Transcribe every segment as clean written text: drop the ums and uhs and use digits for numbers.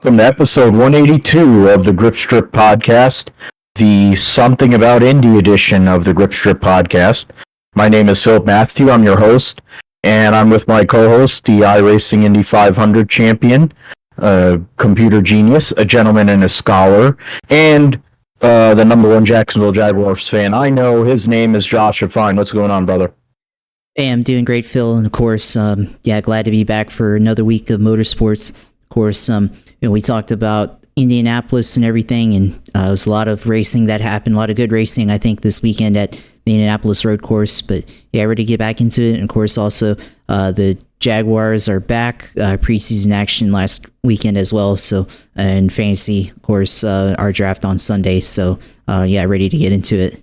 Welcome to episode 182 of the Grip Strip podcast, the Something About Indy edition of the Grip Strip podcast. My name is Philip Matthew. I'm your host, and I'm with my co-host, the iRacing Indy 500 champion, computer genius, a gentleman and a scholar, and the number one Jacksonville Jaguars fan I know. His name is Josh Fine. What's going on, brother? Hey, I'm doing great, Phil, and of course, glad to be back for another week of motorsports. Of course, we talked about Indianapolis and everything, and it was a lot of racing that happened, a lot of good racing, I think, this weekend at the Indianapolis road course. But yeah, ready to get back into it. And of course, also the Jaguars are back, preseason action last weekend as well. So, and fantasy, of course, our draft on Sunday. So, ready to get into it.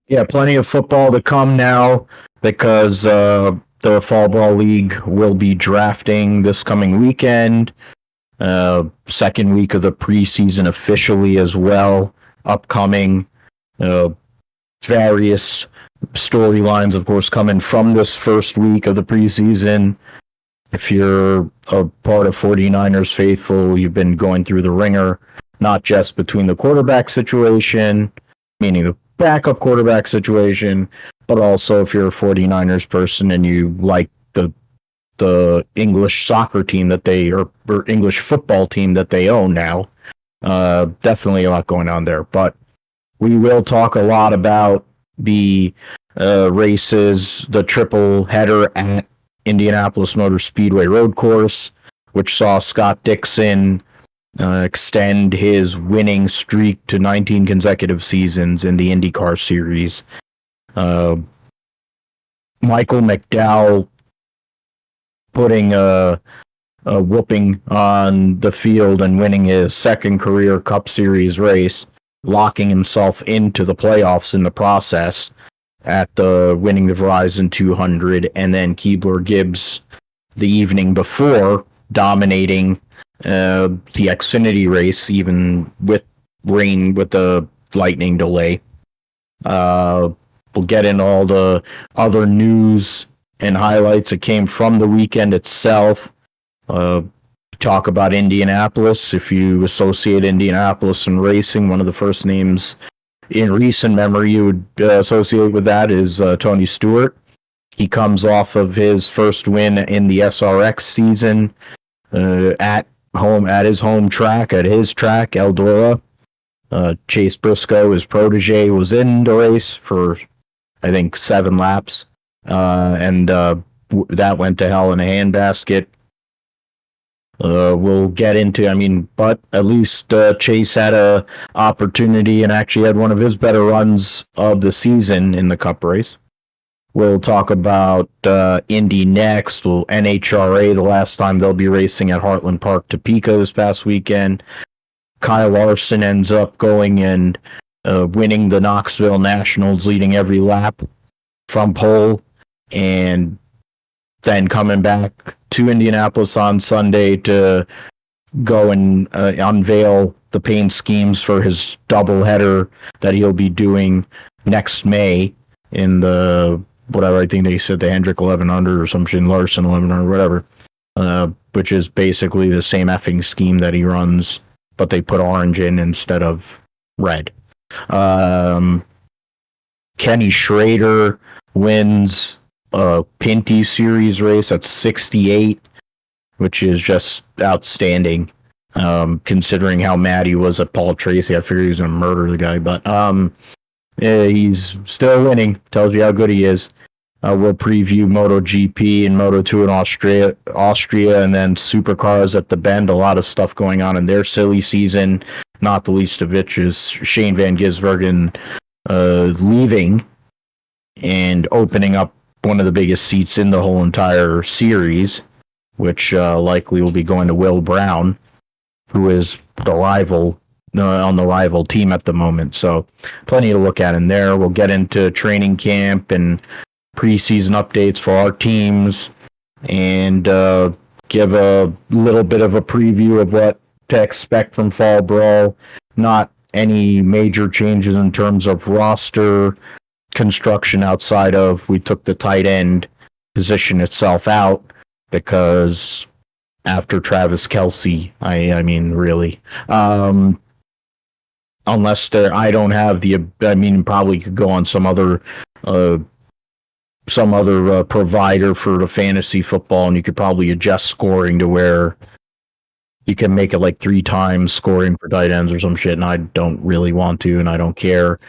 Yeah, plenty of football to come now because the Fall Ball League will be drafting this coming weekend. Second week of the preseason officially as well, upcoming. Various storylines, of course, coming from this first week of the preseason. If you're a part of 49ers faithful, you've been going through the ringer, not just between the quarterback situation, meaning the backup quarterback situation, but also if you're a 49ers person and you like the English soccer team that they or English football team that they own now. Definitely a lot going on there. But we will talk a lot about the races, the triple header at Indianapolis Motor Speedway road course, which saw Scott Dixon extend his winning streak to 19 consecutive seasons in the IndyCar series. Michael McDowell putting a whooping on the field and winning his second career Cup Series race, locking himself into the playoffs in the process at winning the Verizon 200, and then Keebler Gibbs the evening before dominating the Xfinity race, even with rain, with the lightning delay. We'll get into all the other news and highlights that came from the weekend itself. Talk about Indianapolis. If you associate Indianapolis and racing, one of the first names in recent memory you would associate with that is Tony Stewart. He comes off of his first win in the SRX season at his home track, at his track, Eldora. Chase Briscoe, his protege, was in the race for, I think, 7 laps. And that went to hell in a handbasket. We'll get into, but at least Chase had a opportunity and actually had one of his better runs of the season in the Cup race. We'll talk about Indy next. NHRA, the last time they'll be racing at Heartland Park, Topeka this past weekend. Kyle Larson ends up going and winning the Knoxville Nationals, leading every lap from pole, and then coming back to Indianapolis on Sunday to go and unveil the paint schemes for his doubleheader that he'll be doing next May in the, whatever, I think they said the Hendrick 1100 or something, Larson 1100, whatever, which is basically the same effing scheme that he runs, but they put orange in instead of red. Kenny Schrader wins a Pinty Series race at 68, which is just outstanding, considering how mad he was at Paul Tracy. I figured he was going to murder the guy, but he's still winning. Tells you how good he is. We'll preview MotoGP and Moto2 in Austria, and then Supercars at the Bend. A lot of stuff going on in their silly season, not the least of which is Shane Van Gisbergen leaving and opening up one of the biggest seats in the whole entire series, which likely will be going to Will Brown, who is the rival on the rival team at the moment. So plenty to look at in there. We'll get into training camp and preseason updates for our teams and give a little bit of a preview of what to expect from Fall Brawl. Not any major changes in terms of roster construction outside of we took the tight end position itself out because after Travis Kelce. I mean, really. Unless I don't have the, I mean, probably could go on some other provider for the fantasy football, and you could probably adjust scoring to where you can make it like 3 times scoring for tight ends or some shit. And I don't really want to, and I don't care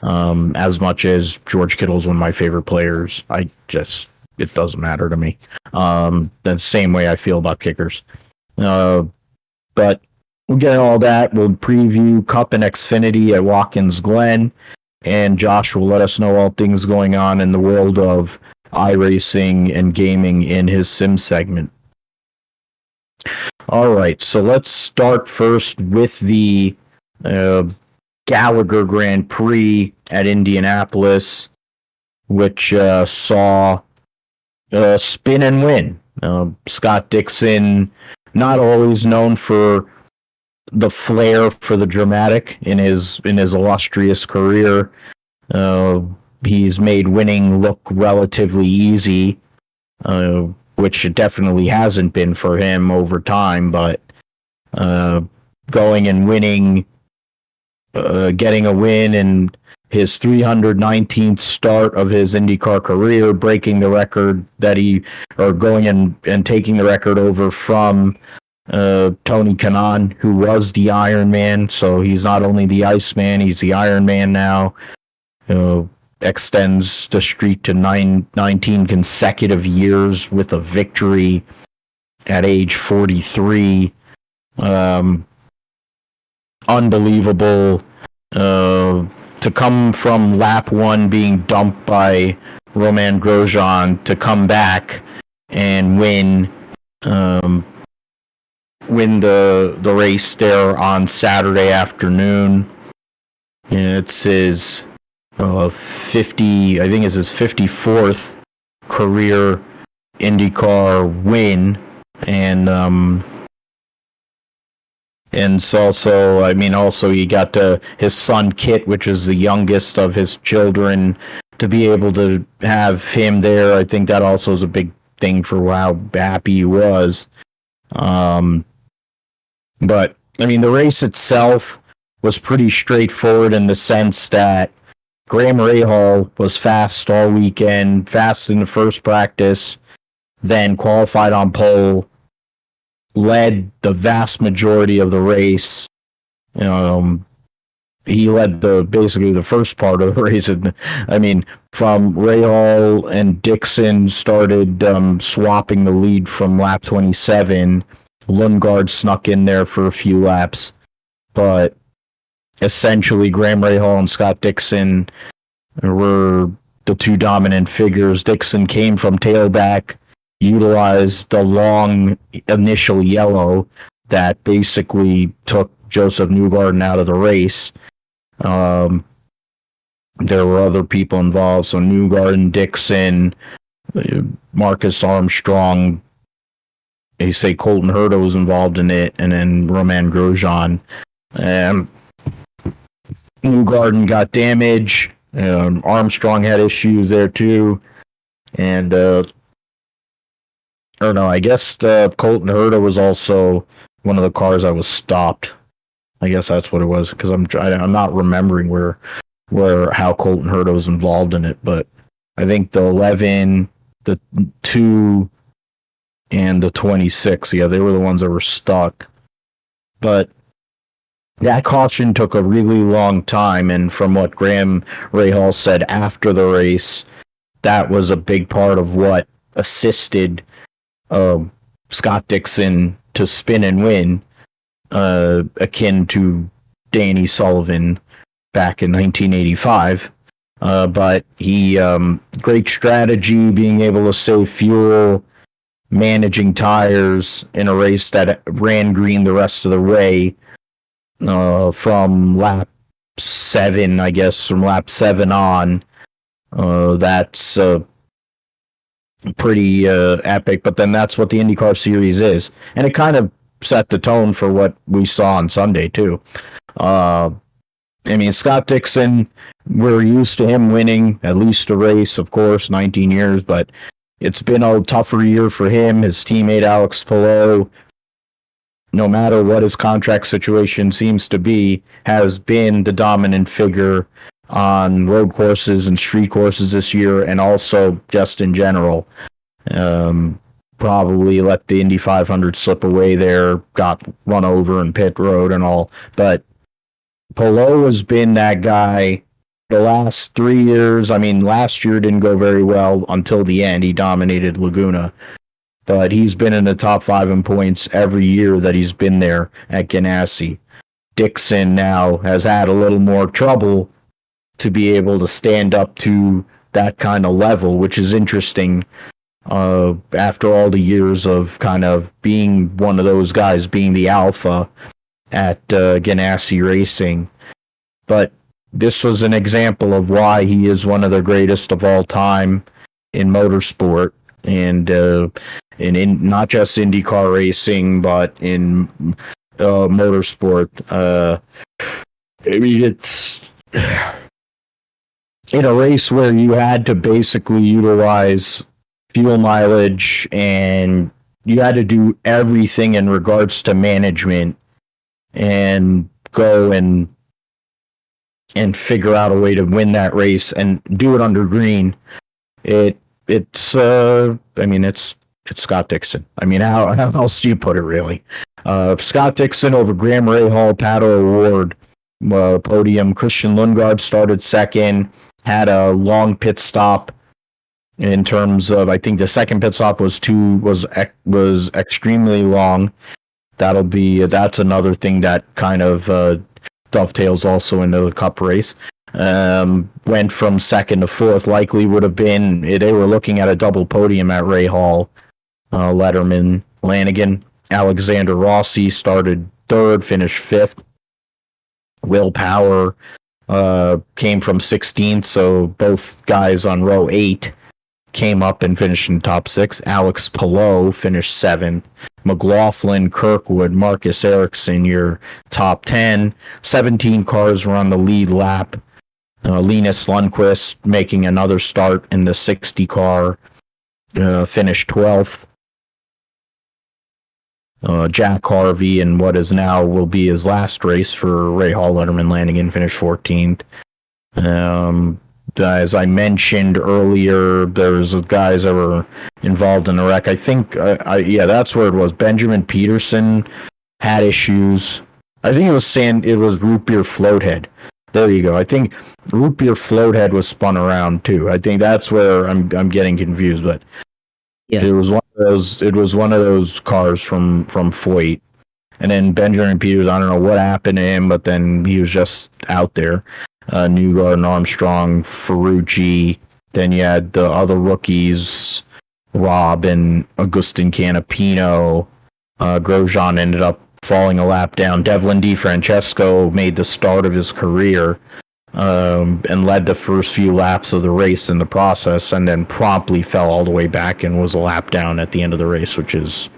as much as George Kittle's one of my favorite players. It doesn't matter to me. The same way I feel about kickers. But we'll get all that. We'll preview Cup and Xfinity at Watkins Glen. And Josh will let us know all things going on in the world of iRacing and gaming in his sim segment. All right, so let's start first with the Gallagher Grand Prix at Indianapolis, which saw spin and win. Scott Dixon, not always known for the flair for the dramatic in his illustrious career. He's made winning look relatively easy, which it definitely hasn't been for him over time, but going and winning, getting a win in his 319th start of his IndyCar career, breaking the record going and taking the record over from Tony Kanaan, who was the Iron Man. So he's not only the Iceman, he's the Iron Man now. Extends the streak to 19 consecutive years with a victory at age 43. Unbelievable. To come from lap 1 being dumped by Romain Grosjean to come back and win the race there on Saturday afternoon. And it's his 54th career IndyCar win, and so also, I mean, also he got his son Kit, which is the youngest of his children, to be able to have him there. I think that also is a big thing for how happy he was. But I mean, the race itself was pretty straightforward in the sense that Graham Rahal was fast all weekend, fast in the first practice, then qualified on pole, led the vast majority of the race. He led basically the first part of the race. I mean, from Rahal and Dixon started swapping the lead from lap 27. Lundgaard snuck in there for a few laps, but essentially Graham Rahal and Scott Dixon were the two dominant figures. Dixon came from tailback, utilized the long initial yellow that basically took Joseph Newgarden out of the race. There were other people involved, so Newgarden, Dixon, Marcus Armstrong, you say Colton Herta was involved in it, and then Romain Grosjean. Newgarden got damage. Armstrong had issues there too, and I guess Colton Herta was also one of the cars that was stopped. I guess that's what it was, because I'm not remembering how Colton Herta was involved in it, but I think the 11, the 2, and the 26, yeah, they were the ones that were stuck. But that caution took a really long time, and from what Graham Rahal said after the race, that was a big part of what assisted Scott Dixon to spin and win, akin to Danny Sullivan back in 1985. But he, great strategy, being able to save fuel, managing tires in a race that ran green the rest of the way, from lap 7, I guess, from lap 7 on. That's pretty epic, but then that's what the IndyCar series is. And it kind of set the tone for what we saw on Sunday, too. I mean, Scott Dixon, we're used to him winning at least a race, of course, 19 years, but it's been a tougher year for him. His teammate Alex Palou no matter what his contract situation seems to be, has been the dominant figure on road courses and street courses this year, and also just in general. Probably let the Indy 500 slip away there, got run over in pit road and all. But Palou has been that guy the last 3 years. I mean, last year didn't go very well until the end. He dominated Laguna. But he's been in the top 5 in points every year that he's been there at Ganassi. Dixon now has had a little more trouble to be able to stand up to that kind of level, which is interesting. After all the years of kind of being one of those guys, being the alpha at Ganassi Racing. But this was an example of why he is one of the greatest of all time in motorsport, and in not just IndyCar racing, but in motorsport. I mean, it's in a race where you had to basically utilize fuel mileage, and you had to do everything in regards to management and go and figure out a way to win that race and do it under green. It's Scott Dixon. I mean, how else do you put it, really? Scott Dixon over Graham Rahal, Pato O'Ward podium. Christian Lundgaard started second, had a long pit stop. In terms of, I think the second pit stop was extremely long. That's another thing that kind of dovetails also into the Cup race. Went from second to fourth. Likely would have been, they were looking at a double podium at Rahal, Letterman, Lanigan. Alexander Rossi started third, finished fifth. Will Power came from 16th, so both guys on row 8 came up and finished in top 6. Alex Palou finished 7th. McLaughlin, Kirkwood, Marcus Ericsson, your top 10. 17 cars were on the lead lap. Linus Lundqvist making another start in the 60 car, finished 12th. Jack Harvey in what is now will be his last race for Rahal, Letterman, Lanigan finished 14th. As I mentioned earlier, there's guys that were involved in the wreck. I think, that's where it was. Benjamin Peterson had issues. I think it was root beer float head. There you go. I think root beer float head was spun around too. I think that's where I'm getting confused, but yeah. It was one of those cars from Foyt. And then Benjamin Peters, I don't know what happened to him, but then he was just out there. Newgarden, Armstrong, Ferrucci. Then you had the other rookies, Rob and Agustin Canapino. Grosjean ended up falling a lap down. Devlin DeFrancesco made the start of his career and led the first few laps of the race in the process, and then promptly fell all the way back and was a lap down at the end of the race, which is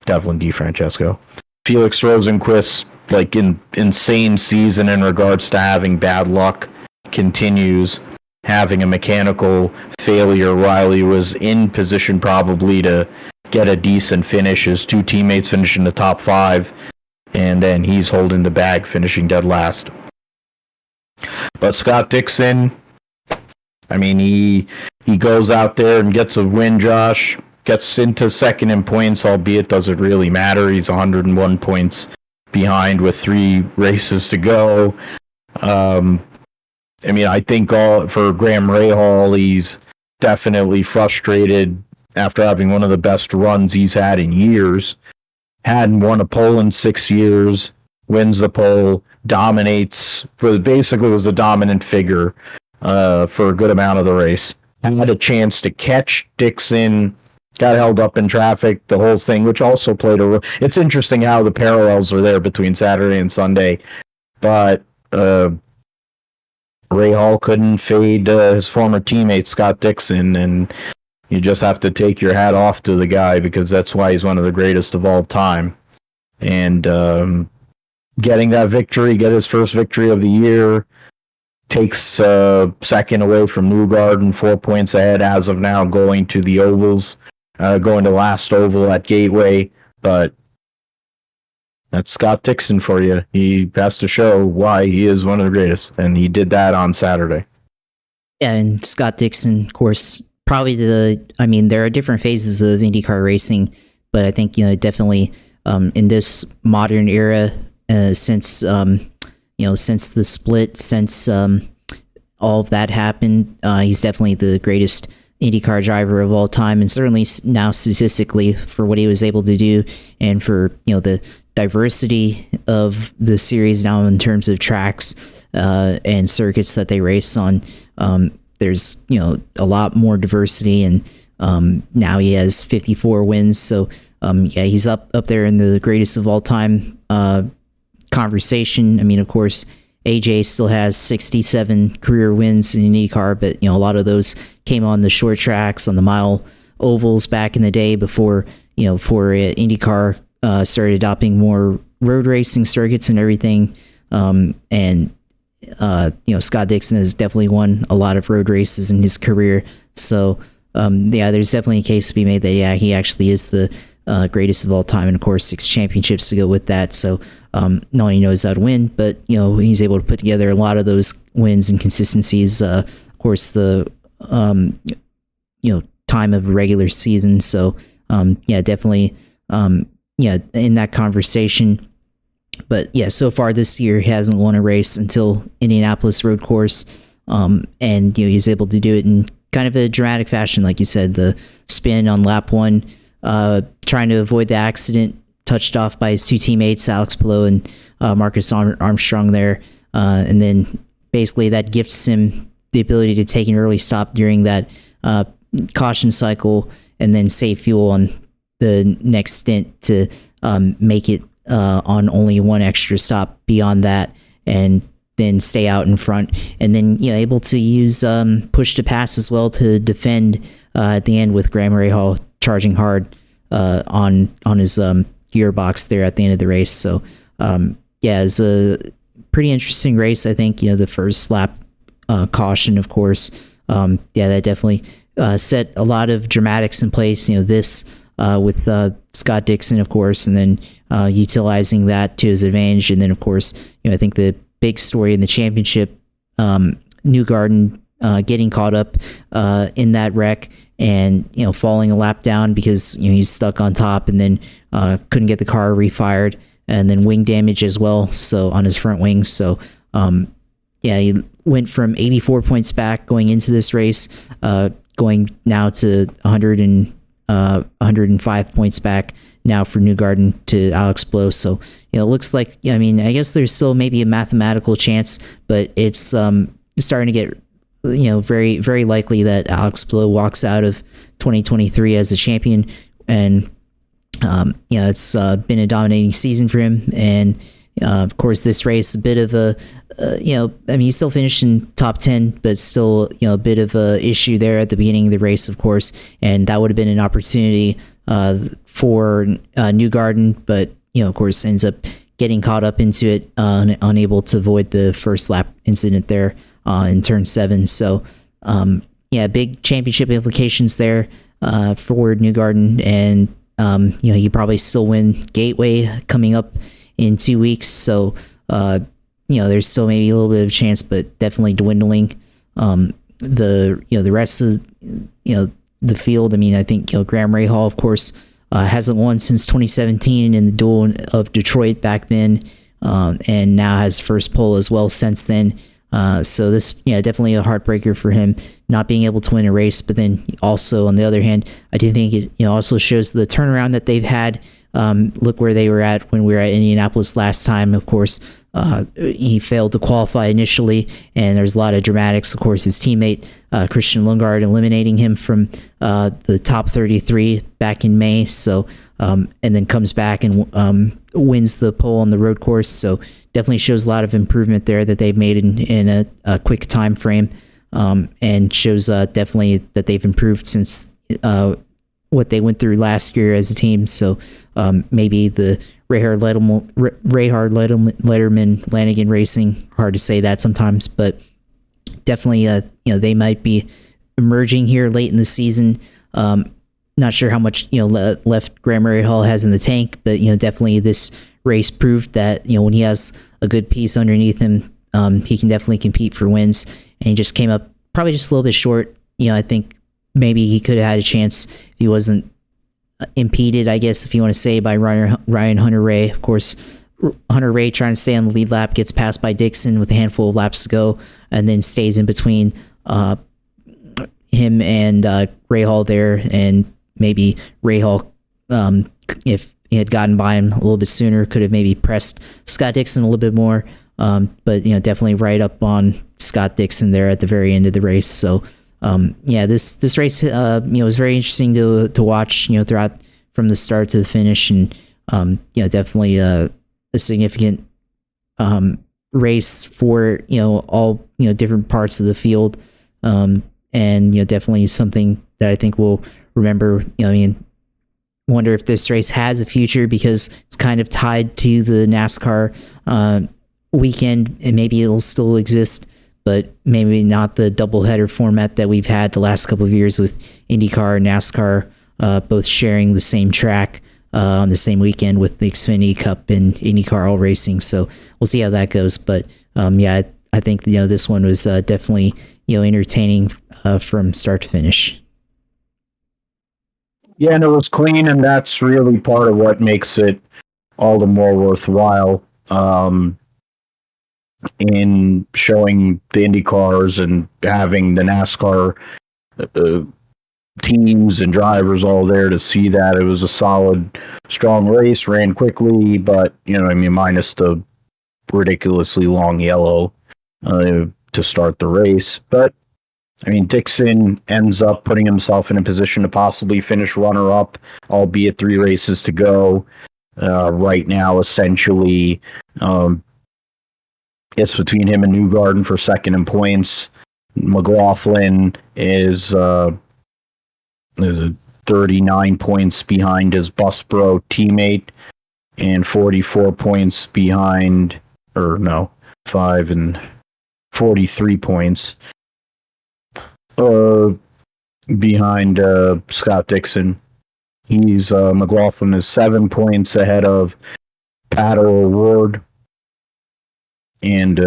Devlin DeFrancesco. Felix Rosenquist, insane season in regards to having bad luck, continues having a mechanical failure while he was in position probably to get a decent finish. His 2 teammates finish in the top 5, and then he's holding the bag, finishing dead last. But Scott Dixon, I mean, he goes out there and gets a win, Josh. Gets into second in points, albeit does it really matter? He's 101 points behind with 3 races to go. I think for Graham Rahal, he's definitely frustrated after having one of the best runs he's had in years. Hadn't won a pole in 6 years, wins the pole, dominates, basically was the dominant figure for a good amount of the race. Had a chance to catch Dixon, got held up in traffic, the whole thing, which also played a role. It's interesting how the parallels are there between Saturday and Sunday, but Rahal couldn't fade his former teammate, Scott Dixon, and you just have to take your hat off to the guy because that's why he's one of the greatest of all time. And getting that victory, get his first victory of the year, takes second away from Newgarden, 4 points ahead as of now, going to the ovals, going to last oval at Gateway. But That's Scott Dixon for you. He has to show why he is one of the greatest, and he did that on Saturday. Yeah, and Scott Dixon, of course, probably there are different phases of IndyCar racing, but I think, definitely in this modern era, since the split, since all of that happened, he's definitely the greatest IndyCar driver of all time, and certainly now statistically for what he was able to do, and for the diversity of the series now in terms of tracks and circuits that they race on. There's a lot more diversity, and now he has 54 wins. So he's up there in the greatest of all time conversation. I mean, of course, AJ still has 67 career wins in IndyCar, but a lot of those came on the short tracks, on the mile ovals back in the day before IndyCar started adopting more road racing circuits and everything. Scott Dixon has definitely won a lot of road races in his career. So there's definitely a case to be made that he actually is the greatest of all time, and of course 6 championships to go with that. So not only knows how to win, but he's able to put together a lot of those wins and consistencies. Of course, the time of regular season. So definitely in that conversation. But so far this year he hasn't won a race until Indianapolis road course, and he's able to do it in kind of a dramatic fashion, like you said, the spin on lap 1. Trying to avoid the accident, touched off by his 2 teammates, Alex Palou and Marcus Armstrong there. And then basically that gifts him the ability to take an early stop during that caution cycle, and then save fuel on the next stint to make it on only 1 extra stop beyond that, and then stay out in front, and then able to use push to pass as well to defend at the end, with Graham Rahal charging hard on his gearbox there at the end of the race. So it's a pretty interesting race. I think the first lap caution, of course, that definitely set a lot of dramatics in place. This with Scott Dixon, of course, and then utilizing that to his advantage. And then, of course, I think the big story in the championship, Newgarden getting caught up in that wreck, and falling a lap down because he's stuck on top, and then couldn't get the car refired, and then wing damage as well, so on his front wing. So he went from 84 points back going into this race, going now to 105 points back now for Newgarden to Alex Palou. So it looks like, I guess there's still maybe a mathematical chance, but it's starting to get very, very likely that Alex Palou walks out of 2023 as a champion. And it's been a dominating season for him, and of course this race, a bit of a he still finished in top 10, but still a bit of a issue there at the beginning of the race, of course, and that would have been an opportunity for Newgarden, but of course ends up getting caught up into it, unable to avoid the first lap incident there in turn 7. So big championship implications there for Newgarden, and he could probably still win Gateway coming up in 2 weeks. So there's still maybe a little bit of a chance, but definitely dwindling. The rest of the field. I think Graham Rahal, of course, hasn't won since 2017 in the duel of Detroit back then, and now has first pole as well since then. So this, definitely a heartbreaker for him not being able to win a race. But then also, on the other hand, I do think it also shows the turnaround that they've had. Look where they were at when we were at Indianapolis last time. Of course, he failed to qualify initially, and there's a lot of dramatics. Of course, his teammate Christian Lundgaard eliminating him from the top 33 back in May. So and then comes back and wins the pole on the road course. So definitely shows a lot of improvement there that they've made in a quick time frame, and shows definitely that they've improved since what they went through last year as a team. So maybe the Rahard Letterman Lanigan Racing, hard to say that sometimes, but definitely they might be emerging here late in the season. Not sure how much left Graham Rahal has in the tank, but definitely this race proved that, when he has a good piece underneath him, he can definitely compete for wins. And he just came up probably just a little bit short. I think maybe he could have had a chance if he wasn't impeded, I guess, if you want to say, by Ryan Hunter-Reay. Of course, Hunter-Reay trying to stay on the lead lap, gets passed by Dixon with a handful of laps to go, and then stays in between him and Rahal there. And maybe Rahal, if he had gotten by him a little bit sooner, could have maybe pressed Scott Dixon a little bit more. But definitely right up on Scott Dixon there at the very end of the race. So this race was very interesting to watch throughout from the start to the finish, and definitely a significant race for all different parts of the field, and definitely something that I think we'll remember. Wonder if this race has a future, because it's kind of tied to the NASCAR weekend, and maybe it'll still exist, but maybe not the doubleheader format that we've had the last couple of years with IndyCar and NASCAR both sharing the same track on the same weekend with the Xfinity Cup and IndyCar all racing. So we'll see how that goes. But I think this one was definitely entertaining from start to finish. Yeah, and it was clean, and that's really part of what makes it all the more worthwhile. In showing the Indy cars and having the NASCAR teams and drivers all there to see that. It was a solid, strong race, ran quickly, but minus the ridiculously long yellow to start the race. But Dixon ends up putting himself in a position to possibly finish runner-up, albeit 3 races to go. Right now, essentially, it's between him and Newgarden for second in points. McLaughlin is 39 points behind his Busbro teammate and 44 points behind, 5 and 43 points behind Scott Dixon. He's McLaughlin is 7 points ahead of Pat O'Rourke and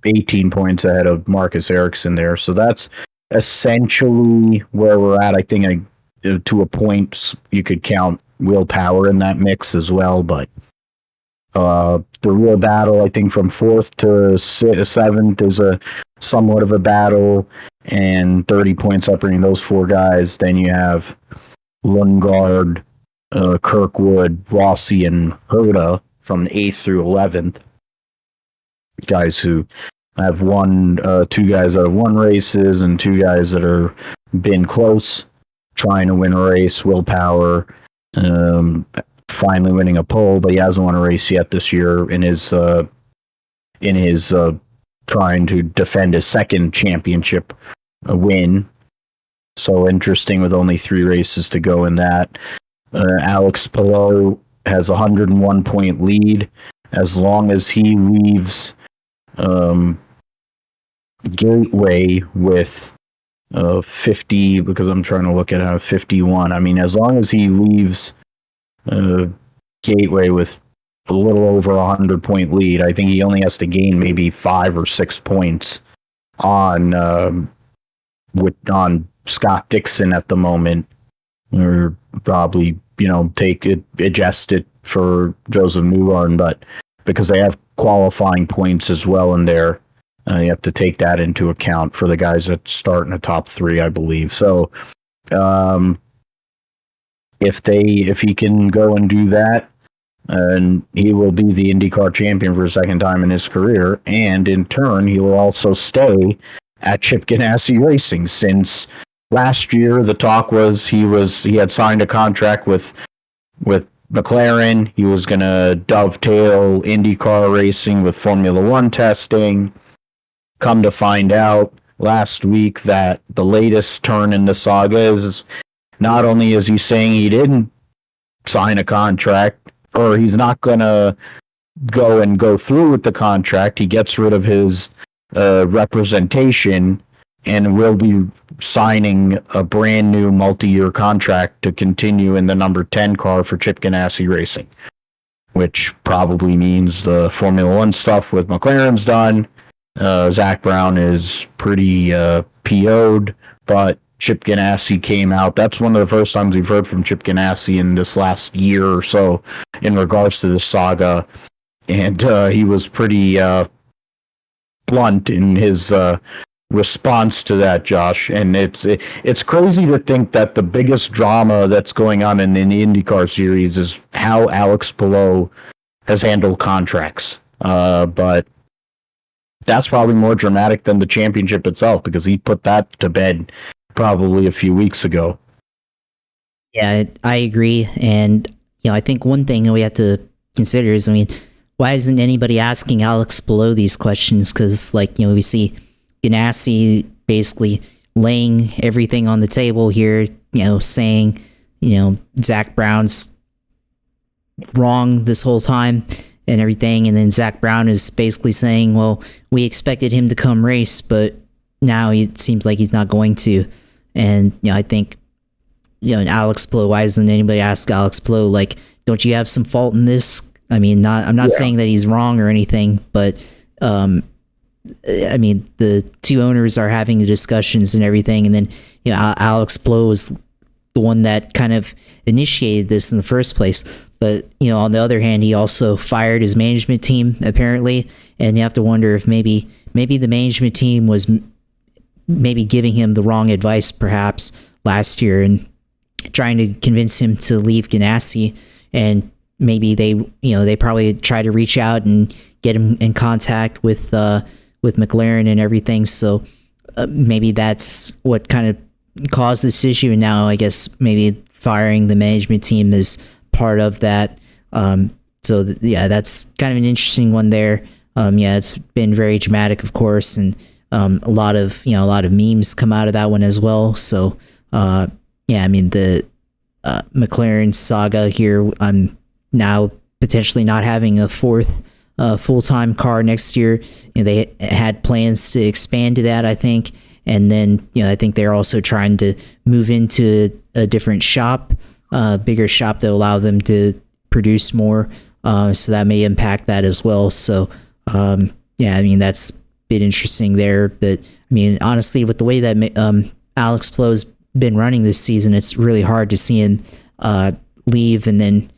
18 points ahead of Marcus Ericsson there. So that's essentially where we're at. I think to a point you could count Will Power in that mix as well, but the real battle, I think, from 4th to 7th is a somewhat of a battle, and 30 points separating those 4 guys. Then you have Lundgaard, Kirkwood, Rossi, and Herta from 8th through 11th. Guys who have won, 2 guys that have won races and 2 guys that are been close trying to win a race. Will Power finally winning a pole, but he hasn't won a race yet this year in his trying to defend his second championship win. So interesting with only 3 races to go in that. Alex Palou has a 101 point lead. As long as he leaves Gateway with 50, because I'm trying to look at how 51. As long as he leaves Gateway with a little over 100 point lead, I think he only has to gain maybe 5 or 6 points on Scott Dixon at the moment, or probably adjust it for Joseph Newgarden, but because they have qualifying points as well in there, you have to take that into account for the guys that start in the top 3, I believe. So if he can go and do that, and he will be the IndyCar champion for a second time in his career, and in turn he will also stay at Chip Ganassi Racing, since last year the talk was he had signed a contract with McLaren. He was going to dovetail IndyCar racing with Formula One testing. Come to find out last week that the latest turn in the saga is not only is he saying he didn't sign a contract, or he's not going to go through with the contract, he gets rid of his representation and will be signing a brand new multi-year contract to continue in the number 10 car for Chip Ganassi Racing. which probably means the Formula One stuff with McLaren's done. Zach Brown is pretty PO'd, but Chip Ganassi came out. That's one of the first times we've heard from Chip Ganassi in this last year or so in regards to this saga. And he was pretty blunt in his response to that, Josh. And it's crazy to think that the biggest drama that's going on in the IndyCar series is how Alex Palou has handled contracts. But that's probably more dramatic than the championship itself, because he put that to bed probably a few weeks ago. Yeah, I agree. And, I think one thing we have to consider is, why isn't anybody asking Alex Palou these questions? Because, we see Ganassi basically laying everything on the table here, saying, Zach Brown's wrong this whole time and everything. And then Zach Brown is basically saying, well, we expected him to come race, but now it seems like he's not going to. And, I think, and Alex Palou, why doesn't anybody ask Alex Palou, don't you have some fault in this? I'm not saying that he's wrong or anything, but, the two owners are having the discussions and everything. And then, Alex Palou was the one that kind of initiated this in the first place. But, on the other hand, he also fired his management team, apparently. And you have to wonder if maybe the management team was maybe giving him the wrong advice, perhaps, last year, and trying to convince him to leave Ganassi. And maybe they probably try to reach out and get him in contact with McLaren and everything. So maybe that's what kind of caused this issue. And now I guess maybe firing the management team is part of that. That's kind of an interesting one there. It's been very dramatic, of course, and a lot of memes come out of that one as well. So the McLaren saga here. I'm now potentially not having a fourth full-time car next year. They had plans to expand to that, I think. And then, I think they're also trying to move into a different shop, bigger shop that will allow them to produce more. So that may impact that as well. So, that's been interesting there. But, honestly, with the way that Alex Palou's been running this season, it's really hard to see him leave and then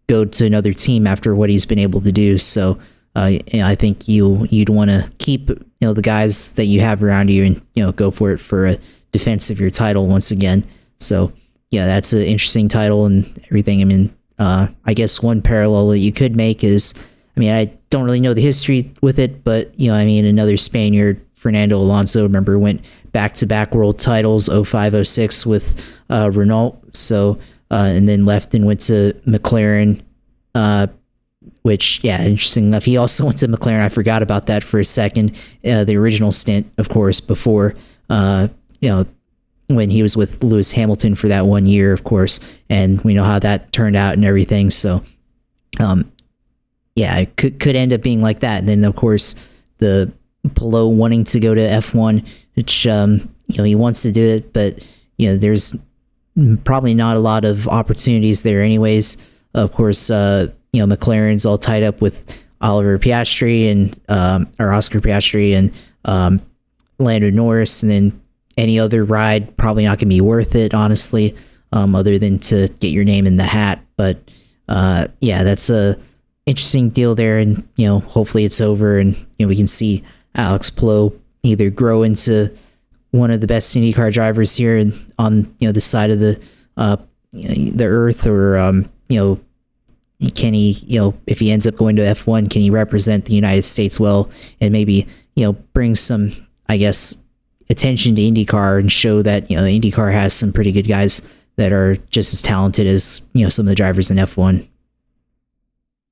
go to another team after what he's been able to do. So I think you'd want to keep the guys that you have around you and go for it for a defense of your title once again. So that's an interesting title and everything. I guess one parallel that you could make is, I don't really know the history with it, but another Spaniard, Fernando Alonso, remember, went back-to-back world titles, 05, 06 with Renault. So and then left and went to McLaren, which, interesting enough, he also went to McLaren. I forgot about that for a second. The original stint, of course, before, when he was with Lewis Hamilton for that 1 year, of course, and we know how that turned out and everything. So, it could end up being like that. And then, of course, the Palou wanting to go to F1, which, he wants to do it, but, there's probably not a lot of opportunities there anyways. Of course, McLaren's all tied up with Oliver Piastri and or Oscar Piastri and Lando Norris, and then any other ride probably not going to be worth it, honestly, other than to get your name in the hat. But that's a interesting deal there, and hopefully it's over, and we can see Alex Palou either grow into one of the best IndyCar drivers here and on the side of the earth, or can he, if he ends up going to F1, can he represent the United States well and maybe bring some, I guess, attention to IndyCar and show that IndyCar has some pretty good guys that are just as talented as some of the drivers in F1.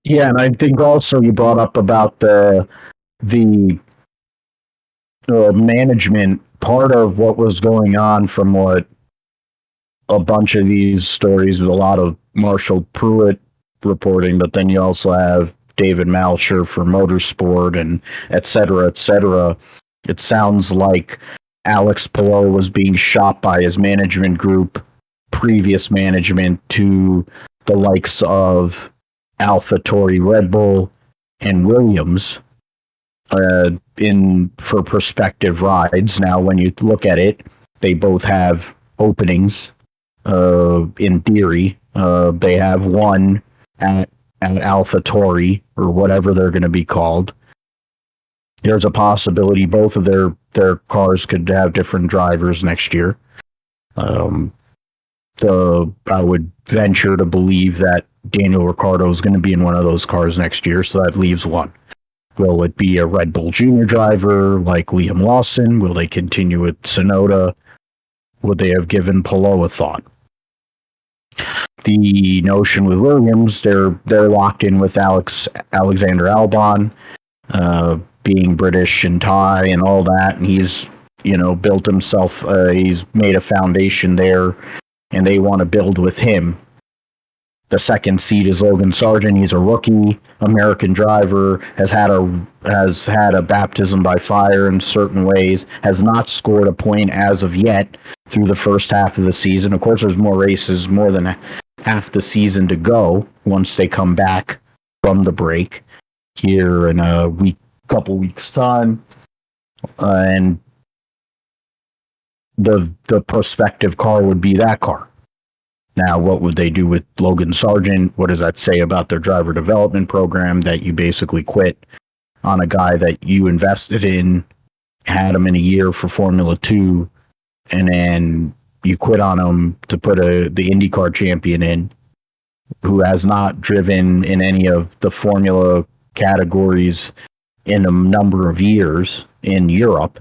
Yeah, and I think also you brought up about the management. Part of what was going on from what a bunch of these stories with a lot of Marshall Pruitt reporting, but then you also have David Malsher for Motorsport and et cetera, et cetera. It sounds like Alex Palou was being shot by his management group, previous management, to the likes of AlphaTauri, Red Bull, and Williams in for prospective rides. Now, when you look at it, they both have openings. In theory, they have one at AlphaTauri or whatever they're going to be called. There's a possibility both of their cars could have different drivers next year. So I would venture to believe that Daniel Ricciardo is going to be in one of those cars next year, so that leaves one. Will it be a Red Bull Junior driver like Liam Lawson? Will they continue with Tsunoda? Would they have given Palou a thought? The notion with Williams, they're locked in with Alexander Albon, being British and Thai and all that, and he's built himself. He's made a foundation there, and they want to build with him. The second seat is Logan Sargent. He's a rookie, American driver, has had a baptism by fire in certain ways, has not scored a point as of yet through the first half of the season. Of course, there's more races, more than half the season to go once they come back from the break here in a couple weeks' time. And the prospective car would be that car. Now, what would they do with Logan Sargent? What does that say about their driver development program, that you basically quit on a guy that you invested in, had him in a year for Formula 2, and then you quit on him to put the IndyCar champion in, who has not driven in any of the Formula categories in a number of years in Europe.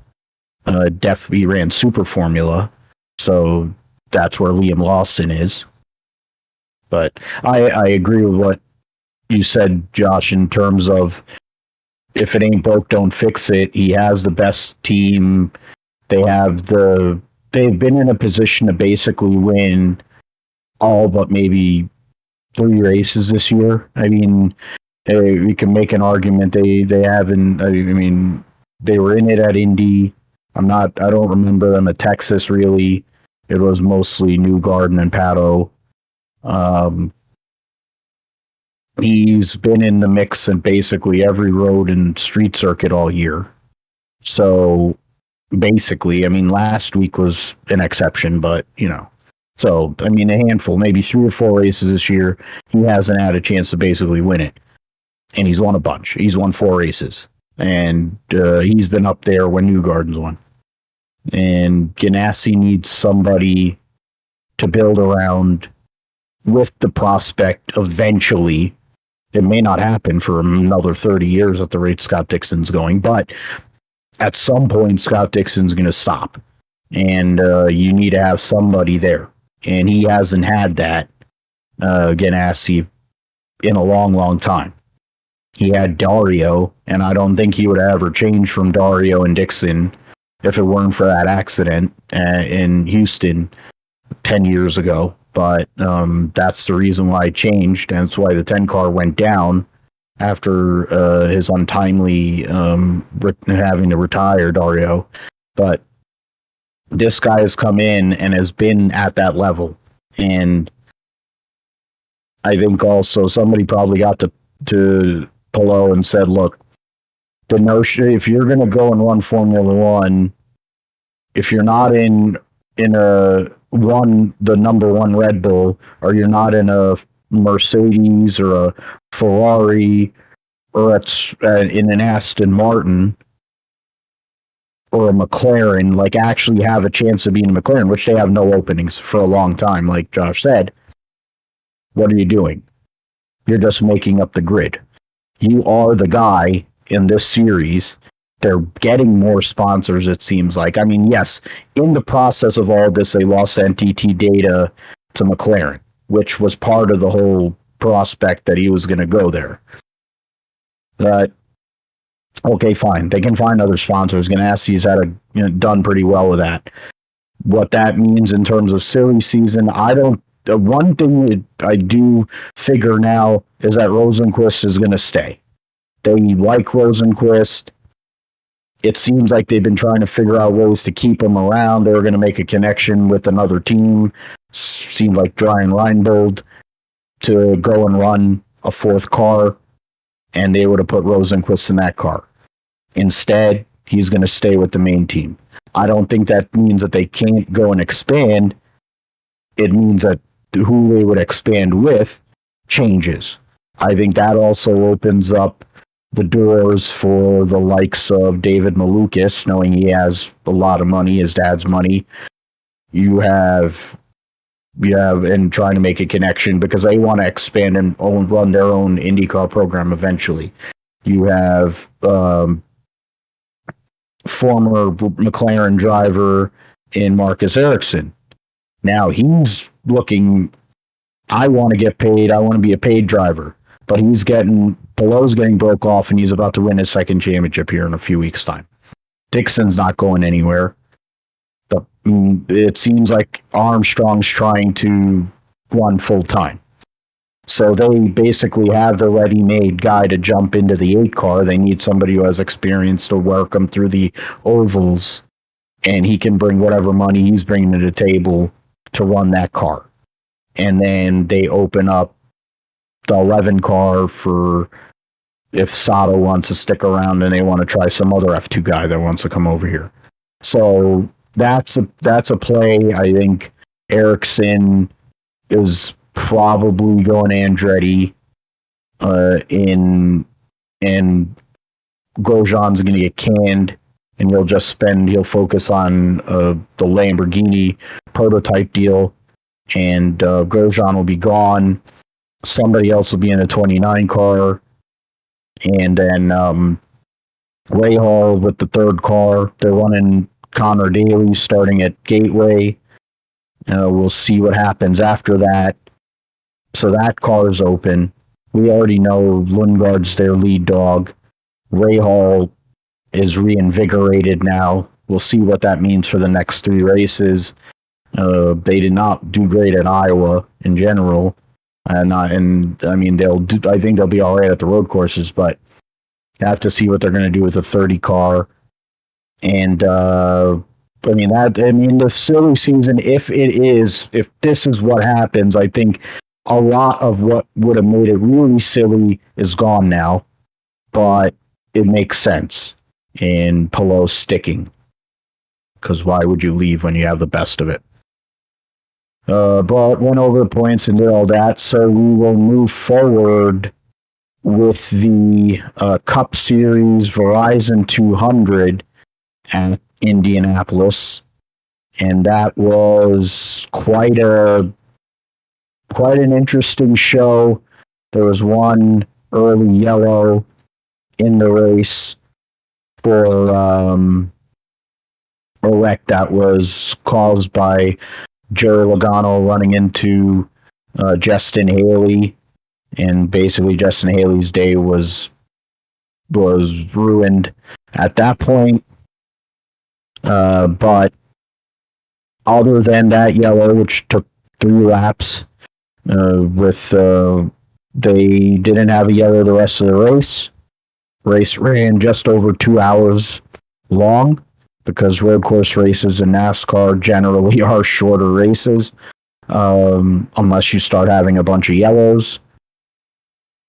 Definitely ran Super Formula, so that's where Liam Lawson is. But I agree with what you said, Josh, in terms of if it ain't broke, don't fix it. He has the best team. They've been in a position to basically win all but maybe 3 races this year. I mean, we can make an argument they haven't. I mean, they were in it at Indy. I don't remember them at Texas really. It was mostly Newgarden and Pato. He's been in the mix in basically every road and street circuit all year. So basically, I mean, last week was an exception, but so I mean, a handful, maybe 3 or 4 races this year, he hasn't had a chance to basically win it, and he's won a bunch. He's won 4 races, and he's been up there when Newgarden's won. And Ganassi needs somebody to build around with the prospect eventually. It may not happen for another 30 years at the rate Scott Dixon's going, but at some point Scott Dixon's going to stop, and you need to have somebody there. And he hasn't had that, Ganassi, in a long, long time. He had Dario, and I don't think he would have ever changed from Dario and Dixon if it weren't for that accident in Houston 10 years ago. But that's the reason why it changed, and that's why the 10 car went down after his untimely having to retire, Dario. But this guy has come in and has been at that level. And I think also somebody probably got to Palou and said, look, the notion, if you're going to go and run Formula One, if you're not in the number one Red Bull, or you're not in a Mercedes or a Ferrari or in an Aston Martin or a McLaren, like actually have a chance of being a McLaren, which they have no openings for a long time, like Josh said, what are you doing? You're just making up the grid. You are the guy in this series. They're getting more sponsors, it seems like. I mean, yes, in the process of all this, they lost NTT Data to McLaren, which was part of the whole prospect that he was going to go there. But okay, fine. They can find other sponsors. Ganassi's done pretty well with that. What that means in terms of silly season, the one thing that I do figure now is that Rosenquist is going to stay. They like Rosenquist. It seems like they've been trying to figure out ways to keep him around. They were going to make a connection with another team. Seemed like Brian Reinbold to go and run a fourth car, and they would have put Rosenquist in that car. Instead, he's going to stay with the main team. I don't think that means that they can't go and expand. It means that who they would expand with changes. I think that also opens up the doors for the likes of David Malukas, knowing he has a lot of money, his dad's money. You have, and trying to make a connection because they want to expand and run their own IndyCar program eventually. You have former McLaren driver in Marcus Ericsson. Now he's looking, I want to get paid, I want to be a paid driver. But Pallot's getting broke off, and he's about to win his second championship here in a few weeks' time. Dixon's not going anywhere. It seems like Armstrong's trying to run full-time. So they basically have the ready-made guy to jump into the 8 car. They need somebody who has experience to work them through the ovals, and he can bring whatever money he's bringing to the table to run that car. And then they open up the 11 car for if Sato wants to stick around and they want to try some other F2 guy that wants to come over here. So that's a play. I think Ericsson is probably going Andretti and Grosjean's going to get canned, and he'll focus on the Lamborghini prototype deal, and Grosjean will be gone. Somebody else will be in a 29 car, and then Rahal with the 3rd car. They're running Connor Daly starting at Gateway. We'll see what happens after that. So that car is open. We already know Lundgaard's their lead dog. Rahal is reinvigorated now. We'll see what that means for the next 3 races. They did not do great at Iowa in general. I mean, I think they'll be all right at the road courses, but you have to see what they're going to do with the 30 car. And the silly season, if this is what happens, I think a lot of what would have made it really silly is gone now, but it makes sense in Palou sticking, because why would you leave when you have the best of it? But went over the points and did all that, so we will move forward with the Cup Series Verizon 200 at Indianapolis, and that was quite an interesting show. There was one early yellow in the race for a wreck that was caused by Jerry Logano running into Justin Haley, and basically Justin Haley's day was ruined at that point. But other than that yellow, which took 3 laps, they didn't have a yellow the rest of the race. Race ran just over 2 hours long, because road course races in NASCAR generally are shorter races, unless you start having a bunch of yellows.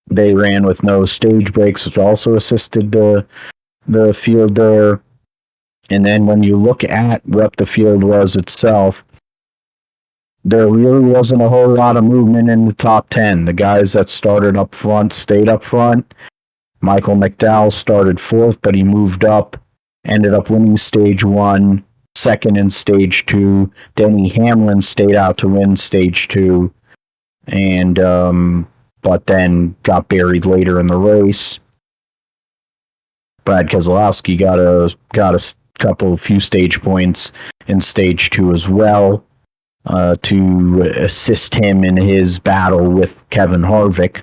They ran with no stage breaks, which also assisted the field there. And then when you look at what the field was itself, there really wasn't a whole lot of movement in the top 10. The guys that started up front stayed up front. Michael McDowell started 4th, but he moved up, ended up winning stage 1, 2nd in stage 2. Denny Hamlin stayed out to win stage 2, and but then got buried later in the race. Brad Keselowski got a few stage points in stage 2 as well, to assist him in his battle with Kevin Harvick.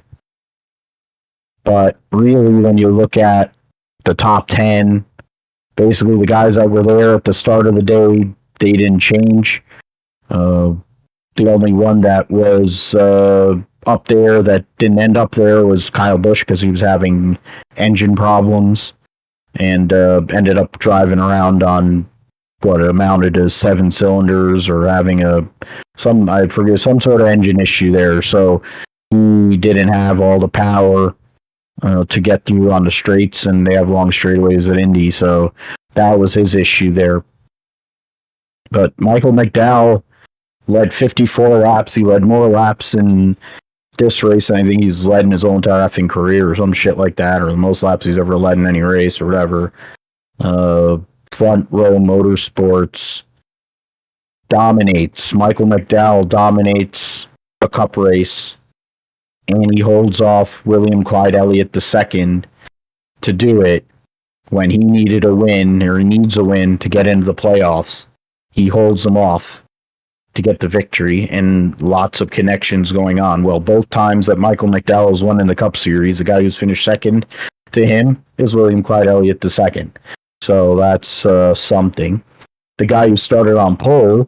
But really, when you look at the top 10, basically the guys that were there at the start of the day, they didn't change. The only one that was up there that didn't end up there was Kyle Busch, because he was having engine problems and ended up driving around on what amounted to 7 cylinders, or having some sort of engine issue there. So he didn't have all the power to get through on the straights, and they have long straightaways at Indy, so that was his issue there. But Michael McDowell led 54 laps. He led more laps in this race than I think he's led in his whole entire effing career or some shit like that, or the most laps he's ever led in any race or whatever. Front Row Motorsports dominates. Michael McDowell dominates a cup race, and he holds off William Clyde Elliott II to do it when he needed a win, or he needs a win to get into the playoffs. He holds him off to get the victory, and lots of connections going on. Well, both times that Michael McDowell's won in the Cup Series, the guy who's finished second to him is William Clyde Elliott II. So that's something. The guy who started on pole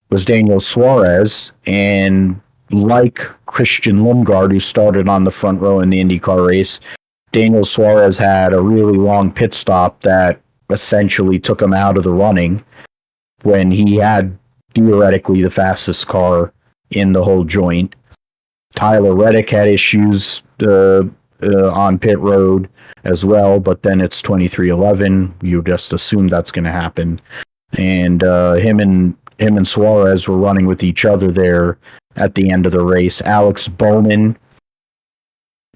was Daniel Suarez, and like Christian Lundgaard, who started on the front row in the IndyCar race, Daniel Suarez had a really long pit stop that essentially took him out of the running when he had theoretically the fastest car in the whole joint. Tyler Reddick had issues on pit road as well, but then it's 23:11. You just assume that's going to happen. And him and Suarez were running with each other there at the end of the race. Alex Bowman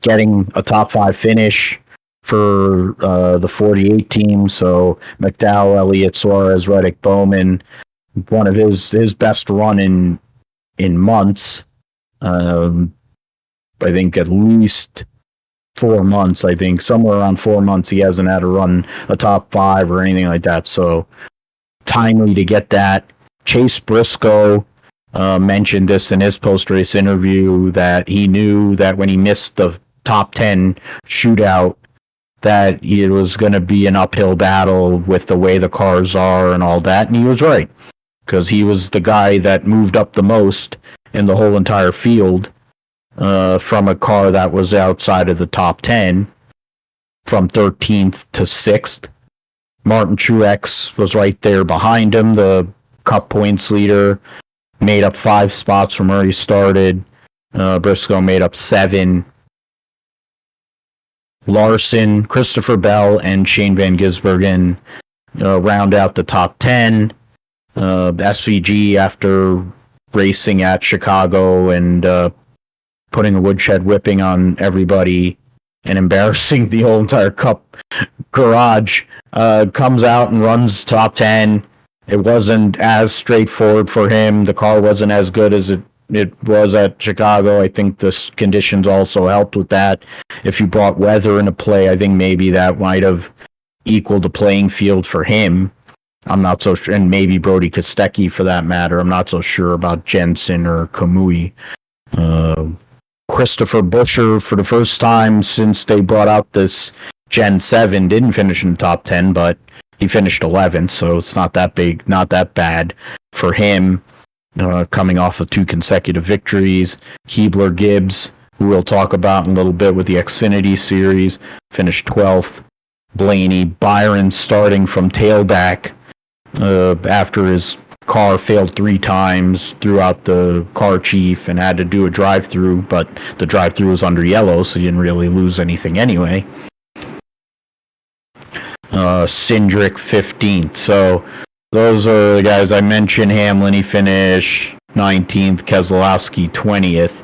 getting a top 5 finish for the 48 team. So McDowell, Elliott, Suarez, Reddick, Bowman, one of his best run in months. I think at least 4 months. I think somewhere around 4 months he hasn't had to run a top 5 or anything like that. So timely to get that. Chase Briscoe mentioned this in his post-race interview, that he knew that when he missed the top 10 shootout that it was going to be an uphill battle with the way the cars are and all that, and he was right, because he was the guy that moved up the most in the whole entire field from a car that was outside of the top 10, from 13th to 6th. Martin Truex was right there behind him, the Cup points leader, made up 5 spots from where he started. Briscoe made up 7. Larson, Christopher Bell, and Shane Van Gisbergen round out the top 10. SVG, after racing at Chicago and putting a woodshed whipping on everybody and embarrassing the whole entire Cup garage, comes out and runs top 10. It wasn't as straightforward for him. The car wasn't as good as it was at Chicago. I think the conditions also helped with that. If you brought weather into play, I think maybe that might have equaled the playing field for him. I'm not so sure, and maybe Brody Kostecki for that matter. I'm not so sure about Jensen or Kamui. Christopher Buescher, for the first time since they brought out this Gen 7, didn't finish in the top 10, but he finished 11th, so it's not that big, not that bad for him. Coming off of 2 consecutive victories. Keebler Gibbs, who we'll talk about in a little bit with the Xfinity Series, finished 12th. Blaney Byron starting from tailback after his car failed 3 times, threw out the car chief and had to do a drive-through, but the drive-through was under yellow, so you didn't really lose anything anyway. Cindric 15th. So those are the guys I mentioned. Hamlin, he finished 19th. Keselowski 20th.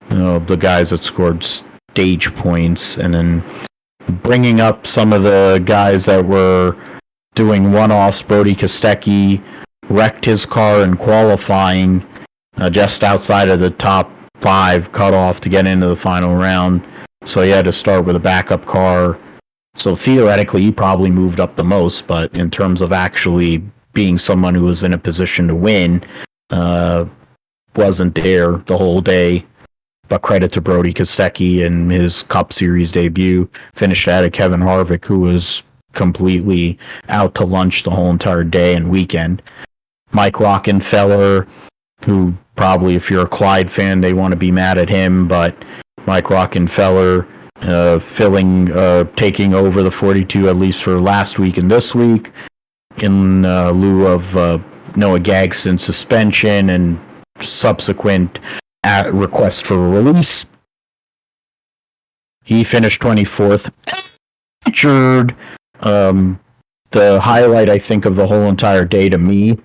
The guys that scored stage points. And then bringing up some of the guys that were doing one-offs. Brody Kostecki wrecked his car in qualifying just outside of the top 5 cutoff to get into the final round. So he had to start with a backup car. So theoretically, he probably moved up the most, but in terms of actually being someone who was in a position to win, wasn't there the whole day. But credit to Brody Kostecki and his Cup Series debut. Finished ahead of Kevin Harvick, who was completely out to lunch the whole entire day and weekend. Mike Rockenfeller, who probably, if you're a Clyde fan, they want to be mad at him, but Mike Rockenfeller taking over the 42 at least for last week and this week in lieu of Noah Gagson's suspension and subsequent request for release. He finished 24th. Richard, the highlight, I think, of the whole entire day to me,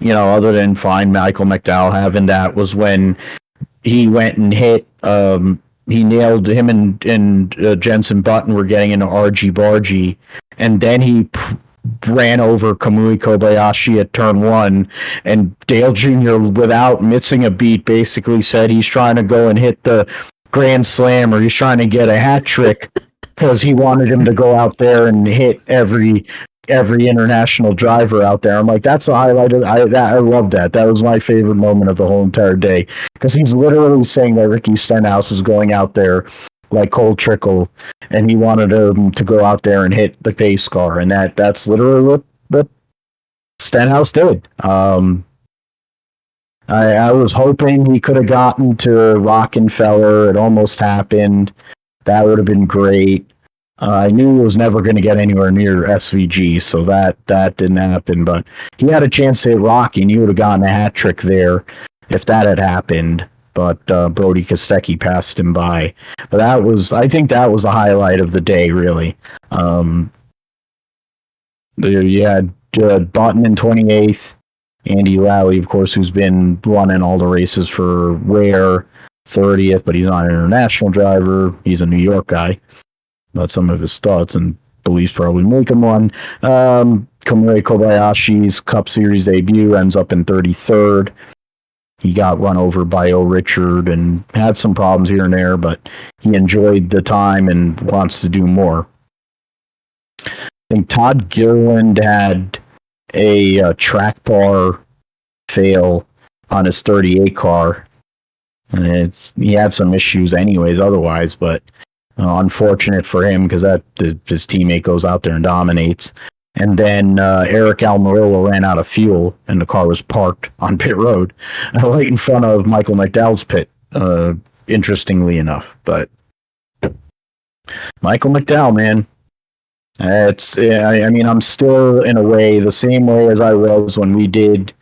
other than Michael McDowell having that, was when he went and hit, he nailed him and Jensen Button were getting into argy-bargy, and then he ran over Kamui Kobayashi at turn 1, and Dale Jr., without missing a beat, basically said he's trying to go and hit the Grand Slam, or he's trying to get a hat trick, because he wanted him to go out there and hit every international driver out there. I'm like, that's a highlight. I love that. That was my favorite moment of the whole entire day, because he's literally saying that Ricky Stenhouse is going out there like Cole Trickle, and he wanted him to go out there and hit the pace car, and that's literally what Stenhouse did. I was hoping he could have gotten to Rockefeller. It almost happened. That would have been great. I knew he was never going to get anywhere near SVG, so that didn't happen. But he had a chance to hit Rocky, and he would have gotten a hat trick there if that had happened. But Brody Kostecki passed him by. But I think that was the highlight of the day, really. You had Button in 28th. Andy Lally, of course, who's been running all the races for Ware, 30th, but he's not an international driver. He's a New York guy. But some of his thoughts and beliefs probably make him one. Kamui Kobayashi's Cup Series debut ends up in 33rd. He got run over by Richard and had some problems here and there, but he enjoyed the time and wants to do more. I think Todd Gilliland had a track bar fail on his 38 car. And he had some issues anyways otherwise, but unfortunate for him, because his teammate goes out there and dominates. And then Eric Almirola ran out of fuel, and the car was parked on pit road right in front of Michael McDowell's pit, interestingly enough. But Michael McDowell, man, I'm still in a way the same way as I was when we did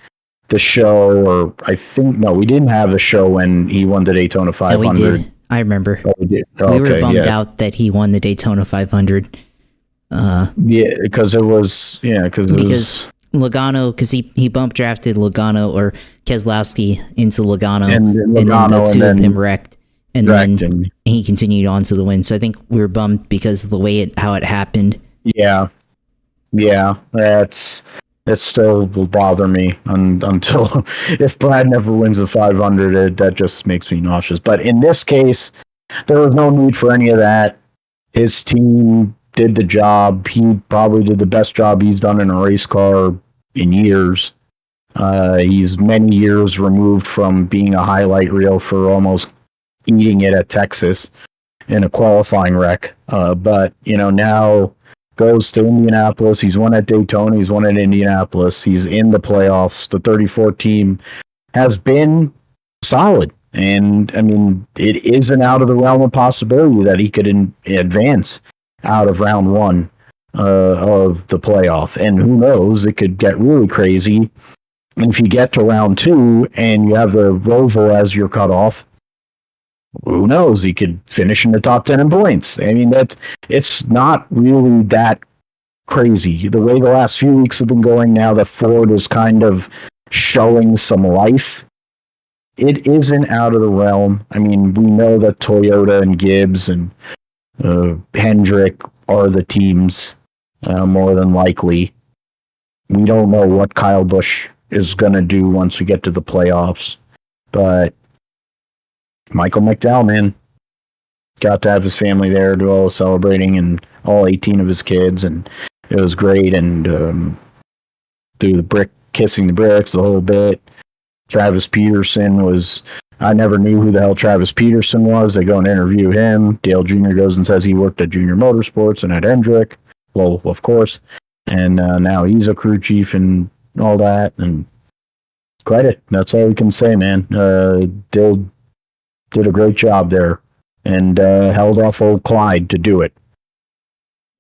the show, or we didn't have the show when he won the Daytona 500. Yeah, we did. I remember. Oh, we did. We were bummed out that he won the Daytona 500. Because Logano, because he bump drafted Logano or Keselowski into Logano, and then the two of them wrecked, and then he continued on to the win. So I think we were bummed because of the way how it happened. Yeah, it still will bother me until if Brad never wins the 500, that just makes me nauseous. But in this case, there was no need for any of that. His team did the job. He probably did the best job he's done in a race car in years. He's many years removed from being a highlight reel for almost eating it at Texas in a qualifying wreck. But now goes to Indianapolis. He's won at Daytona. He's won at Indianapolis. He's in the playoffs. The 34 team has been solid. And, it isn't out of the realm of possibility that he could advance out of round 1 of the playoff. And who knows, it could get really crazy. And if you get to round 2 and you have the Roval as your cutoff, who knows? He could finish in the top 10 in points. It's not really that crazy. The way the last few weeks have been going now that Ford is kind of showing some life, it isn't out of the realm. We know that Toyota and Gibbs and Hendrick are the teams, more than likely. We don't know what Kyle Busch is going to do once we get to the playoffs, but Michael McDowell, man, got to have his family there, do all the celebrating, and all 18 of his kids, and it was great. And do the kissing the bricks, the whole bit. Travis Peterson I never knew who the hell Travis Peterson was. They go and interview him. Dale Jr. goes and says he worked at Junior Motorsports and at Hendrick. Well, of course. And now he's a crew chief and all that. And credit. That's all we can say, man. Dale did a great job there and held off old Clyde to do it.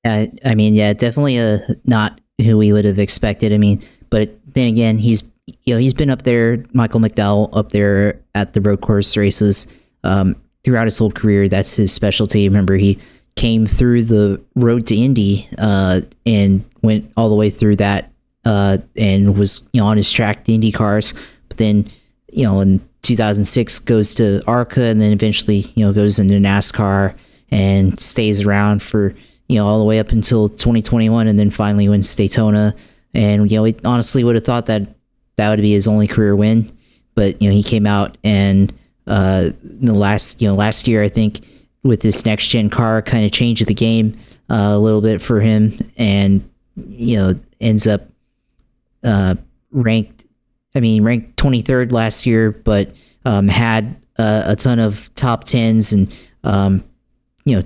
Yeah, definitely not who we would have expected. But then again, he's he's been up there, Michael McDowell, up there at the road course races throughout his whole career. That's his specialty. Remember, he came through the road to Indy and went all the way through that and was on his track to Indy cars. But then, in 2006 goes to ARCA and then eventually, goes into NASCAR and stays around for, all the way up until 2021 and then finally wins Daytona. And, we honestly would have thought that would be his only career win. But, he came out and last year, I think, with this next gen car kind of changed the game a little bit for him and, ends up ranked 23rd last year, but had a ton of top 10s and,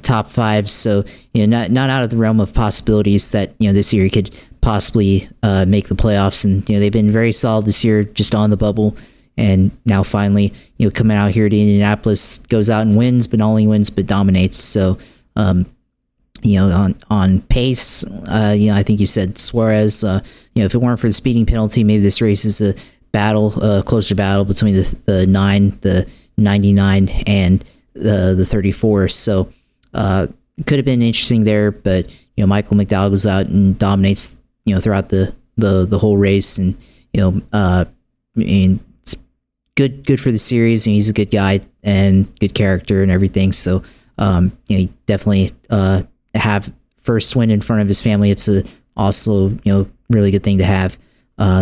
top 5s. So, not out of the realm of possibilities that, this year he could possibly make the playoffs. And, they've been very solid this year, just on the bubble. And now finally, coming out here to Indianapolis, goes out and wins, but not only wins, but dominates. So, on pace, I think you said Suarez, if it weren't for the speeding penalty, maybe this race is a closer battle between the 99, and the 34. So, could have been interesting there, but, Michael McDowell goes out and dominates, throughout the whole race. And, it's good for the series, and he's a good guy and good character and everything. So, he definitely, have first win in front of his family. It's also really good thing to have.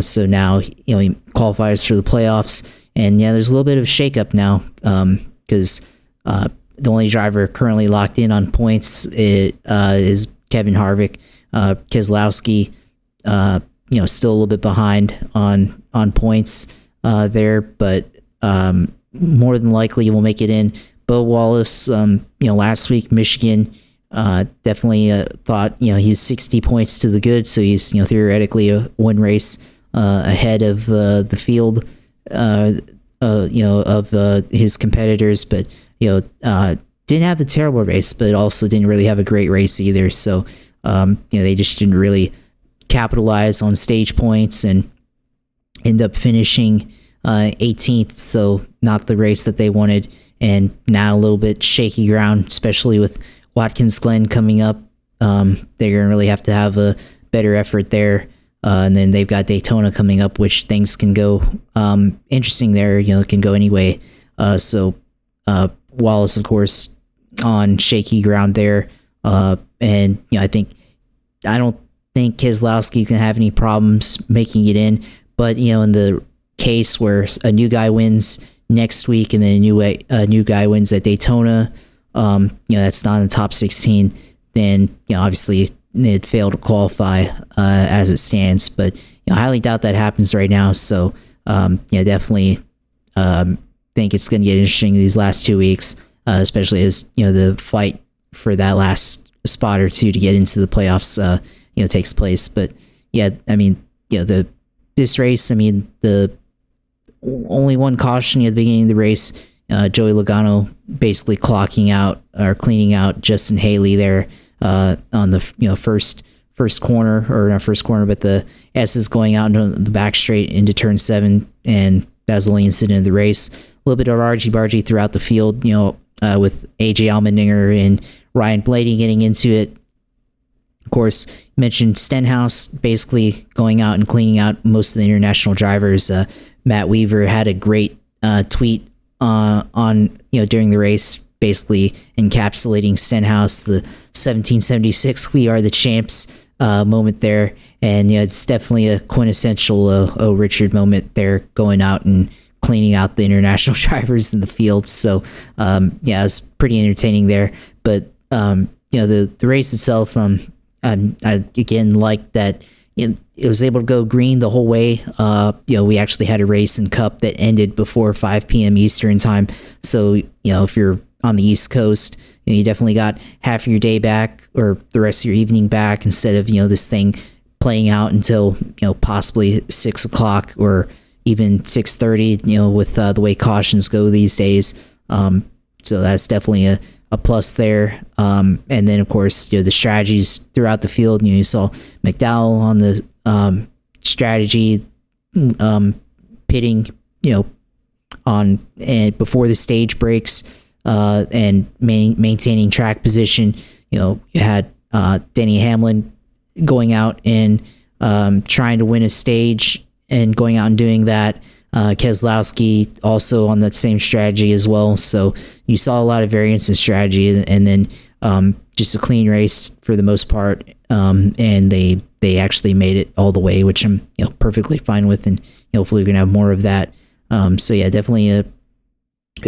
So now he qualifies for the playoffs, and there's a little bit of shakeup now because the only driver currently locked in on points is Kevin Harvick. Keselowski, still a little bit behind on points there, but more than likely will make it in. Bo Wallace, last week Michigan. Definitely thought he's 60 points to the good, so he's theoretically one race ahead of the field of his competitors, but didn't have a terrible race, but also didn't really have a great race either. So they just didn't really capitalize on stage points and end up finishing 18th, so not the race that they wanted, and now a little bit shaky ground, especially with Watkins Glen coming up. They're going to really have to have a better effort there. And then they've got Daytona coming up, which things can go interesting there. It can go anyway. So Wallace, of course, on shaky ground there. And I don't think Keselowski can have any problems making it in. But in the case where a new guy wins next week and then a new guy wins at Daytona, that's not in the top 16, then obviously they'd fail to qualify as it stands. But I highly doubt that happens right now. So definitely think it's going to get interesting these last 2 weeks, especially as the fight for that last spot or two to get into the playoffs takes place. But this race, the only one caution at the beginning of the race, Joey Logano basically clocking out or cleaning out Justin Haley there on the first corner, or not first corner, but the S is going out into the back straight into turn 7, and that was the only incident of the race. A little bit of argy-bargy throughout the field, with AJ Allmendinger and Ryan Blaney getting into it. Of course, mentioned Stenhouse basically going out and cleaning out most of the international drivers. Matt Weaver had a great tweet on during the race, basically encapsulating Stenhouse, the 1776 "We Are the Champs" moment there, and it's definitely a quintessential Richard moment there, going out and cleaning out the international drivers in the field. So it was pretty entertaining there. But the race itself, I again like that it was able to go green the whole way. We actually had a race in Cup that ended before 5 p.m. Eastern time. So, if you're on the East Coast, you definitely got half of your day back, or the rest of your evening back, instead of, this thing playing out until, possibly 6 o'clock or even 6:30, with the way cautions go these days. So that's definitely a plus there. And then, of course, the strategies throughout the field. You saw McDowell on the strategy pitting, on and before the stage breaks, and maintaining track position. You had Denny Hamlin going out and trying to win a stage and going out and doing that. Keselowski also on that same strategy as well. So you saw a lot of variance in strategy, and then just a clean race for the most part. And they actually made it all the way, which I'm perfectly fine with, and hopefully we're gonna have more of that. So yeah, definitely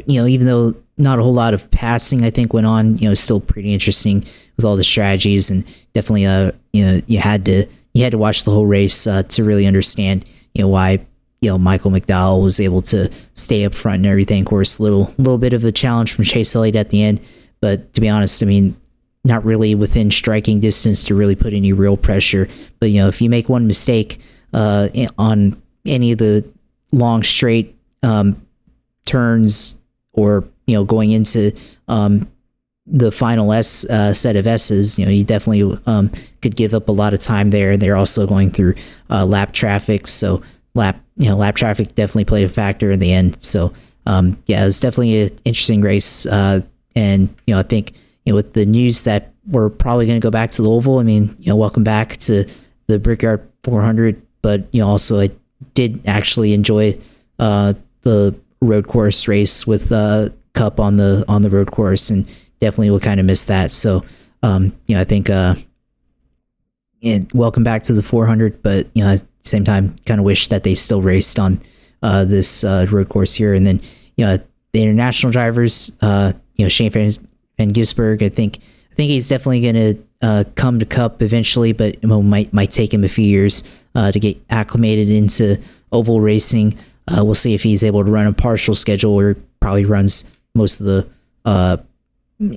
even though not a whole lot of passing I think went on, still pretty interesting with all the strategies, and definitely you had to watch the whole race to really understand why Michael McDowell was able to stay up front and everything. Of course, a little bit of a challenge from Chase Elliott at the end, but to be honest, I mean, not really within striking distance to really put any real pressure. But if you make one mistake on any of the long straight turns, or going into the final set of S's, you definitely could give up a lot of time there. They're also going through lap traffic, so lap traffic definitely played a factor in the end. So yeah, it was definitely an interesting race, and I think with the news that we're probably going to go back to the oval, I mean, welcome back to the Brickyard 400. But also I did actually enjoy the road course race with Cup on the road course, and definitely will kind of miss that. So I think welcome back to the 400, but at the same time, kind of wish that they still raced on this road course here. And then the international drivers, Shane Van Gisbergen, I think he's definitely going to come to Cup eventually, but it might take him a few years to get acclimated into oval racing. We'll see if he's able to run a partial schedule, or probably runs most of the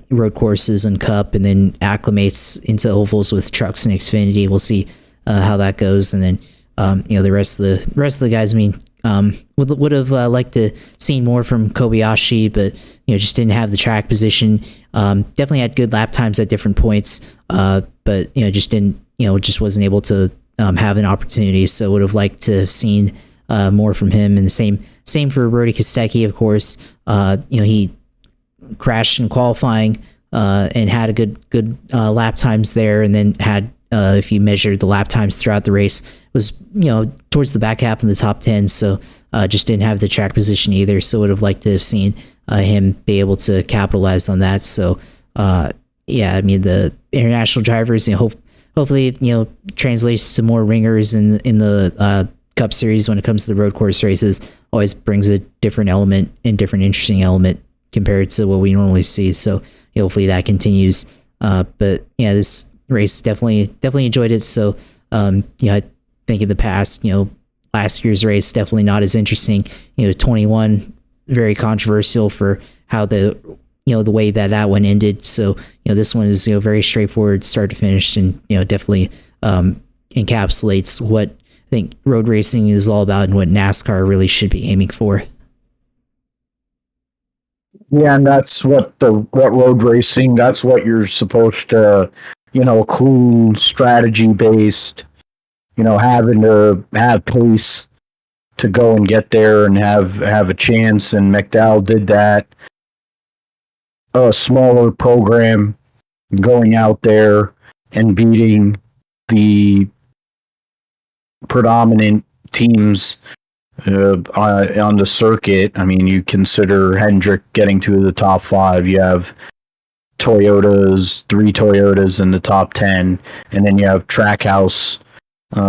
road courses and Cup, and then acclimates into ovals with trucks and Xfinity. We'll see how that goes, and then the rest of the guys. I mean, would have liked to seen more from Kobayashi, but just didn't have the track position. Definitely had good lap times at different points, but just didn't just wasn't able to have an opportunity. So would have liked to have seen more from him. And the same for Brody Kostecki, of course. He crashed in qualifying and had a good lap times there, and then had if you measured the lap times throughout the race, was towards the back half in the top 10. So just didn't have the track position either. So would have liked to have seen him be able to capitalize on that. So yeah, I mean, the international drivers, hopefully translates to more ringers in the Cup Series when it comes to the road course races. Always brings a different element and different interesting element compared to what we normally see. So hopefully that continues. But yeah, this race definitely enjoyed it. So I think in the past, last year's race definitely not as interesting. 21 very controversial for how the way that one ended. So this one is very straightforward start to finish, and definitely encapsulates what I think road racing is all about and what NASCAR really should be aiming for. Yeah, and that's what road racing, that's what you're supposed to, clean, strategy based, having to have pace to go and get there and have a chance. And McDowell did that. A smaller program, going out there and beating the predominant teams on the circuit. I mean, you consider Hendrick getting to the top 5. You have three Toyotas in the top 10, and then you have Trackhouse, 2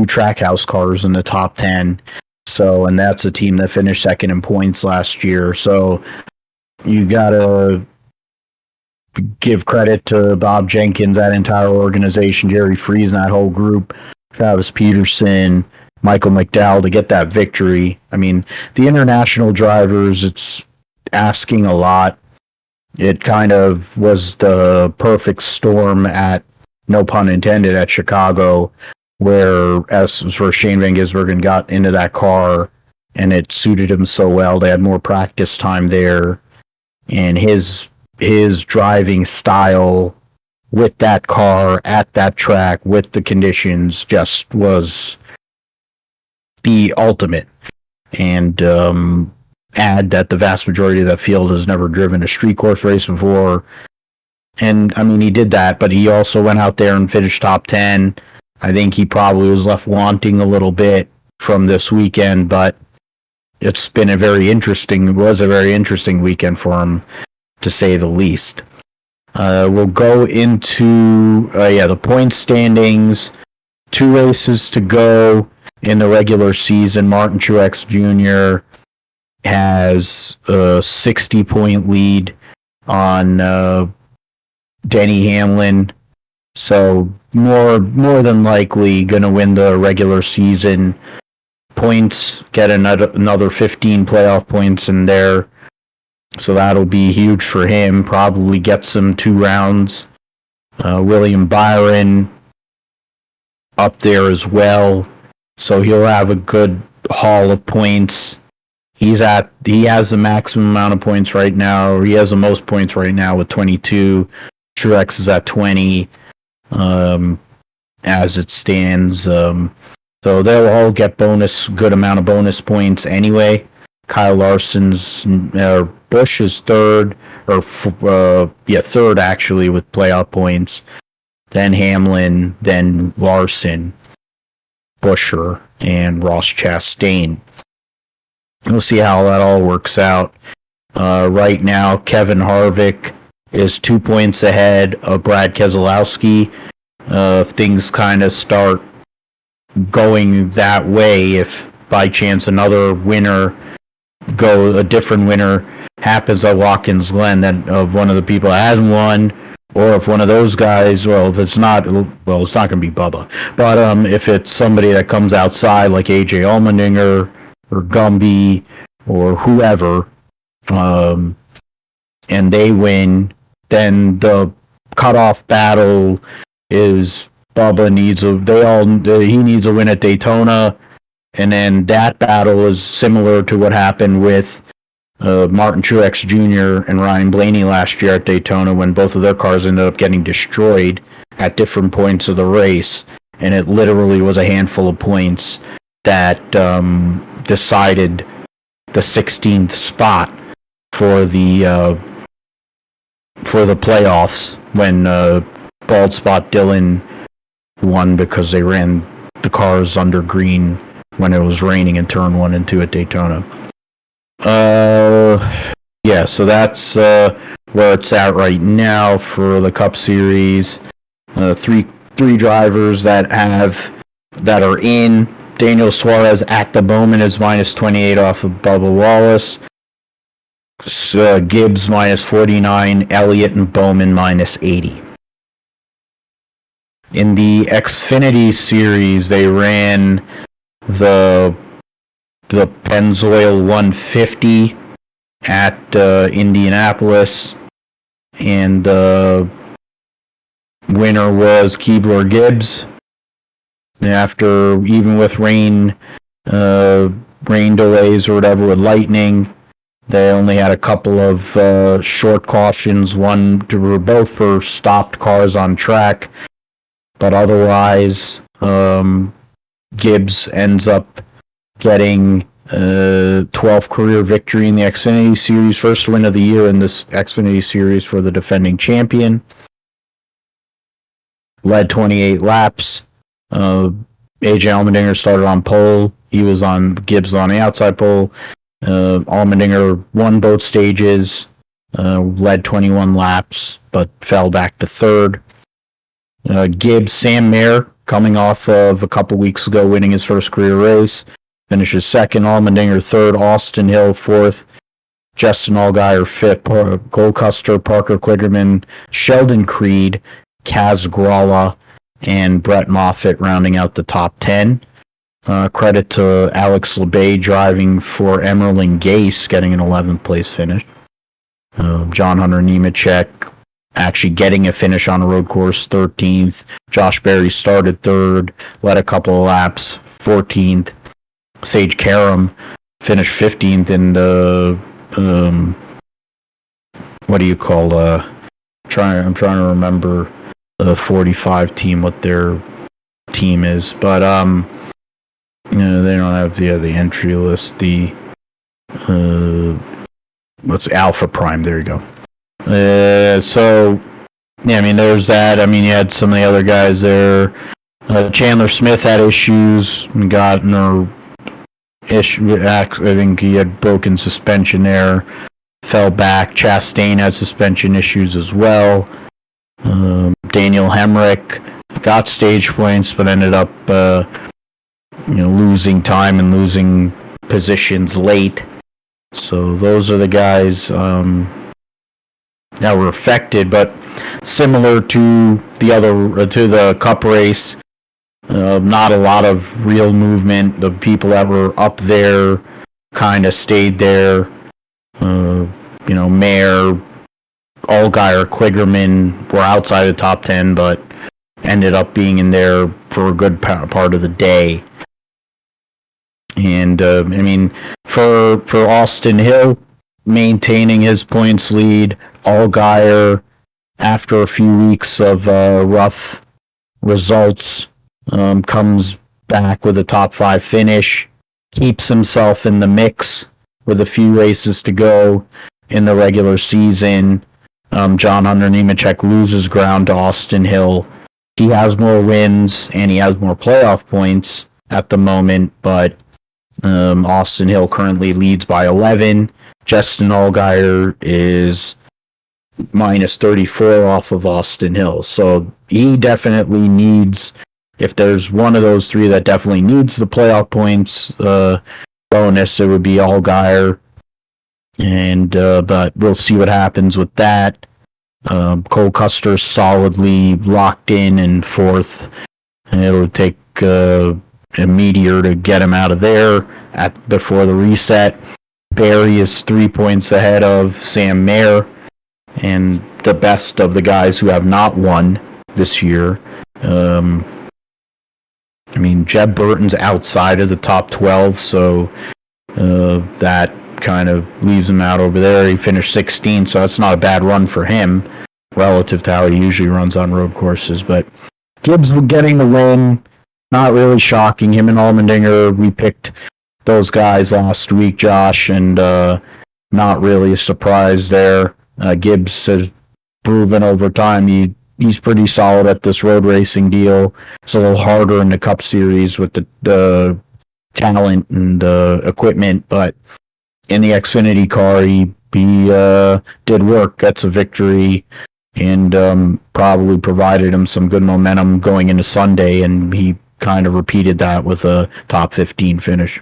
Trackhouse cars in the top 10. So, and that's a team that finished second in points last year. So you gotta give credit to Bob Jenkins, that entire organization, Jerry Freeze, and that whole group, Travis Peterson, Michael McDowell, to get that victory. I mean, the international drivers, it's asking a lot. It kind of was the perfect storm at, no pun intended, at Chicago, where Shane Van Gisbergen got into that car and it suited him so well. They had more practice time there, and his driving style with that car at that track with the conditions just was the ultimate. and add that the vast majority of that field has never driven a street course race before. And I mean, he did that, but he also went out there and finished top 10. I think he probably was left wanting a little bit from this weekend, but it's been a very interesting weekend for him, to say the least. We'll go into the point standings. 2 races to go in the regular season. Martin Truex Jr. has a 60-point lead on Denny Hamlin, so more than likely going to win the regular season. Points, get another 15 playoff points in there, so that'll be huge for him. Probably gets him 2 rounds. William Byron up there as well, so he'll have a good haul of points. He has the maximum amount of points right now. He has the most points right now with 22. Truex is at 20 as it stands. So they'll all get good amount of bonus points anyway. Kyle Larson's Busch is third actually with playoff points. Then Hamlin, then Larson, Buescher, and Ross Chastain. We'll see how that all works out. Right now, Kevin Harvick is 2 points ahead of Brad Keselowski. If things kind of start going that way, if by chance a different winner happens at Watkins Glen, then one of the people that hasn't won, or if one of those guys, if it's not going to be Bubba, but if it's somebody that comes outside like AJ Allmendinger or Gumby or whoever, and they win, then the cutoff battle is Bubba needs a win at Daytona, and then that battle is similar to what happened with Martin Truex Jr. and Ryan Blaney last year at Daytona, when both of their cars ended up getting destroyed at different points of the race, and it literally was a handful of points that decided the 16th spot for the playoffs, when Bald Spot Dylan won because they ran the cars under green when it was raining in turn 1 and 2 at Daytona. So that's where it's at right now for the Cup Series. Three drivers that are in. Daniel Suarez at the moment is minus 28 off of Bubba Wallace. Gibbs minus 49. Elliott and Bowman minus 80. In the Xfinity Series, they ran the Pennzoil 150 at Indianapolis, and the winner was Keebler Gibbs. After, even with rain delays or whatever with lightning, they only had a couple of short cautions. Both for stopped cars on track, but otherwise, Gibbs ends up getting 12th career victory in the Xfinity Series, first win of the year in this Xfinity Series for the defending champion. Led 28 laps. AJ Allmendinger started on pole. Gibbs on the outside pole. Allmendinger won both stages, led 21 laps, but fell back to third. Gibbs, Sam Mayer, coming off of a couple weeks ago winning his first career race, finishes second. Allmendinger third. Austin Hill fourth. Justin Allgaier fifth. Goldcuster, Parker Kligerman, Sheldon Creed, Kaz Gralla, and Brett Moffitt rounding out the top 10. Credit to Alex Labay driving for Emerling Gase, getting an 11th place finish. John Hunter Nemechek actually getting a finish on a road course, 13th. Josh Berry started third, led a couple of laps, 14th. Sage Karam finished 15th in the I'm trying to remember the 45 team, what their team is, but They don't have the entry list. The what's Alpha Prime? There you go. So yeah, I mean, there's that. I mean, you had some of the other guys there. Chandler Smith had issues. I think he had broken suspension there. Fell back. Chastain had suspension issues as well. Daniel Hemrick got stage points, but ended up losing time and losing positions late. So those are the guys that were affected, but similar to the Cup race, not a lot of real movement. The people that were up there kind of stayed there. Mayer, Allgaier, Kligerman were outside the top 10, but ended up being in there for a good part of the day. And for Austin Hill, maintaining his points lead, Allgaier, after a few weeks of rough results, comes back with a top 5 finish, keeps himself in the mix with a few races to go in the regular season. John Hunter Nemechek loses ground to Austin Hill. He has more wins and he has more playoff points at the moment, but Austin Hill currently leads by 11. Justin Allgaier is minus 34 off of Austin Hill. So he definitely needs, if there's one of those three that definitely needs the playoff points bonus, it would be Allgaier. And but we'll see what happens with that. Cole Custer's solidly locked in fourth. And it'll take a meteor to get him out of there before the reset. Barry is 3 points ahead of Sam Mayer and the best of the guys who have not won this year. Jeb Burton's outside of the top 12, so that kind of leaves him out over there. He finished 16th, so that's not a bad run for him relative to how he usually runs on road courses. But Gibbs getting the win, not really shocking. Him and Allmendinger, we picked those guys last week, Josh, and not really a surprise there. Gibbs has proven over time he's pretty solid at this road racing deal. It's a little harder in the Cup Series with the talent and equipment, but in the Xfinity car, he did work. That's a victory, and probably provided him some good momentum going into Sunday, and he kind of repeated that with a top 15 finish.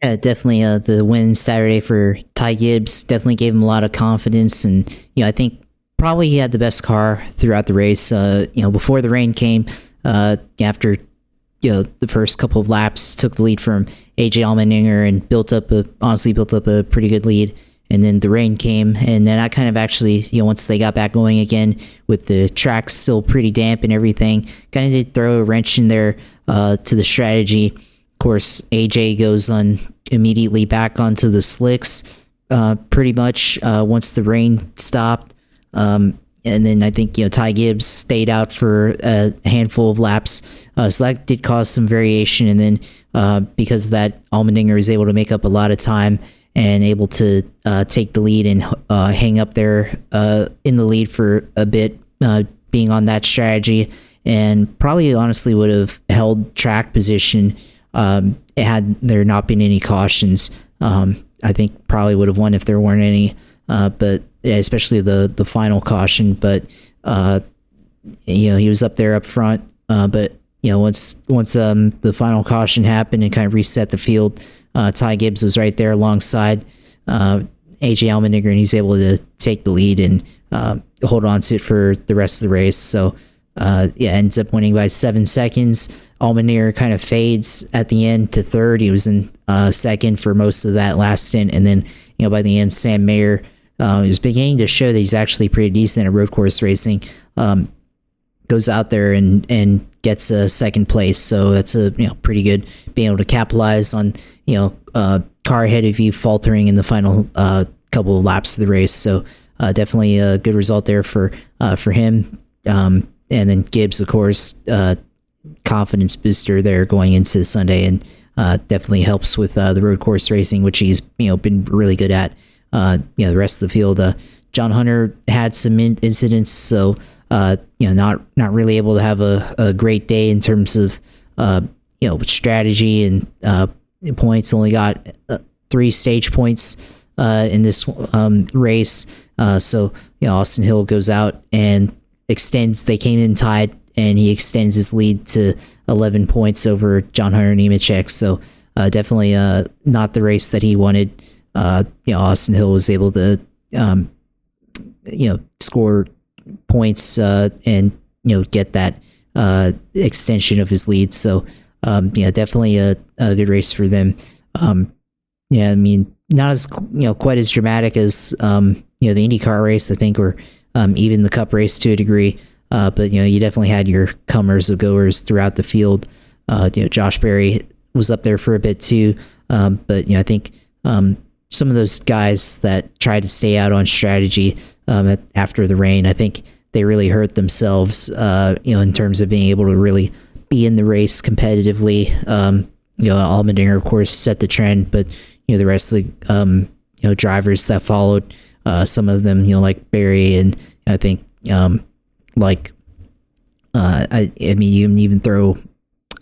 Yeah, definitely the win Saturday for Ty Gibbs definitely gave him a lot of confidence, and I think probably he had the best car throughout the race. Before the rain came, after the first couple of laps, took the lead from AJ Allmendinger and built up a pretty good lead. And then the rain came, and then I kind of actually, once they got back going again with the track still pretty damp and everything, kind of did throw a wrench in there to the strategy. Of course, AJ goes immediately back onto the slicks pretty much once the rain stopped. And then I think, Ty Gibbs stayed out for a handful of laps. So that did cause some variation. And then because of that, Allmendinger was able to make up a lot of time and able to take the lead and hang up there in the lead for a bit, being on that strategy. And probably honestly would have held track position had there not been any cautions. I think probably would have won if there weren't any. But yeah, especially the final caution. But he was up there up front. But once the final caution happened and kind of reset the field, Ty Gibbs was right there alongside AJ Allmendinger, and he's able to take the lead and hold on to it for the rest of the race. So ends up winning by 7 seconds. Allmendinger kind of fades at the end to third. He was in second for most of that last stint, and then by the end, Sam Mayer is beginning to show that he's actually pretty decent at road course racing. Goes out there and gets a second place, so that's a pretty good, being able to capitalize on car ahead of you faltering in the final couple of laps of the race. So definitely a good result there for him. And then Gibbs, of course, confidence booster there going into Sunday, and definitely helps with the road course racing, which he's been really good at. The rest of the field, John Hunter had some incidents, so not really able to have a great day in terms of strategy and points. Only got 3 stage points in this race. So Austin Hill goes out and extends. They came in tied, and he extends his lead to 11 points over John Hunter Nemechek. So definitely not the race that he wanted. Austin Hill was able to score points and get that extension of his lead. So definitely a good race for them. I mean, not as quite as dramatic as the IndyCar race, I think, or even the Cup race to a degree. But you definitely had your comers of goers throughout the field. Josh Berry was up there for a bit too. But I think some of those guys that tried to stay out on strategy after the rain, I think they really hurt themselves. In terms of being able to really be in the race competitively. Allmendinger, of course, set the trend, but the rest of the drivers that followed, some of them like Barry, and I think I mean, you can even throw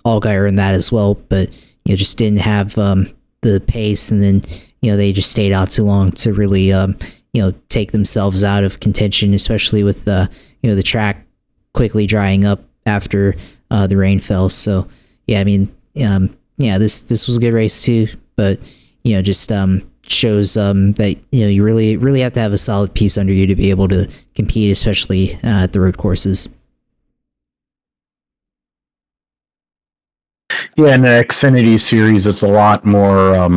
Allgaier in that as well, but just didn't have the pace, and then they just stayed out too long to really take themselves out of contention, especially with the track quickly drying up after the rain fell. So I mean, this was a good race too, but just shows that you really have to have a solid piece under you to be able to compete, especially at the road courses. Yeah, in the Xfinity series, it's a lot more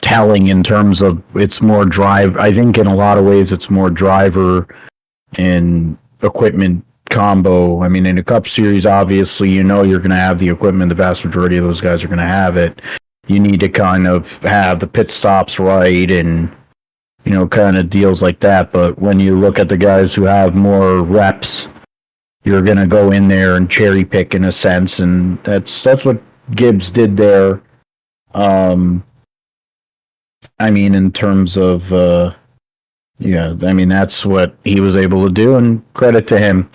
telling in terms of it's more drive. I think in a lot of ways it's more driver and equipment combo. I mean, in a Cup series, obviously, you're going to have the equipment. The vast majority of those guys are going to have it. You need to kind of have the pit stops right and, kind of deals like that. But when you look at the guys who have more reps, you're going to go in there and cherry pick in a sense. And that's what Gibbs did there. I mean, in terms of, I mean, that's what he was able to do, and credit to him.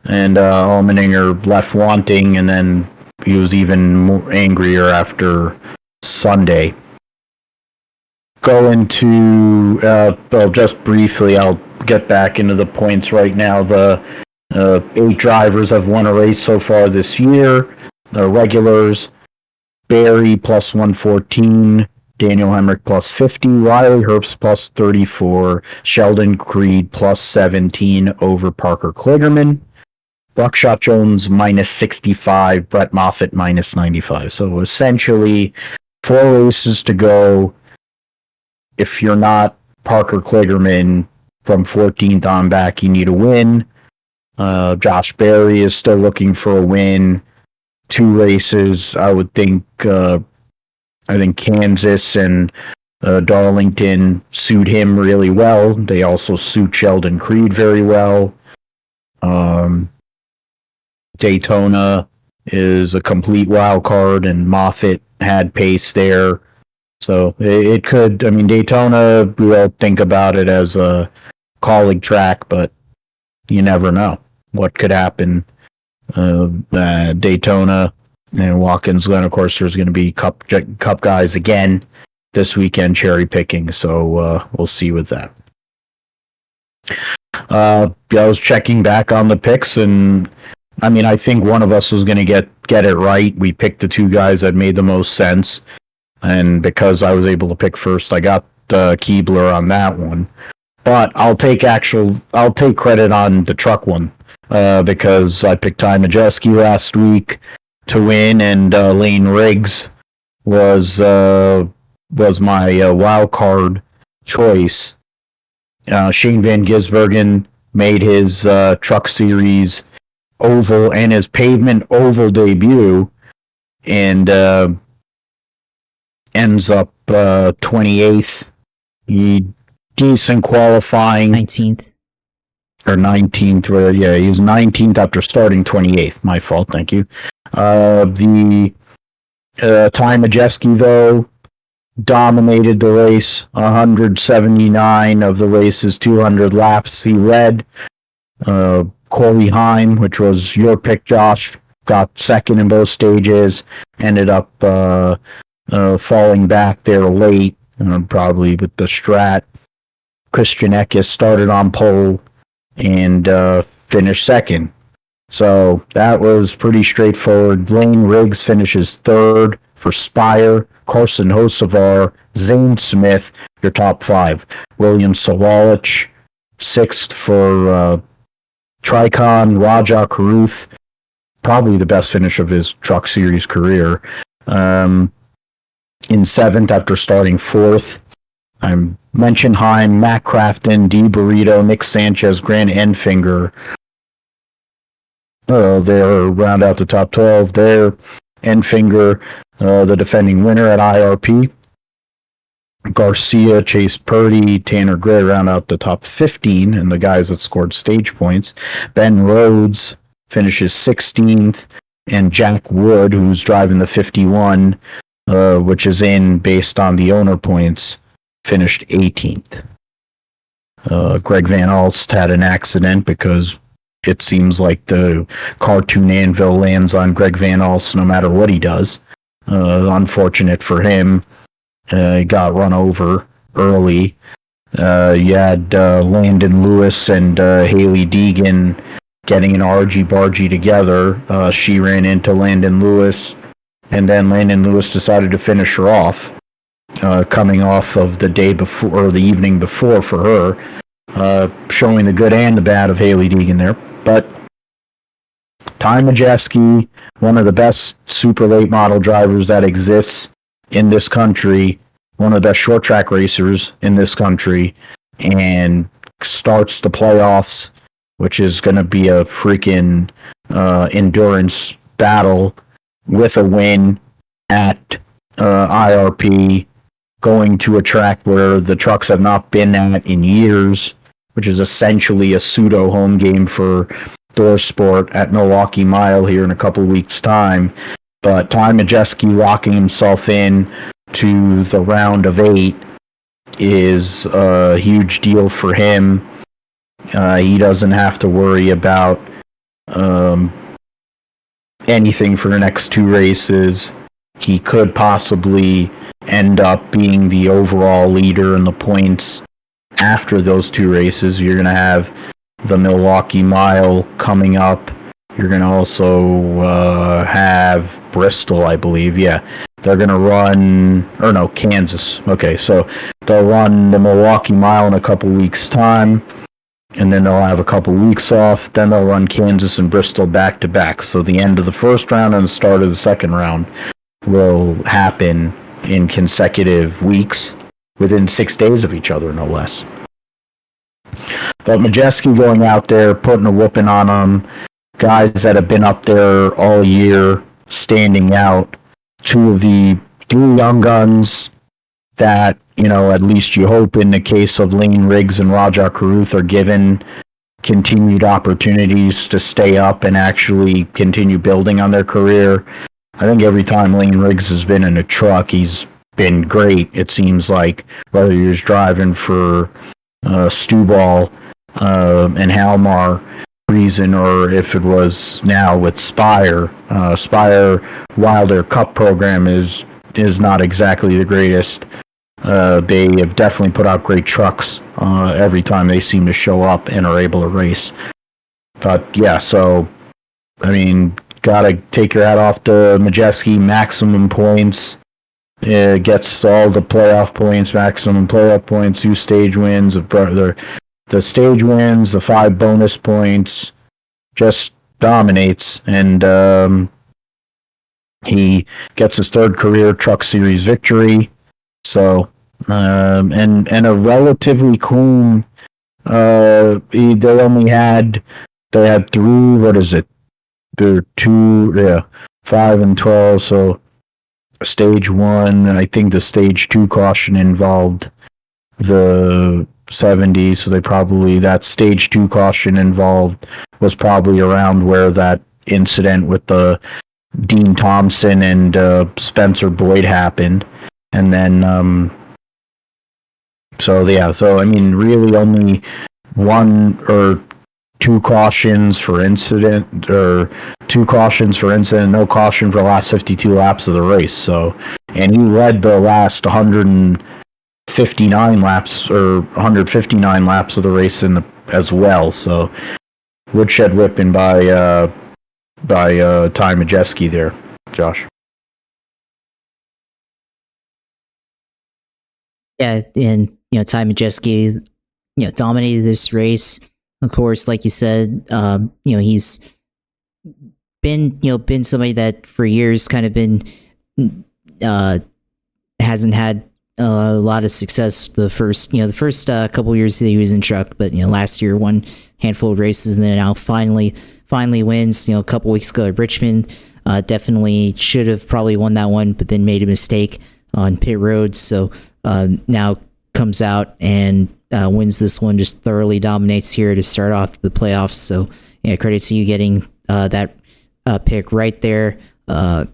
And Allmendinger left wanting, and then he was even more angrier after Sunday. Going to, just briefly, I'll get back into the points right now. The 8 drivers have won a race so far this year. The regulars, Barry plus 114, Daniel Hemrick plus 50, Riley Herbst plus 34, Sheldon Creed plus 17 over Parker Kligerman. Buckshot Jones minus 65, Brett Moffitt minus 95. So essentially, 4 races to go. If you're not Parker Kligerman from 14th on back, you need a win. Josh Berry is still looking for a win. 2 races, I would think. I think Kansas and Darlington suit him really well. They also suit Sheldon Creed very well. Daytona is a complete wild card, and Moffitt had pace there. So it could, I mean, Daytona, we all think about it as a colleague track, but you never know what could happen. Daytona and Watkins Glen, of course, there's going to be cup guys again this weekend, cherry picking. So we'll see with that. I was checking back on the picks, and I mean, I think one of us was going to get it right. We picked the 2 guys that made the most sense, and because I was able to pick first, I got Keebler on that one. But I'll take credit on the truck one because I picked Ty Majeski last week to win, and Lane Riggs was my wild card choice. Shane Van Gisbergen made his Truck Series oval and his pavement oval debut, and ends up 28th. He decent qualifying. 19th. or 19th. Yeah, he was 19th after starting 28th. My fault. Thank you. The Ty Majeski, though, dominated the race. 179 of the race's 200 laps he led. Corey Heim, which was your pick, Josh, got second in both stages. Ended up falling back there late, probably with the strat. Christian Eckes started on pole and finished second. So that was pretty straightforward. Lane Riggs finishes third for Spire. Carson Hocevar, Zane Smith, your top five. William Sawalich, sixth for Tricon. Raja Caruth, probably the best finish of his Truck Series career. In seventh after starting fourth. I mentioned Heim, Matt Crafton, D. Burrito, Nick Sanchez, Grant Enfinger. They'll round out the top 12 there. Enfinger, the defending winner at IRP. Garcia, Chase Purdy, Tanner Gray round out the top 15 and the guys that scored stage points. Ben Rhodes finishes 16th, and Jack Wood, who's driving the 51, which is in based on the owner points, finished 18th. Greg Van Alst had an accident because it seems like the cartoon anvil lands on Greg Van Alst no matter what he does. Unfortunate for him. He got run over early. You had Landon Lewis and Haley Deegan getting an argy-bargy together. She ran into Landon Lewis, and then Landon Lewis decided to finish her off. Coming off of the day before, or the evening before for her, showing the good and the bad of Haley Deegan there. But Ty Majeski, one of the best super late model drivers that exists in this country, one of the best short track racers in this country, and starts the playoffs, which is going to be a freaking endurance battle, with a win at IRP, going to a track where the trucks have not been at in years, which is essentially a pseudo home game for ThorSport at Milwaukee Mile here in a couple weeks' time. But Ty Majeski locking himself in to the round of 8 is a huge deal for him. He doesn't have to worry about anything for the next 2 races. He could possibly end up being the overall leader in the points after those 2 races. You're going to have the Milwaukee Mile coming up. You're going to also have Bristol, I believe. Yeah, they're going to run, or no, Kansas. Okay, so they'll run the Milwaukee Mile in a couple weeks' time, and then they'll have a couple weeks off. Then they'll run Kansas and Bristol back to back. So the end of the first round and the start of the second round will happen in consecutive weeks within 6 days of each other, no less. But Majeski going out there, putting a whooping on them. Guys that have been up there all year, standing out. 2 of the 3 young guns that, at least you hope in the case of Lane Riggs and Raja Caruth, are given continued opportunities to stay up and actually continue building on their career. I think every time Lane Riggs has been in a truck, he's been great. It seems like, whether he was driving for Stuball and Halmar reason, or if it was now with Spire. Spire, while their Cup program is not exactly the greatest, they have definitely put out great trucks every time they seem to show up and are able to race. But yeah, so gotta take your hat off to Majeski. Maximum points, gets all the playoff points, maximum playoff points, 2 stage wins, the stage wins, the 5 bonus points, just dominates, and he gets his 3rd career Truck Series victory. So, and a relatively clean. They had 3. What is it? They're 2. Yeah, 5 and 12. So, stage 1. I think the stage 2 caution involved the 70. So that stage 2 caution involved was probably around where that incident with the Dean Thompson and Spencer Boyd happened. And then, so I mean, really only one or two cautions for incident, no caution for the last 52 laps of the race. So, and he led the last 159 laps of the race as well. So, woodshed whipping by Ty Majeski there, Josh. Yeah, and Ty Majeski, dominated this race. Of course, like you said, he's been somebody that for years kind of been hasn't had a lot of success the first couple years that he was in truck, but last year won handful of races and then now finally wins. A couple weeks ago at Richmond, definitely should have probably won that one, but then made a mistake on pit road. So now comes out and wins this one, just thoroughly dominates here to start off the playoffs. So credit to you getting that pick right there. Of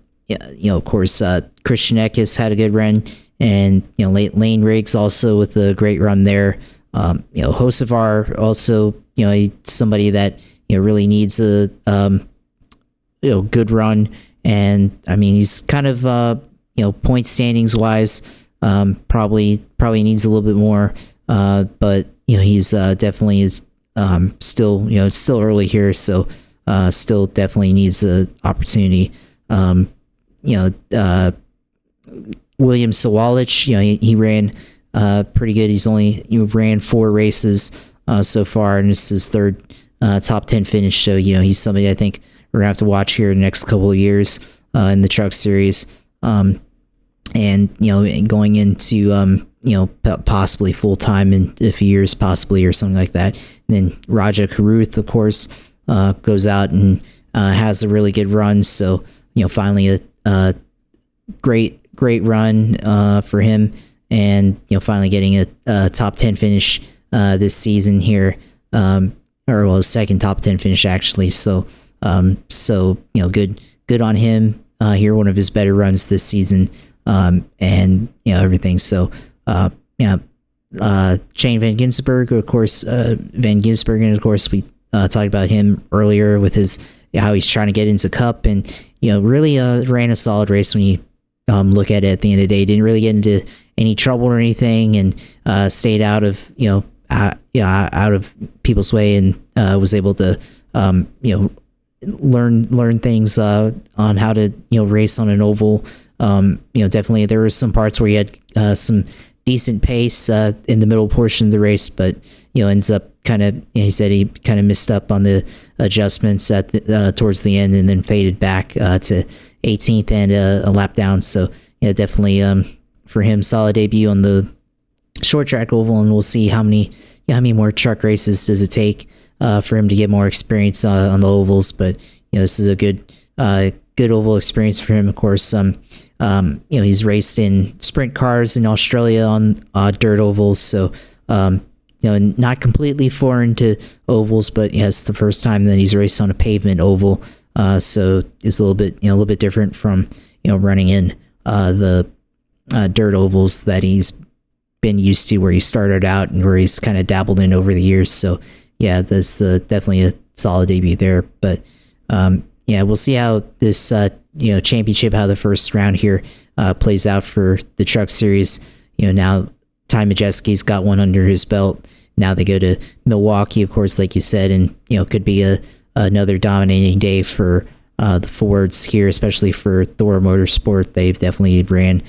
course, Christian Eckes had a good run, and Lane Riggs also with a great run there. Hocevar also, somebody that really needs a good run, and I mean he's kind of point standings wise, probably needs a little bit more, but he's definitely is still it's still early here, so still definitely needs an opportunity. William Sawalich, he ran pretty good. He's only ran 4 races so far, and this is his third top 10 finish. So he's somebody I think we're gonna have to watch here in the next couple of years in the Truck Series, and going into possibly full time in a few years, possibly, or something like that. And then Raja Karuth, of course, goes out and has a really good run. So finally a great run for him, and finally getting a top 10 finish this season here, or second top 10 finish actually. So good on him here, one of his better runs this season, and everything. So Shane Van Gisbergen, of course, we talked about him earlier with his how he's trying to get into Cup, and really ran a solid race when you look at it at the end of the day. Didn't really get into any trouble or anything, and stayed out of out of people's way, and was able to learn things on how to race on an oval. Definitely there were some parts where he had some decent pace in the middle portion of the race, but ends up kind of, he said he kind of missed up on the adjustments at towards the end, and then faded back to 18th and a lap down. So definitely for him, solid debut on the short track oval, and we'll see how many more truck races does it take for him to get more experience on the ovals. But this is a good oval experience for him. Of course, he's raced in sprint cars in Australia on dirt ovals, so not completely foreign to ovals, but it's the first time that he's raced on a pavement oval, so it's a little bit different from running in the dirt ovals that he's been used to, where he started out and where he's kind of dabbled in over the years. So that's definitely a solid debut there. But we'll see how this championship, how the first round here plays out for the Truck Series. Now Ty Majeski's got one under his belt. Now they go to Milwaukee, of course, like you said, and could be another dominating day for the Fords here, especially for Thor Motorsport. They've definitely ran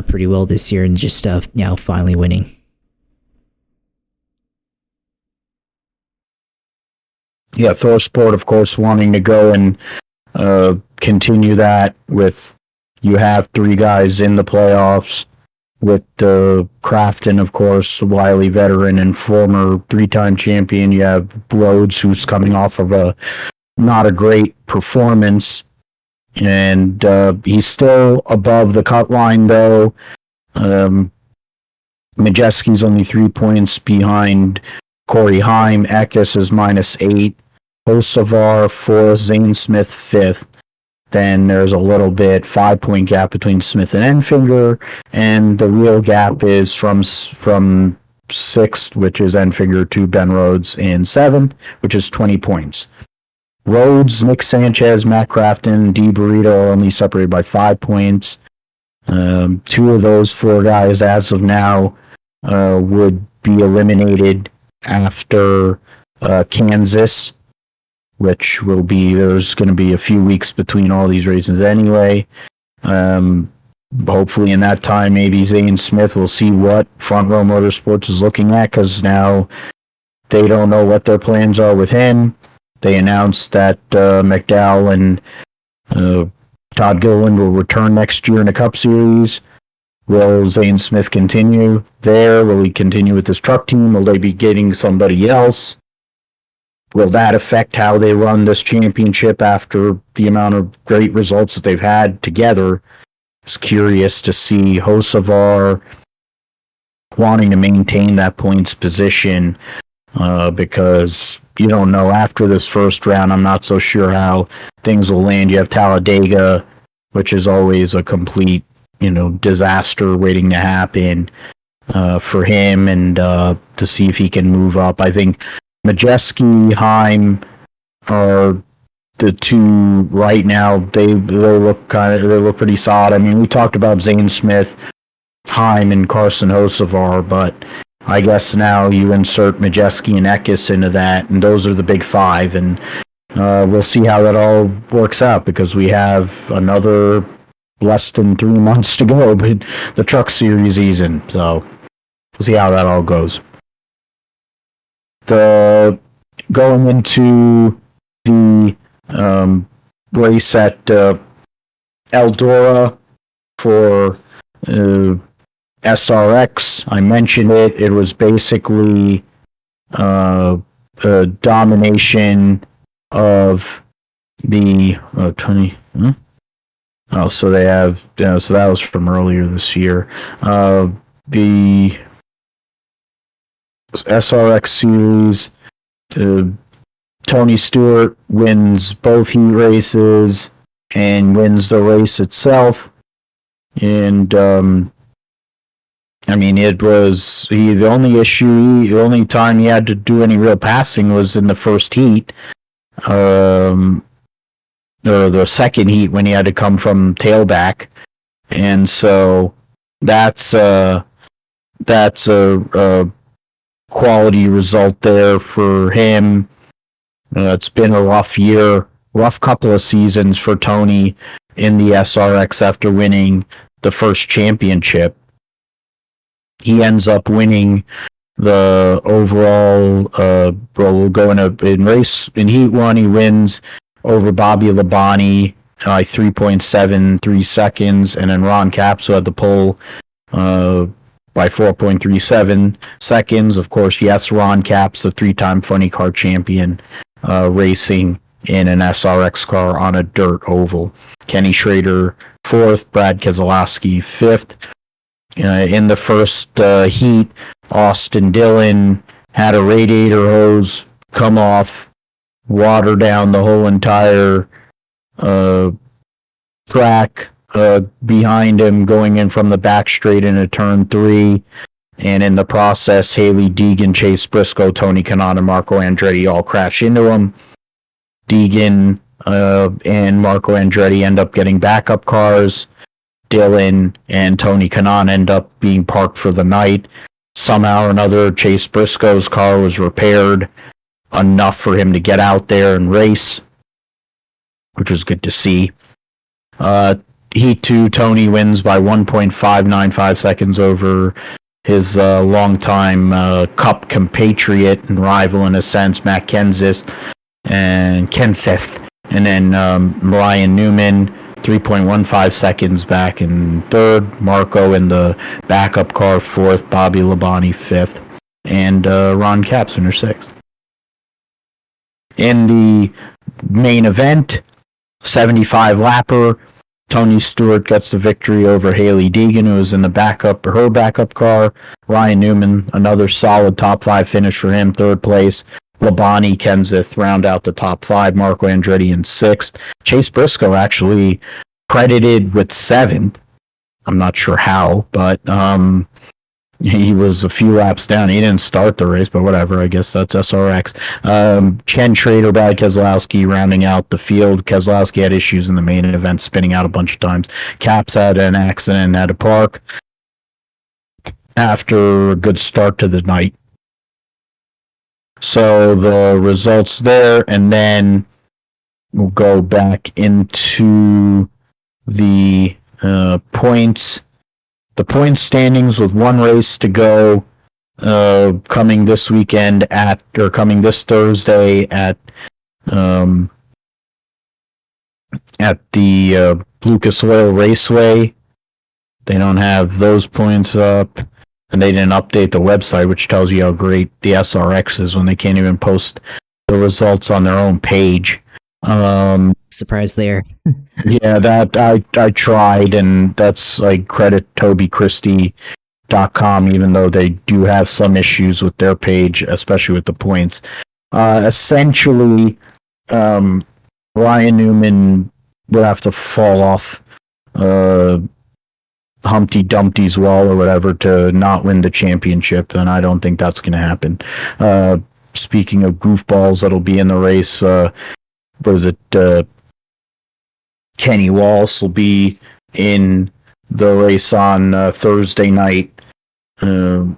pretty well this year, and just now finally winning. Yeah, Thor Sport, of course, wanting to go and continue that with, you have 3 guys in the playoffs with Crafton, of course, wily veteran and former 3-time champion. You have Rhodes, who's coming off of not a great performance, and he's still above the cut line, though. Majeski's only 3 points behind Corey Heim. Eckes is -8. Hocevar 4th. Zane Smith 5th. Then there's a little bit 5-point gap between Smith and Enfinger, and the real gap is from 6th, which is Enfinger, to Ben Rhodes in 7th, which is 20 points. Rhodes, Nick Sanchez, Matt Crafton, D. Burrito are only separated by 5 points. 2 of those 4 guys, as of now, would be eliminated after Kansas, which will be, there's going to be a few weeks between all these races anyway. Hopefully in that time, maybe Zane Smith will see what Front Row Motorsports is looking at, because now they don't know what their plans are with him. They announced that McDowell and Todd Gilliland will return next year in the Cup Series. Will Zane Smith continue there? Will he continue with this truck team? Will they be getting somebody else? Will that affect how they run this championship after the amount of great results that they've had together? It's curious to see Hocevar wanting to maintain that points position, because you don't know after this first round. I'm not so sure how things will land. You have Talladega, which is always a complete, disaster waiting to happen for him, and to see if he can move up. I think Majeski, Heim are the 2 right now. They look pretty solid. I mean, we talked about Zane Smith, Heim, and Carson Hocevar, but I guess now you insert Majeski and Eckes into that, and those are the big 5, and we'll see how that all works out, because we have another less than 3 months to go, but the Truck Series season, so we'll see how that all goes. Going into the race at Eldora for SRX, I mentioned it. It was basically a domination of the 20. Oh, so they have. So that was from earlier this year. The SRX series. Tony Stewart wins both heat races and wins the race itself. And I mean, it was the only time he had to do any real passing was in the first heat, or the second heat when he had to come from tailback, and so that's a quality result there for him. It's been a rough couple of seasons for Tony in the SRX after winning the first championship. He ends up winning the overall, we'll go in race, in Heat 1, he wins over Bobby Labonte, 3.73 seconds, and then Ron Capps, who had the pole, by 4.37 seconds. Of course, yes, Ron Capps, the 3-time Funny Car champion, racing in an SRX car on a dirt oval. Kenny Schrader 4th, Brad Keselowski 5th. In the first heat, Austin Dillon had a radiator hose come off, water down the whole entire track behind him, going in from the back straight into turn 3. And in the process, Haley Deegan, Chase Briscoe, Tony Kanaan, and Marco Andretti all crash into him. Deegan and Marco Andretti end up getting backup cars. Dillon and Tony Kanaan end up being parked for the night. Somehow or another, Chase Briscoe's car was repaired enough for him to get out there and race, which was good to see. Heat 2, Tony wins by 1.595 seconds over his longtime Cup compatriot and rival in a sense, Matt Kenseth. And then Ryan Newman, 3.15 seconds back in 3rd. Marco in the backup car 4th. Bobby Labonte 5th. And Ron Capps in 6th. In the main event, 75 lapper, Tony Stewart gets the victory over Haley Deegan, who was in her backup car. Ryan Newman, another solid top 5 finish for him, 3rd place. Labonte Kenseth round out the top 5. Marco Andretti in 6th. Chase Briscoe actually credited with 7th. I'm not sure how, but he was a few laps down. He didn't start the race, but whatever. I guess that's SRX. Ken Schrader, Brad Keselowski rounding out the field. Keselowski had issues in the main event, spinning out a bunch of times. Caps had an accident at a park after a good start to the night. So the results there, and then we'll go back into the points. The point standings with one race to go, coming this Thursday at the Lucas Oil Raceway. They don't have those points up, and they didn't update the website, which tells you how great the SRX is when they can't even post the results on their own page. Surprise there. Yeah, that I tried, and that's like credit TobyChristie.com, even though they do have some issues with their page, especially with the points. Essentially, Ryan Newman would have to fall off Humpty Dumpty's wall or whatever to not win the championship, and I don't think that's going to happen. Speaking of goofballs that'll be in the race, Kenny Walsh will be in the race on Thursday night. He'll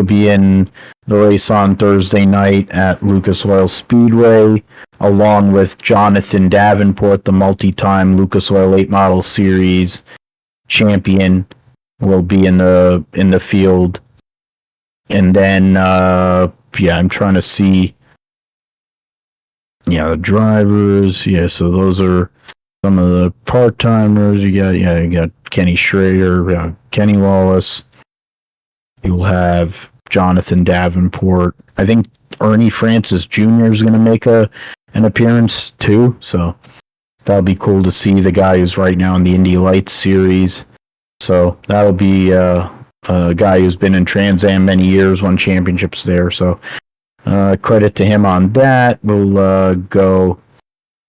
be in the race on Thursday night at Lucas Oil Speedway, along with Jonathan Davenport, the multi-time Lucas Oil 8 Model Series champion, will be in the field. And then, I'm trying to see. Yeah, the drivers. Yeah, so those are some of the part-timers. You got Kenny Schrader, Kenny Wallace. You'll have Jonathan Davenport. I think Ernie Francis Jr. is going to make an appearance too. So that'll be cool to see the guy who's right now in the Indy Lights series. So that'll be a guy who's been in Trans Am many years, won championships there. So credit to him on that.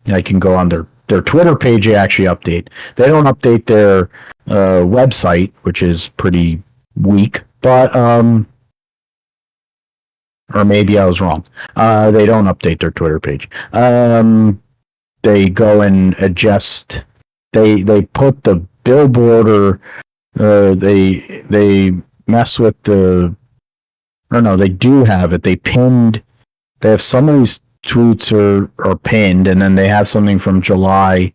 I can go on their Twitter page. They actually update. They don't update their website, which is pretty weak. But or maybe I was wrong. They don't update their Twitter page. They go and adjust. They put the billboard, or they mess with the. Or no, they do have it. They have some of these tweets are pinned, and then they have something from July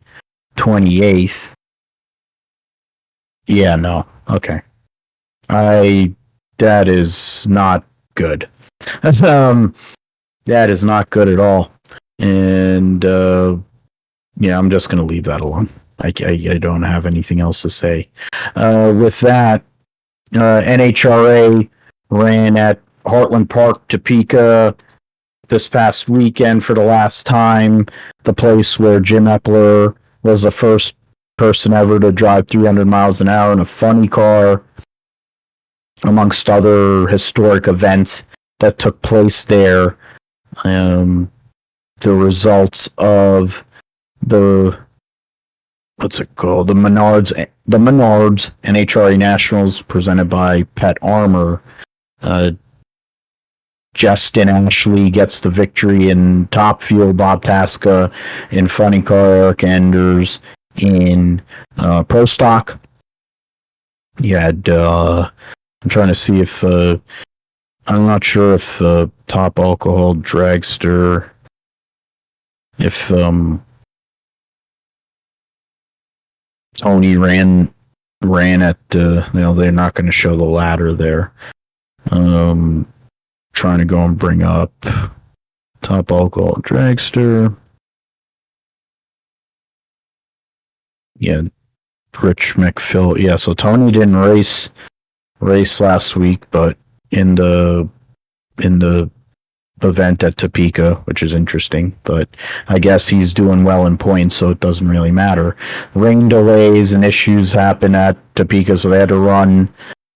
28th. Yeah, no. Okay. That is not good. That is not good at all. And I'm just going to leave that alone. I don't have anything else to say. With that, NHRA ran at Heartland Park, Topeka, this past weekend for the last time. The place where Jim Epler was the first person ever to drive 300 miles an hour in a funny car, amongst other historic events that took place there. The results of the Menards NHRA Nationals presented by Pet Armor. Justin Ashley gets the victory in top field. Bob Tasca in funny car. Eric Enders in pro stock. You had I'm trying to see if I'm not sure if top alcohol dragster, if Tony ran at they're not going to show the ladder there. Trying to go and bring up top alcohol dragster. Yeah, Rich McPhill. Yeah, so Tony didn't race last week, but in the event at Topeka, which is interesting, but I guess he's doing well in points, so it doesn't really matter. Rain delays and issues happen at Topeka, so they had to run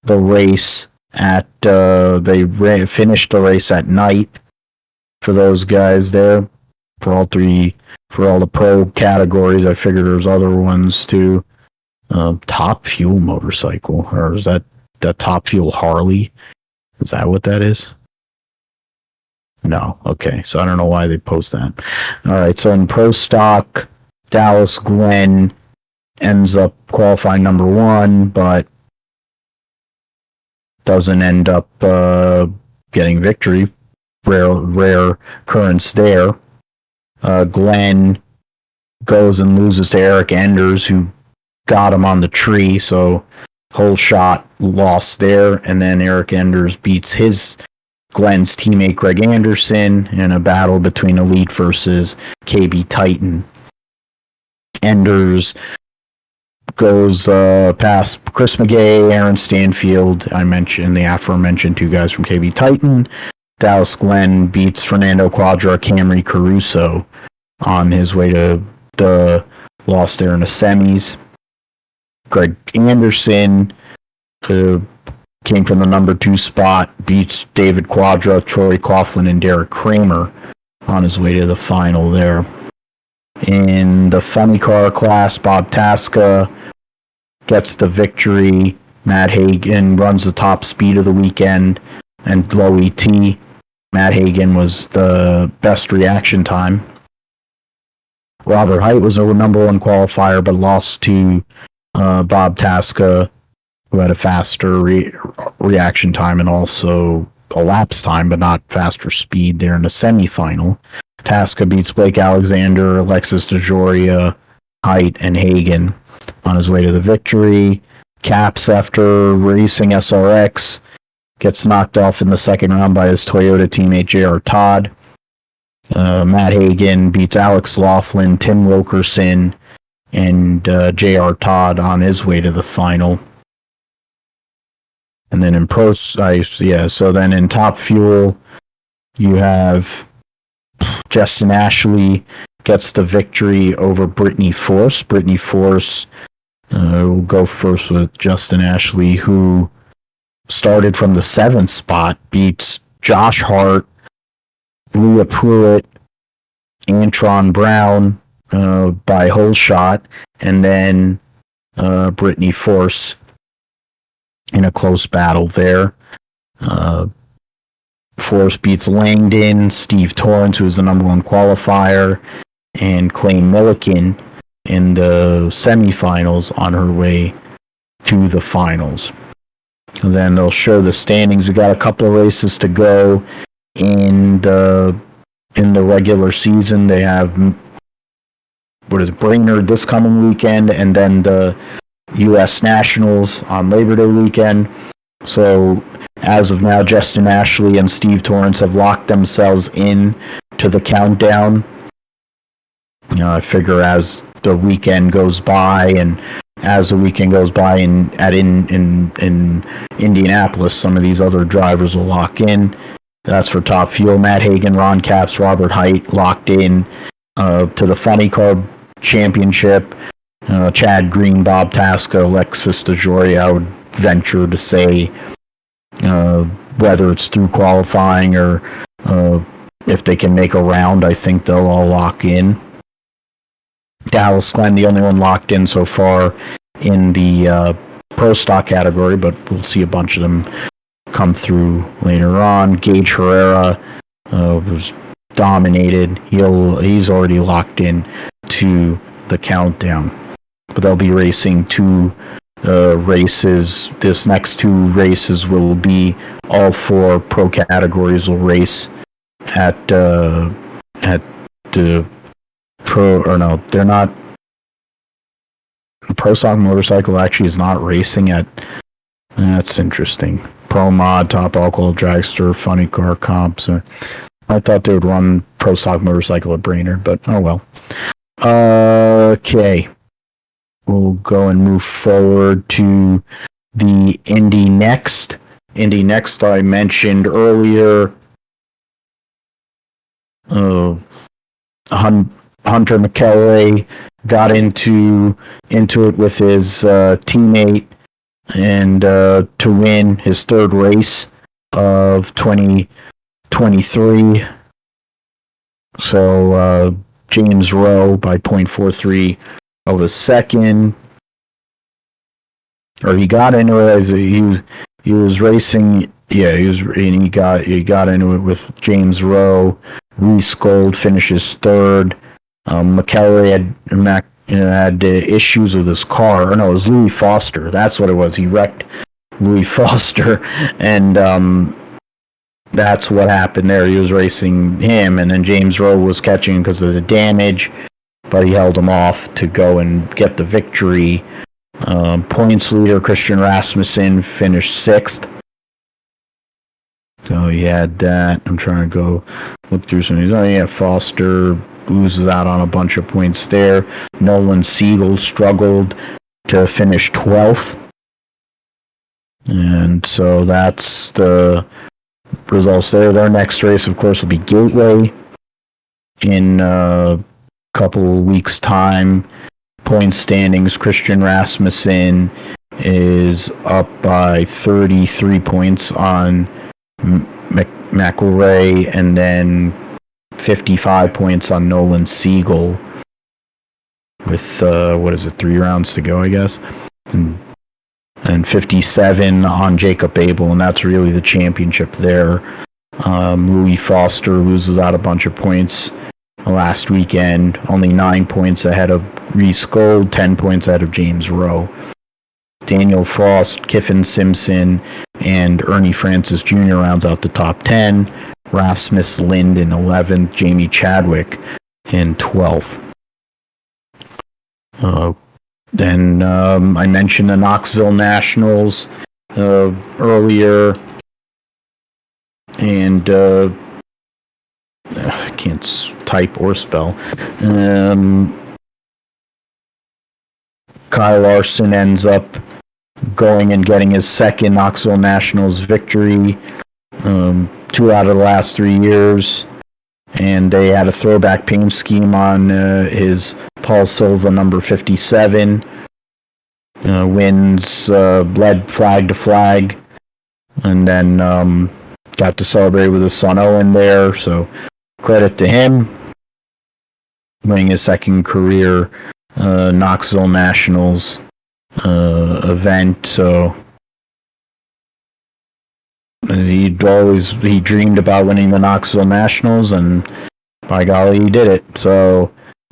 the race at finished the race at night for those guys there, for all the pro categories. I figured there's other ones too. Top Fuel motorcycle, or is that Top Fuel Harley? Is that what that is? No. Okay. So I don't know why they post that. All right. So in pro stock, Dallas Glenn ends up qualifying number 1, but doesn't end up getting victory. Rare occurrence there. Glenn goes and loses to Eric Enders, who got him on the tree, so whole shot lost there, and then Eric Enders beats Glenn's teammate Greg Anderson in a battle between Elite versus KB Titan. Enders goes past Chris McGay, Aaron Stanfield. I mentioned the aforementioned 2 guys from KB Titan. Dallas Glenn beats Fernando Quadra, Camry Caruso on his way to the loss there in the semis. Greg Anderson came from the number 2 spot, beats David Quadra, Troy Coughlin, and Derek Kramer on his way to the final there. In the funny car class, Bob Tasca gets the victory. Matt Hagan runs the top speed of the weekend and low ET. Matt Hagan was the best reaction time. Robert Height was a number 1 qualifier, but lost to Bob Tasca, who had a faster reaction time and also a lapse time, but not faster speed there in the semifinal. Tasca beats Blake Alexander, Alexis DeJoria, Height, and Hagan on his way to the victory. Caps, after racing SRX, gets knocked off in the second round by his Toyota teammate J.R. Todd. Matt Hagan beats Alex Laughlin, Tim Wilkerson, and J.R. Todd on his way to the final. And then in so then in Top Fuel, you have Justin Ashley gets the victory over Brittany Force. Brittany Force, we'll go first with Justin Ashley, who started from the 7th spot, beats Josh Hart, Leah Pruitt, Antron Brown by whole shot, and then Brittany Force in a close battle there. Force beats Langdon, Steve Torrance, who was the number 1 qualifier, and Clay Milliken in the semifinals on her way to the finals. And then they'll show the standings. We got a couple of races to go in the regular season. They have Brainerd this coming weekend, and then the U.S. Nationals on Labor Day weekend. So as of now, Justin Ashley and Steve Torrance have locked themselves in to the countdown. I figure as the weekend goes by, and as the weekend goes by in Indianapolis, some of these other drivers will lock in. That's for Top Fuel. Matt Hagan, Ron Capps, Robert Height locked in to the Funny Car Championship. Chad Green, Bob Tasca, Alexis DeJoria, I would venture to say, whether it's through qualifying or if they can make a round, I think they'll all lock in. Dallas Glenn, the only one locked in so far in the pro stock category, but we'll see a bunch of them come through later on. Gage Herrera was dominated. He's already locked in to the countdown. But they'll be racing 2 races. This next 2 races will be all 4 pro categories will race at the pro, or no, they're not. Pro Stock Motorcycle actually is not racing at. That's interesting. Pro Mod, Top Alcohol, Dragster, Funny Car Comps. I thought they would run Pro Stock Motorcycle at Brainerd, but oh well. Okay. We'll go and move forward to the Indy Next. Indy Next, I mentioned earlier, Hunter McElroy got into it with his teammate, and to win his third race of 2023. So James Rowe by 0.43 of a second, or he got into it. He was racing. Yeah, he got into it with James Rowe. Reese Gold finishes third. McElroy had issues with his car. Or no, it was Louis Foster. That's what it was. He wrecked Louis Foster, and that's what happened there. He was racing him, and then James Rowe was catching him because of the damage, but he held him off to go and get the victory. Points leader Christian Rasmussen finished sixth. So he had that. I'm trying to go look through some of these. Oh yeah, Foster loses out on a bunch of points there. Nolan Siegel struggled to finish 12th. And so that's the results there. Their next race, of course, will be Gateway in a couple of weeks' time. Point standings, Christian Rasmussen is up by 33 points on McElroy, and then 55 points on Nolan Siegel with 3 rounds to go, I guess, and 57 on Jacob Abel, and that's really the championship there. Louis Foster loses out a bunch of points last weekend, only 9 points ahead of Reese Gold, 10 points ahead of James Rowe. Daniel Frost, Kiffin Simpson, and Ernie Francis Jr. rounds out the top 10. Rasmus Lind in 11th, Jamie Chadwick in 12th. Then I mentioned the Knoxville Nationals earlier, and I can't type or spell. Kyle Larson ends up going and getting his second Knoxville Nationals victory, 2 out of the last 3 years, and they had a throwback paint scheme on his Paul Silva number 57. Wins led flag to flag, and then got to celebrate with his son Owen there, so credit to him, winning his second career Knoxville Nationals event. So he dreamed about winning the Knoxville Nationals, and by golly, he did it. So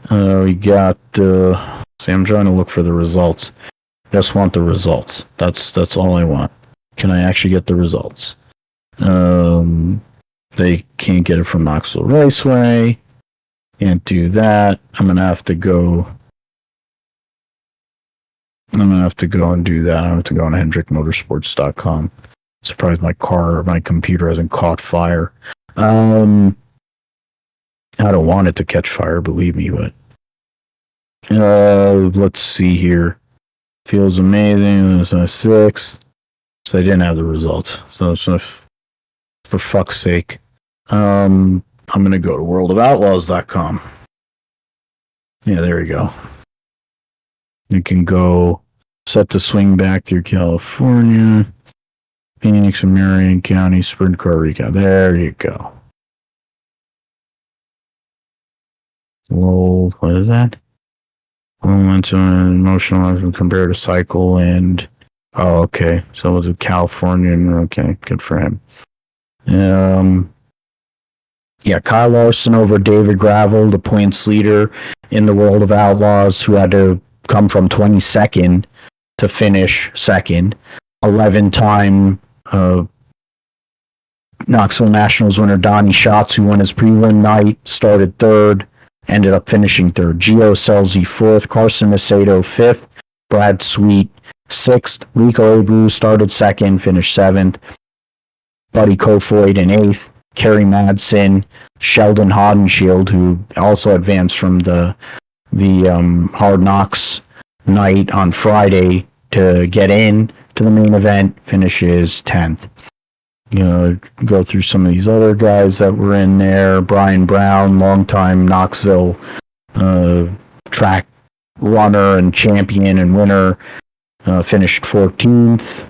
we got. I'm trying to look for the results. Just want the results. That's all I want. Can I actually get the results? They can't get it from Knoxville Raceway. Can't do that. I'm gonna have to go and do that. I have to go on HendrickMotorsports.com. Surprised my computer hasn't caught fire. I don't want it to catch fire, believe me, but let's see here. Feels amazing. It was a 6th. So I didn't have the results. So for fuck's sake. I'm gonna go to worldofoutlaws.com. Yeah, there we go. You can go set to swing back through California, Phoenix and Marion County, Sprint Car Recap. There you go. Low, what is that? Momentum and emotional compared to cycle and okay. So it was a Californian. Okay, good for him. Yeah, Kyle Larson over David Gravel, the points leader in the World of Outlaws, who had to come from 22nd to finish second. 11-time Knoxville Nationals winner Donnie Schatz, who won his prelim night, started third, ended up finishing third. Gio Selzy fourth, Carson Macedo fifth, Brad Sweet sixth, Rico Abreu started second, finished seventh, Buddy Kofoid in eighth, Kerry Madsen, Sheldon Hodenshield, who also advanced from the Hard Knocks night on Friday to get in to the main event, finishes 10th. go through some of these other guys that were in there. Brian Brown, longtime Knoxville track runner and champion and winner, finished 14th.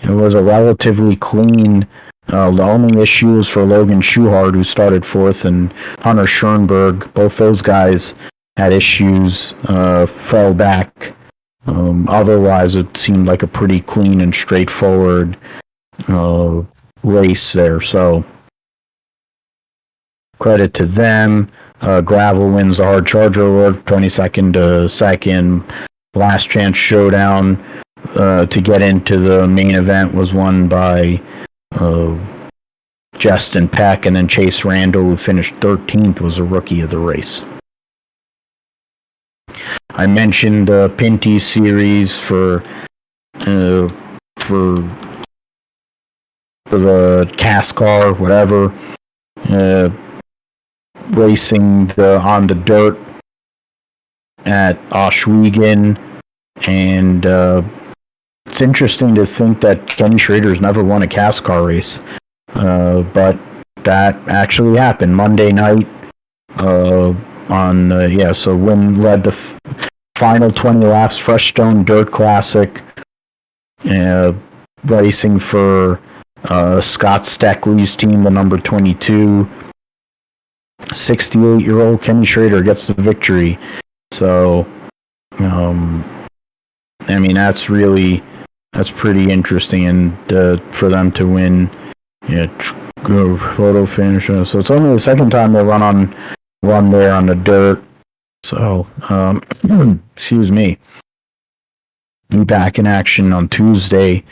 It was a relatively clean. The only issue was for Logan Schuchard, who started 4th, and Hunter Schoenberg. Both those guys had issues, fell back. Otherwise, it seemed like a pretty clean and straightforward race there. So, credit to them. Gravel wins the Hard Charger Award, 22nd to 2nd. Last Chance Showdown to get into the main event was won by Justin Peck, and then Chase Randall, who finished 13th, was a rookie of the race. I mentioned the Pinty series for the CASCAR, whatever, racing on the dirt at Oswego, and it's interesting to think that Kenny Schrader's never won a CASCAR race, but that actually happened Monday night. So Wynn led the final 20 laps, Fresh Stone Dirt Classic, racing for Scott Steckley's team, the number 22. 68-year-old Kenny Schrader gets the victory. So, that's pretty interesting, and for them to win, go photo finish. So it's only the second time they run there on the dirt. So, excuse me. Be back in action on Tuesday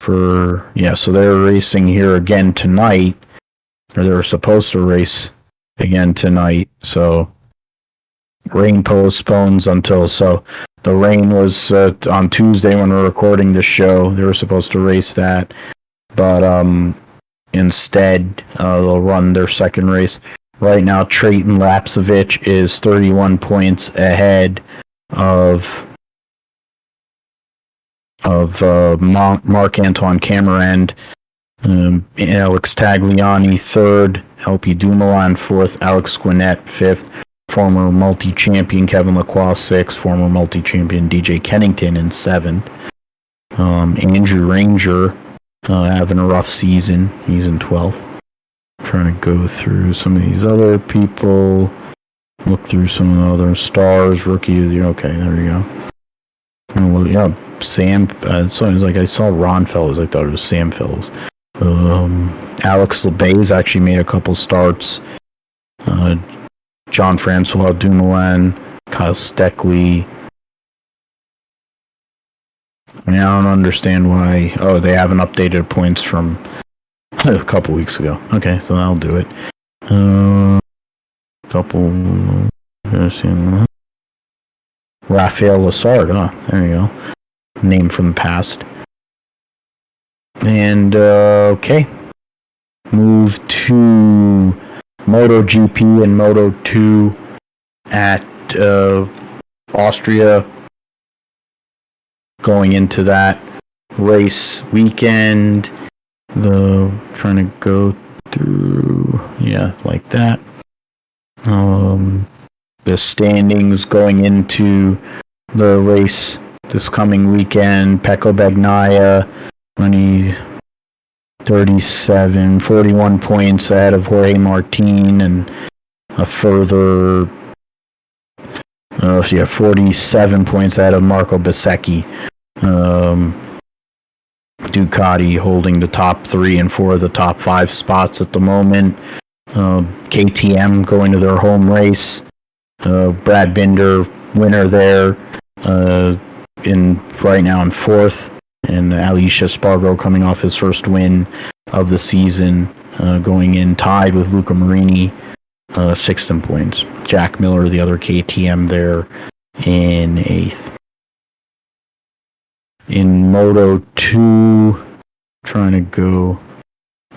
so they're racing here again tonight, or they were supposed to race again tonight. So, rain postpones so the rain was on Tuesday when we're recording the show. They were supposed to race that, but instead they'll run their second race. Right now, Trayton Lapsevich is 31 points ahead of Marc-Antoine Camerand. Alex Tagliani third, LP Dumoulin fourth, Alex Gwinnett fifth, former multi-champion Kevin Lacroix sixth, former multi-champion DJ Kennington in seventh. Andrew Ranger having a rough season, he's in 12th. Trying to go through some of these other people, look through some of the other stars, rookie of the okay, there we go. Sam, so it was like I saw Ron Fellows, I thought it was Sam Fellows. Alex LeBay's actually made a couple starts. Jean-Francois Dumoulin, Kyle Steckley. I don't understand why. Oh, they haven't updated points from a couple weeks ago. Okay, so I'll do it. Raphael Lessard. There you go. Name from the past. And okay, move to MotoGP and Moto2 at Austria. Going into that race weekend, trying to go through, like that. The standings going into the race this coming weekend: Pecco Bagnaia, 41 points ahead of Jorge Martin, and a further 47 points ahead of Marco Bezzecchi. Ducati holding the top 3 and 4 of the top 5 spots at the moment. KTM going to their home race. Brad Binder, winner there, right now in 4th. And Alicia Spargo coming off his first win of the season, going in tied with Luca Marini, 6th in points. Jack Miller, the other KTM, there in 8th. In Moto2, trying to go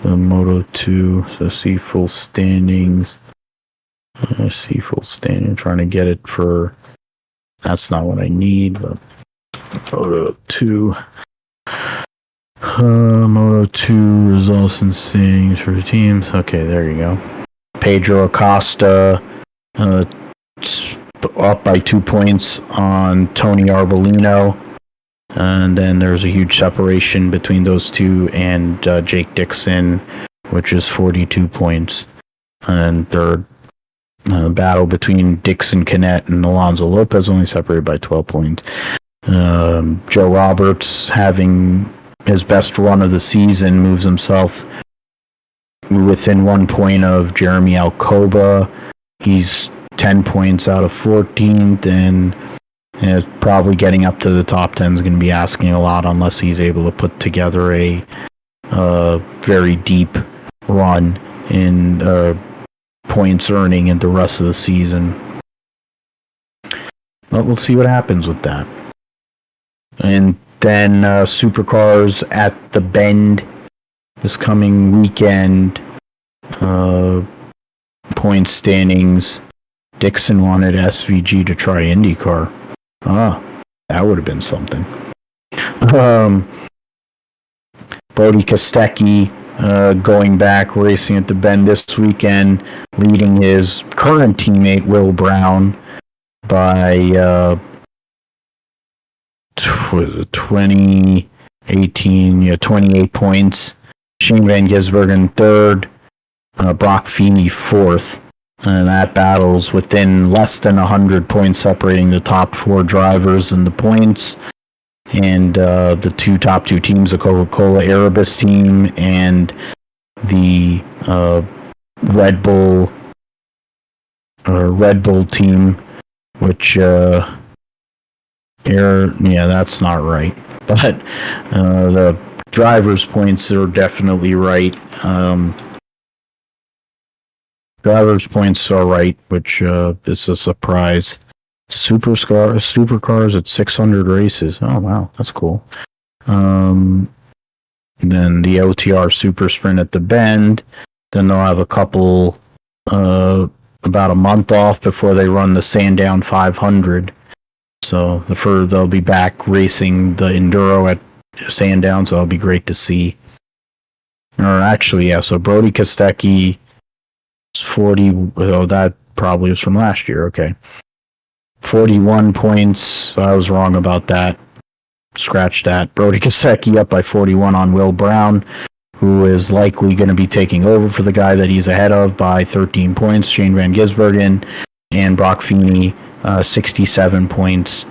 the Moto2, so see full standings. Trying to get it for, that's not what I need, but Moto2. Moto 2 results and standings for teams. Okay, there you go. Pedro Acosta up by 2 points on Tony Arbolino. And then there's a huge separation between those two and Jake Dixon, which is 42 points. And third, battle between Dixon Canet and Alonso Lopez, only separated by 12 points. Joe Roberts, having his best run of the season, moves himself within 1 point of Jeremy Alcoba. He's 10 points out of 14th, and probably getting up to the top 10 is going to be asking a lot unless he's able to put together a very deep run in points earning in the rest of the season. But we'll see what happens with that. And then Supercars at the Bend this coming weekend. Point standings. Dixon wanted SVG to try IndyCar. That would have been something. Brody Kostecki going back, racing at the Bend this weekend, leading his current teammate Will Brown by 28 points. Shane Van Gisbergen third, Brock Feeney fourth. And that battle's within less than 100 points, separating the top 4 drivers in the points. And the top two teams, the Coca-Cola Erebus team and the Red Bull team, which that's not right. But the drivers' points are definitely right. Drivers' points are right, which is a surprise. Supercars at 600 races. Oh, wow, that's cool. Then the OTR Super Sprint at the Bend. Then they'll have a couple, about a month off before they run the Sandown 500. So they'll be back racing the Enduro at Sandown, so that'll be great to see. Or actually, yeah, so Brody Kostecki 40, that probably was from last year, okay. 41 points, I was wrong about that. Scratch that. Brody Kostecki up by 41 on Will Brown, who is likely going to be taking over for the guy that he's ahead of by 13 points, Shane Van Gisbergen, and Brock Feeney, 67 points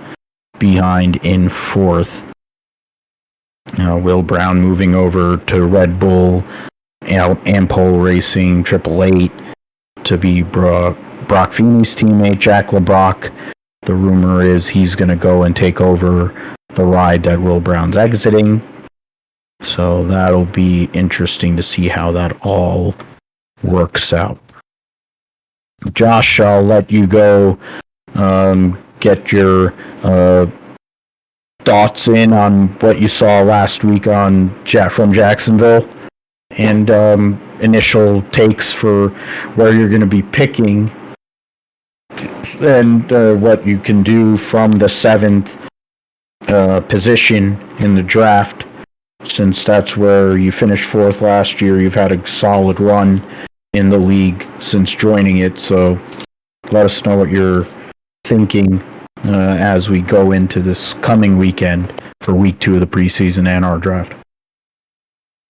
behind in fourth. Will Brown moving over to Red Bull, Ampol Racing, 888, to be Brock Feeney's teammate, Jack LeBrock. The rumor is he's going to go and take over the ride that Will Brown's exiting. So that'll be interesting to see how that all works out. Josh, I'll let you go get your thoughts in on what you saw last week from Jacksonville, and initial takes for where you're going to be picking, and what you can do from the 7th position in the draft, since that's where you finished 4th last year. You've had a solid run in the league since joining it, so let us know what you're thinking as we go into this coming weekend for week 2 of the preseason and our draft.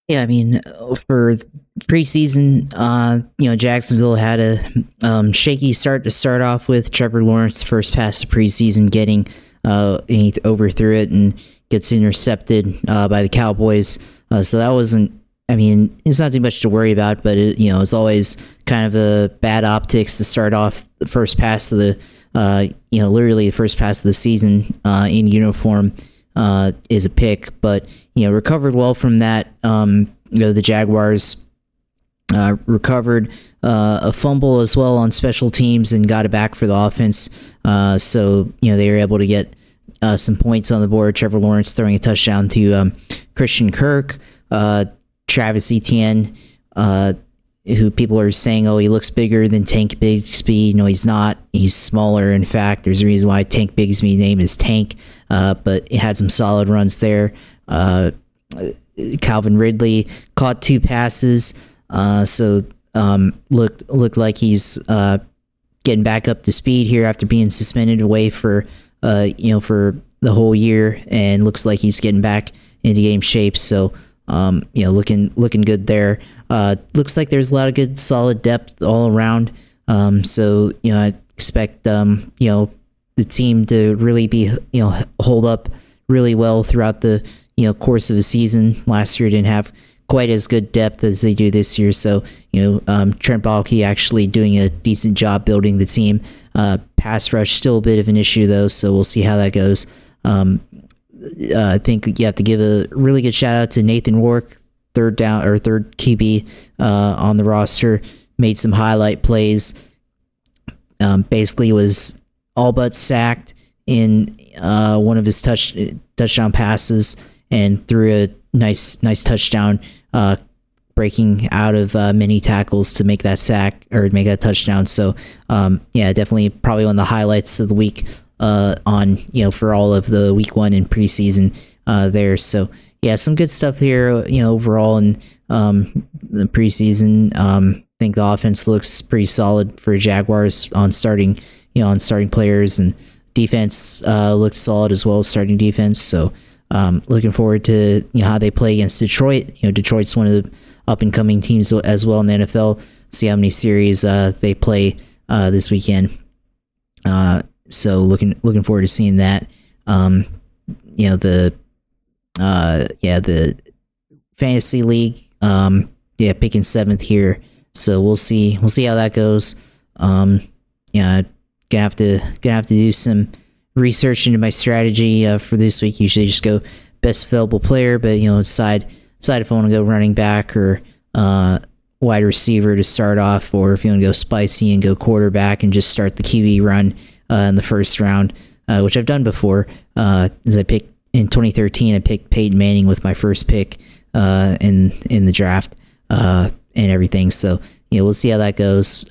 Yeah, I mean, for preseason, Jacksonville had a shaky start to start off with. Trevor Lawrence first pass of preseason getting, he overthrew it and gets intercepted by the Cowboys. So that wasn't, I mean, it's not too much to worry about, but it's always kind of a bad optics to start off the first pass of the, literally the first pass of the season in uniform. Is a pick, but recovered well from that. The Jaguars recovered a fumble as well on special teams and got it back for the offense. So they were able to get some points on the board. Trevor Lawrence throwing a touchdown to Christian Kirk, Travis Etienne, who people are saying, oh, he looks bigger than Tank Bigsby. No, he's not. He's smaller. In fact, there's a reason why Tank Bigsby's name is Tank, but it had some solid runs there. Calvin Ridley caught 2 passes, so looked like he's getting back up to speed here after being suspended away for for the whole year, and looks like he's getting back into game shape. So looking good there. Looks like there's a lot of good solid depth all around. So I expect the team to really be hold up really well throughout the course of the season. Last year didn't have quite as good depth as they do this year, so Trent Baalke actually doing a decent job building the team. Pass rush still a bit of an issue though, so we'll see how that goes. I think you have to give a really good shout out to Nathan Rourke, third QB on the roster. Made some highlight plays. Basically was all but sacked in one of his touchdown passes, and threw a nice touchdown, breaking out of many tackles to make that sack or make that touchdown. So definitely probably one of the highlights of the week for all of the week 1 in preseason there. So some good stuff here overall in the preseason. I think the offense looks pretty solid for Jaguars on starting players, and defense looked solid as well as starting defense. So looking forward to how they play against Detroit. Detroit's one of the up and coming teams as well in the NFL. See how many series they play this weekend. So looking forward to seeing that. The fantasy league, picking 7th here. So we'll see how that goes. Gonna have to do some research into my strategy for this week. Usually just go best available player, but decide if I want to go running back or wide receiver to start off, or if you want to go spicy and go quarterback and just start the QB run in the first round, which I've done before. As I picked in 2013, I picked Peyton Manning with my first pick in the draft and everything. So we'll see how that goes.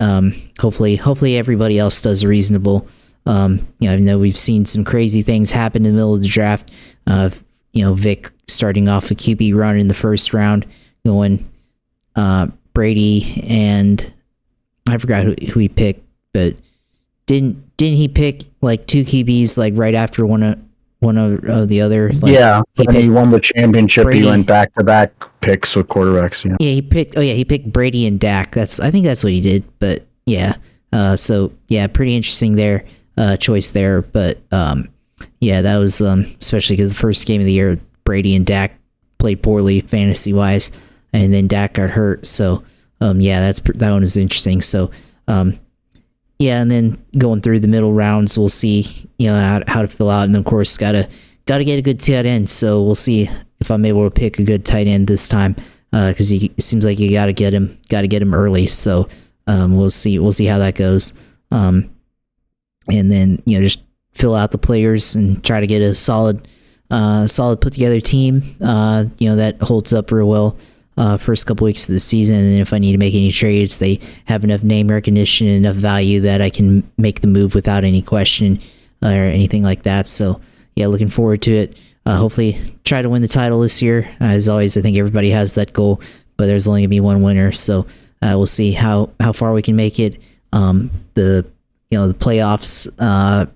Hopefully everybody else does reasonable. I know we've seen some crazy things happen in the middle of the draft. Vic starting off a QB run in the first round, going Brady, and I forgot who he picked, but didn't he pick like 2 QBs like right after one of the other? Like, he won the championship. Brady. He went back-to-back picks with quarterbacks. He picked Brady and Dak. I think that's what he did. But pretty interesting there choice there. But that was especially because the first game of the year, Brady and Dak played poorly fantasy wise, and then Dak got hurt. So that one is interesting. So and then going through the middle rounds, we'll see how to fill out, and of course gotta get a good tight end. So we'll see if I'm able to pick a good tight end this time, because it seems like you gotta get him early. So we'll see how that goes, and then just fill out the players and try to get a solid put together team that holds up real well first couple weeks of the season. And then if I need to make any trades, they have enough name recognition and enough value that I can make the move without any question or anything like that. So looking forward to it. Hopefully try to win the title this year. As always, I think everybody has that goal, but there's only gonna be one winner. So we'll see how far we can make it. The playoffs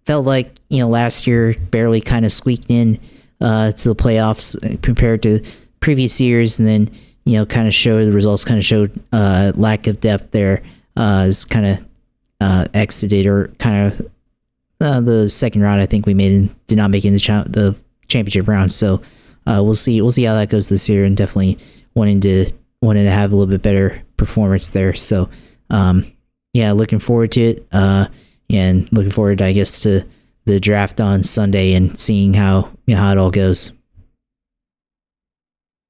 felt like last year barely kind of squeaked in to the playoffs compared to previous years, and then the results kind of showed lack of depth there. Is kind of exited, or kind of the second round. I think we did not make it in the championship round. So we'll see how that goes this year, and definitely wanting to have a little bit better performance there. So looking forward to it, and looking forward, I guess, to the draft on Sunday and seeing how it all goes.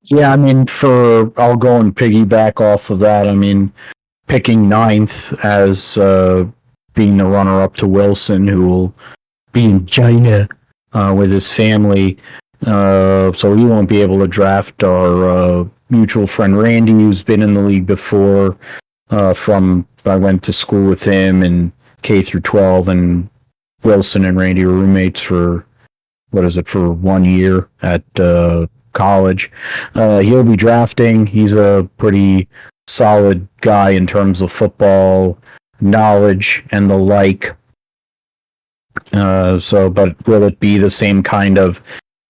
Yeah, I'll go and piggyback off of that. Picking 9th as being the runner-up to Wilson, who will be in China with his family. So he won't be able to draft our mutual friend Randy, who's been in the league before. I went to school with him in K through 12, and Wilson and Randy were roommates for 1 year at college. He'll be drafting. He's a pretty solid guy in terms of football knowledge and the like. But will it be the same kind of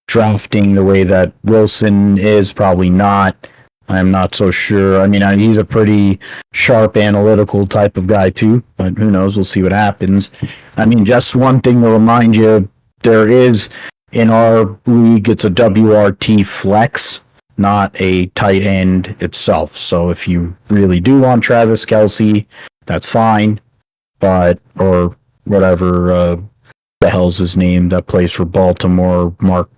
drafting the way that Wilson is? Probably not. I'm not so sure. I mean, he's a pretty sharp, analytical type of guy too, but who knows? We'll see what happens. I mean, just one thing to remind you, there is, in our league, it's a WRT flex, not a tight end itself. So if you really do want Travis Kelce, that's fine. Or whatever the hell's his name that plays for Baltimore, Mark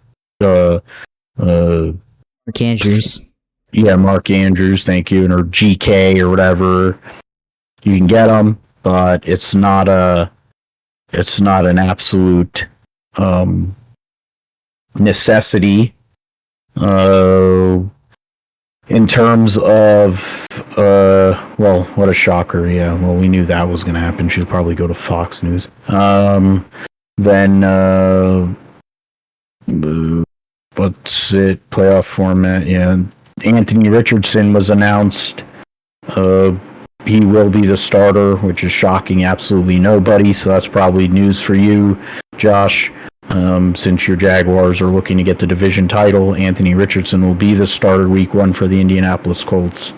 Andrews. Yeah, Mark Andrews, thank you, or GK or whatever. You can get them, but it's not an absolute necessity. In terms of what a shocker. Yeah, well, we knew that was going to happen. She'd probably go to Fox News. Then what's it? Playoff format, yeah. Anthony Richardson was announced. He will be the starter, which is shocking absolutely nobody. So that's probably news for you, Josh. Since your Jaguars are looking to get the division title, Anthony Richardson will be the starter week 1 for the Indianapolis Colts.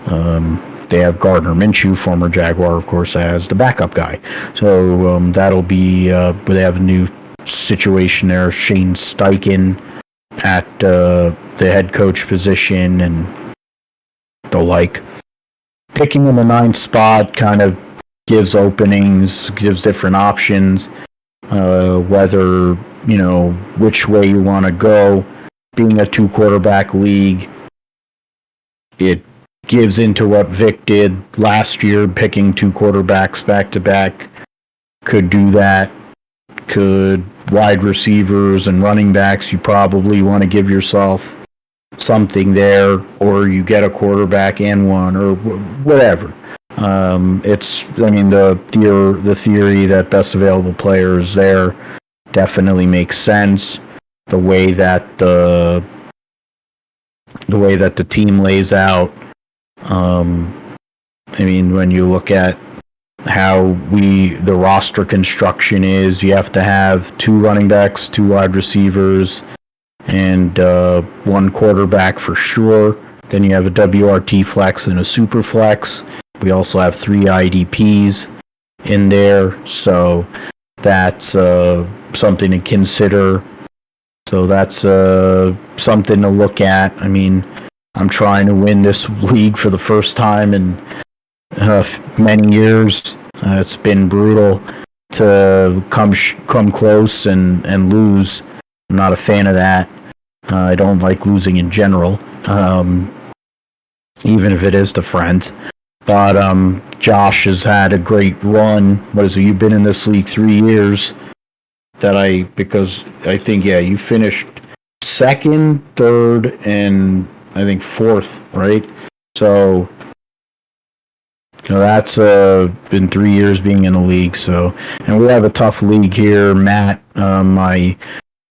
They have Gardner Minshew, former Jaguar, of course, as the backup guy. So that'll be. They have a new situation there. Shane Steichen at the head coach position and the like. Picking in the 9th spot kind of gives openings, gives different options, whether, which way you want to go. Being a 2-quarterback league, it gives into what Vic did last year, picking 2 quarterbacks back-to-back. Could do that. Could wide receivers and running backs, you probably want to give yourself something there, or you get a quarterback and one, or whatever. The theory that best available player is there definitely makes sense. The way that the team lays out. When you look at how the roster construction is, you have to have 2 running backs, 2 wide receivers, and 1 quarterback for sure. Then you have a WRT flex and a super flex. We also have 3 IDPs in there, so that's something to consider. So that's something to look at. I mean, I'm trying to win this league for the first time in many years. It's been brutal to come close and lose. I'm not a fan of that. I don't like losing in general, even if it is to friends. But Josh has had a great run. You've been in this league 3 years. Because I think, you finished 2nd, 3rd, and I think 4th, right? So that's been 3 years being in the league. So, and we have a tough league here. Matt, my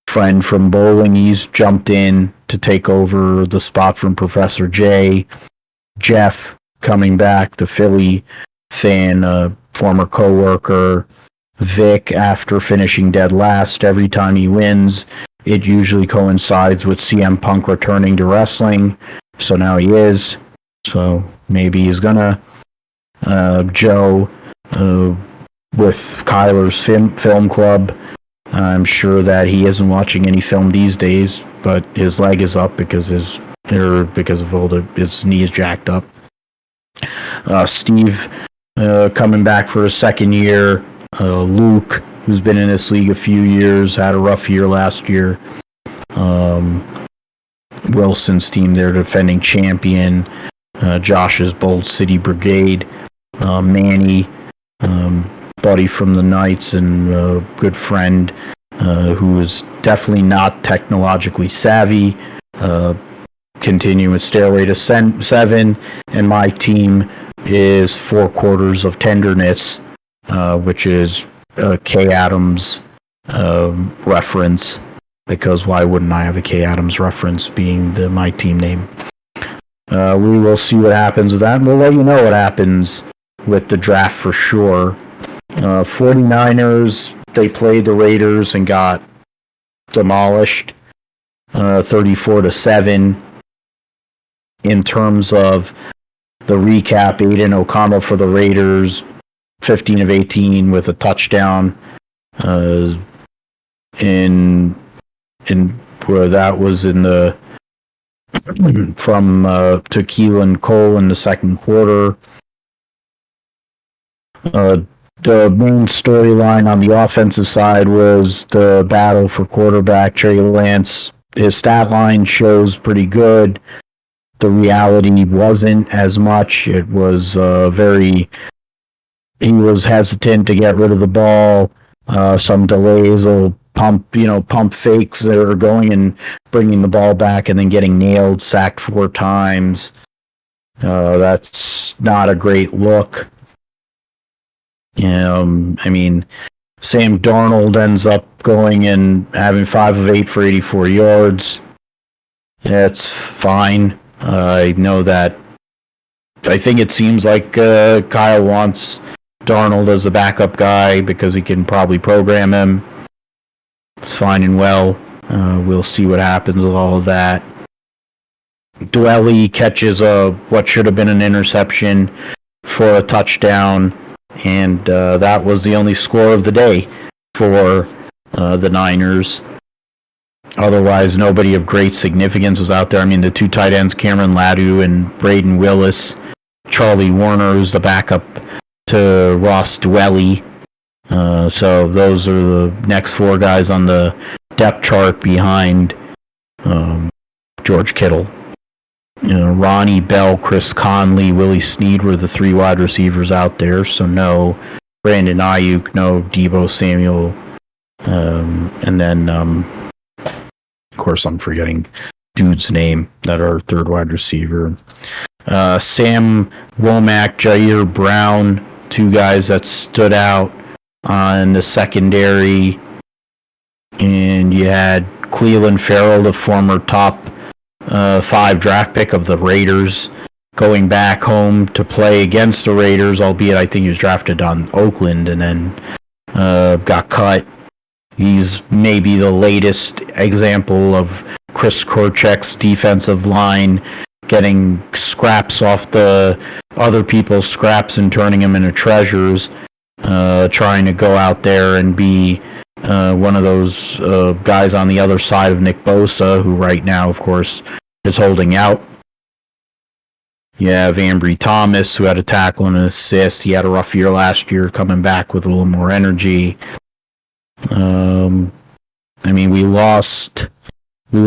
friend from bowling, he's jumped in to take over the spot from Professor J. Jeff coming back, the Philly fan, former coworker. Vic, after finishing dead last, every time he wins, it usually coincides with CM Punk returning to wrestling. So now he is. So maybe he's gonna Joe with Kyler's film club. I'm sure that he isn't watching any film these days, but his leg is up because his knee is jacked up. Steve coming back for his 2nd year. Luke, who's been in this league a few years, had a rough year last year. Wilson's team, their defending champion. Josh's Bold City Brigade. Manny, buddy from the Knights and a good friend, who is definitely not technologically savvy. Continuing with Stairway to 7, and my team is 4 Quarters of Tenderness, which is Kay Adams reference. because why wouldn't I have a Kay Adams reference being my team name? We will see what happens with that, and we'll let you know what happens with the draft for sure. 49ers, they played the Raiders and got demolished, 34-7. In terms of the recap, Aiden O'Connell for the Raiders, 15 of 18 with a touchdown. In where that was in the from to Keelan Cole in the second quarter. The main storyline on the offensive side was the battle for quarterback. Trey Lance, his stat line shows pretty good. The reality wasn't as much. It was he was hesitant to get rid of the ball. Some delays will pump fakes that are going and bringing the ball back and then getting nailed, sacked 4 times. That's not a great look. I mean, Sam Darnold ends up going and having 5 of 8 for 84 yards. That's fine. I know that. I think it seems like Kyle wants Darnold as the backup guy because he can probably program him. It's fine and well. We'll see what happens with all of that. Dwelly catches what should have been an interception for a touchdown, and that was the only score of the day for the Niners. Otherwise, nobody of great significance was out there. I mean, the 2 tight ends, Cameron Ladu and Braden Willis. Charlie Warner, who's the backup to Ross Dwelly. So those are the next 4 guys on the depth chart behind George Kittle. Ronnie Bell, Chris Conley, Willie Snead were the 3 wide receivers out there. So no Brandon Ayuk, no Deebo Samuel. And then, of course, I'm forgetting dude's name, that our 3rd wide receiver. Sam Womack, Jair Brown, 2 guys that stood out on the secondary. And you had Cleveland Farrell, the former top 5 draft pick of the Raiders, going back home to play against the Raiders, albeit I think he was drafted on Oakland and then got cut. He's maybe the latest example of Chris Korchek's defensive line getting scraps off the other people's scraps and turning them into treasures, trying to go out there and be one of those guys on the other side of Nick Bosa, who right now, of course, is holding out. You have Ambry Thomas, who had a tackle and an assist. He had a rough year last year, coming back with a little more energy. I mean, we lost Ray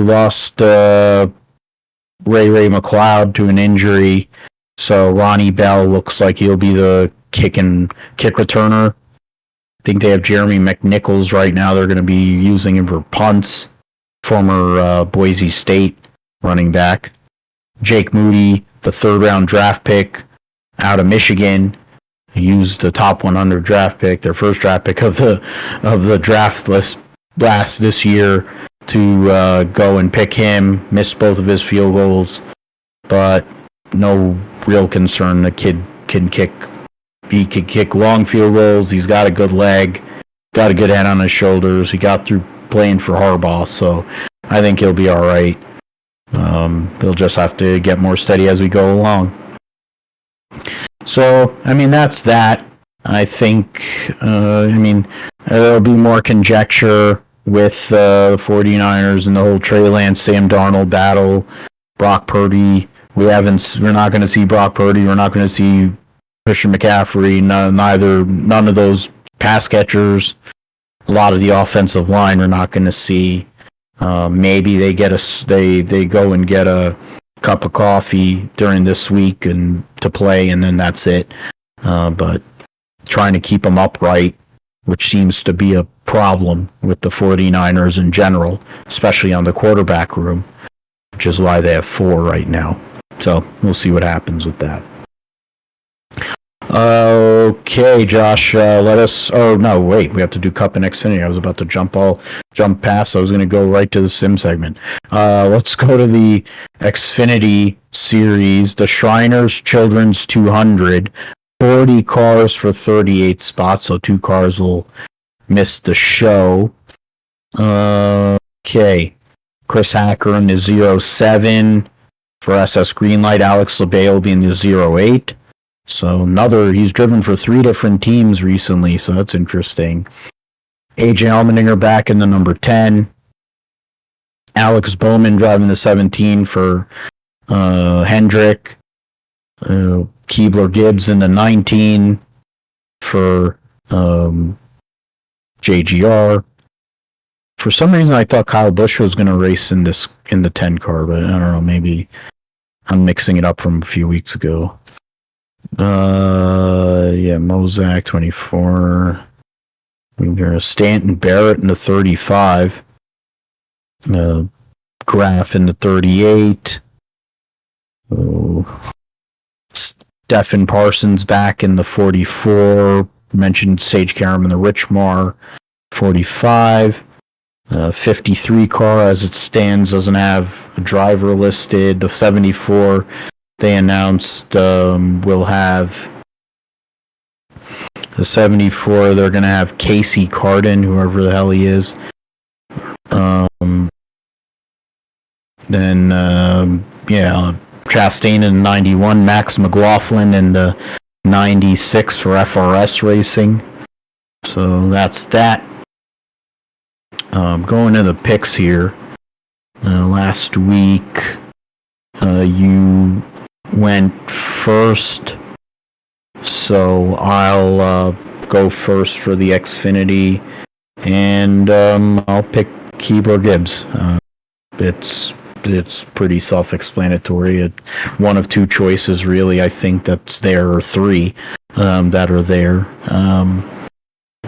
McLeod to an injury, so Ronnie Bell looks like he'll be the kick returner. I think they have Jeremy McNichols right now. They're going to be using him for punts. Former Boise State running back. Jake Moody, the 3rd round draft pick out of Michigan, used the top 100 draft pick, their first draft pick of the draft list this year, to go and pick him. Missed both of his field goals, but no real concern. The kid can kick. He can kick long field goals. He's got a good leg, got a good head on his shoulders. He got through playing for Harbaugh, so I think he'll be all right. He'll just have to get more steady as we go along. So, I mean, that's that. I think, there'll be more conjecture with the 49ers and the whole Trey Lance, Sam Darnold battle. Brock Purdy, we're not going to see Brock Purdy. We're not going to see Christian McCaffrey. None of those pass catchers. A lot of the offensive line we're not going to see. Maybe they go and get a cup of coffee during this week and to play, and then that's it. But trying to keep them upright, which seems to be a problem with the 49ers in general, especially on the quarterback room, which is why they have 4 right now. So we'll see what happens with that. Okay, Josh, let us. Oh no, wait. We have to do Cup and Xfinity. I was about to jump past. I was going to go right to the sim segment. Let's go to the Xfinity series, the Shriners Children's 200. 40 cars for 38 spots, so 2 cars will miss the show. Okay, Chris Hacker in the 07 for SS Greenlight. Alex LeBay will be in the 08. So he's driven for 3 different teams recently, so that's interesting. AJ Allmendinger back in the number 10. Alex Bowman driving the 17 for Hendrick. Keebler Gibbs in the 19 for JGR. For some reason, I thought Kyle Busch was going to race in the 10 car, but I don't know. Maybe I'm mixing it up from a few weeks ago. Mozak 24. There's Stanton Barrett in the 35. Graf in the 38. Stephen Parsons back in the 44. Mentioned Sage Karam in the Richmar 45. 53 car as it stands doesn't have a driver listed. The 74 they announced will have the 74. They're going to have Casey Carden, whoever the hell he is. Chastain in 91, Max McLaughlin in the 96 for FRS Racing. So that's that. Going to the picks here. Last week, you went first, so I'll go first for the Xfinity, and I'll pick Keebler Gibbs. It's pretty self-explanatory. One of 2 choices, really. I think that's there, or 3 that are there.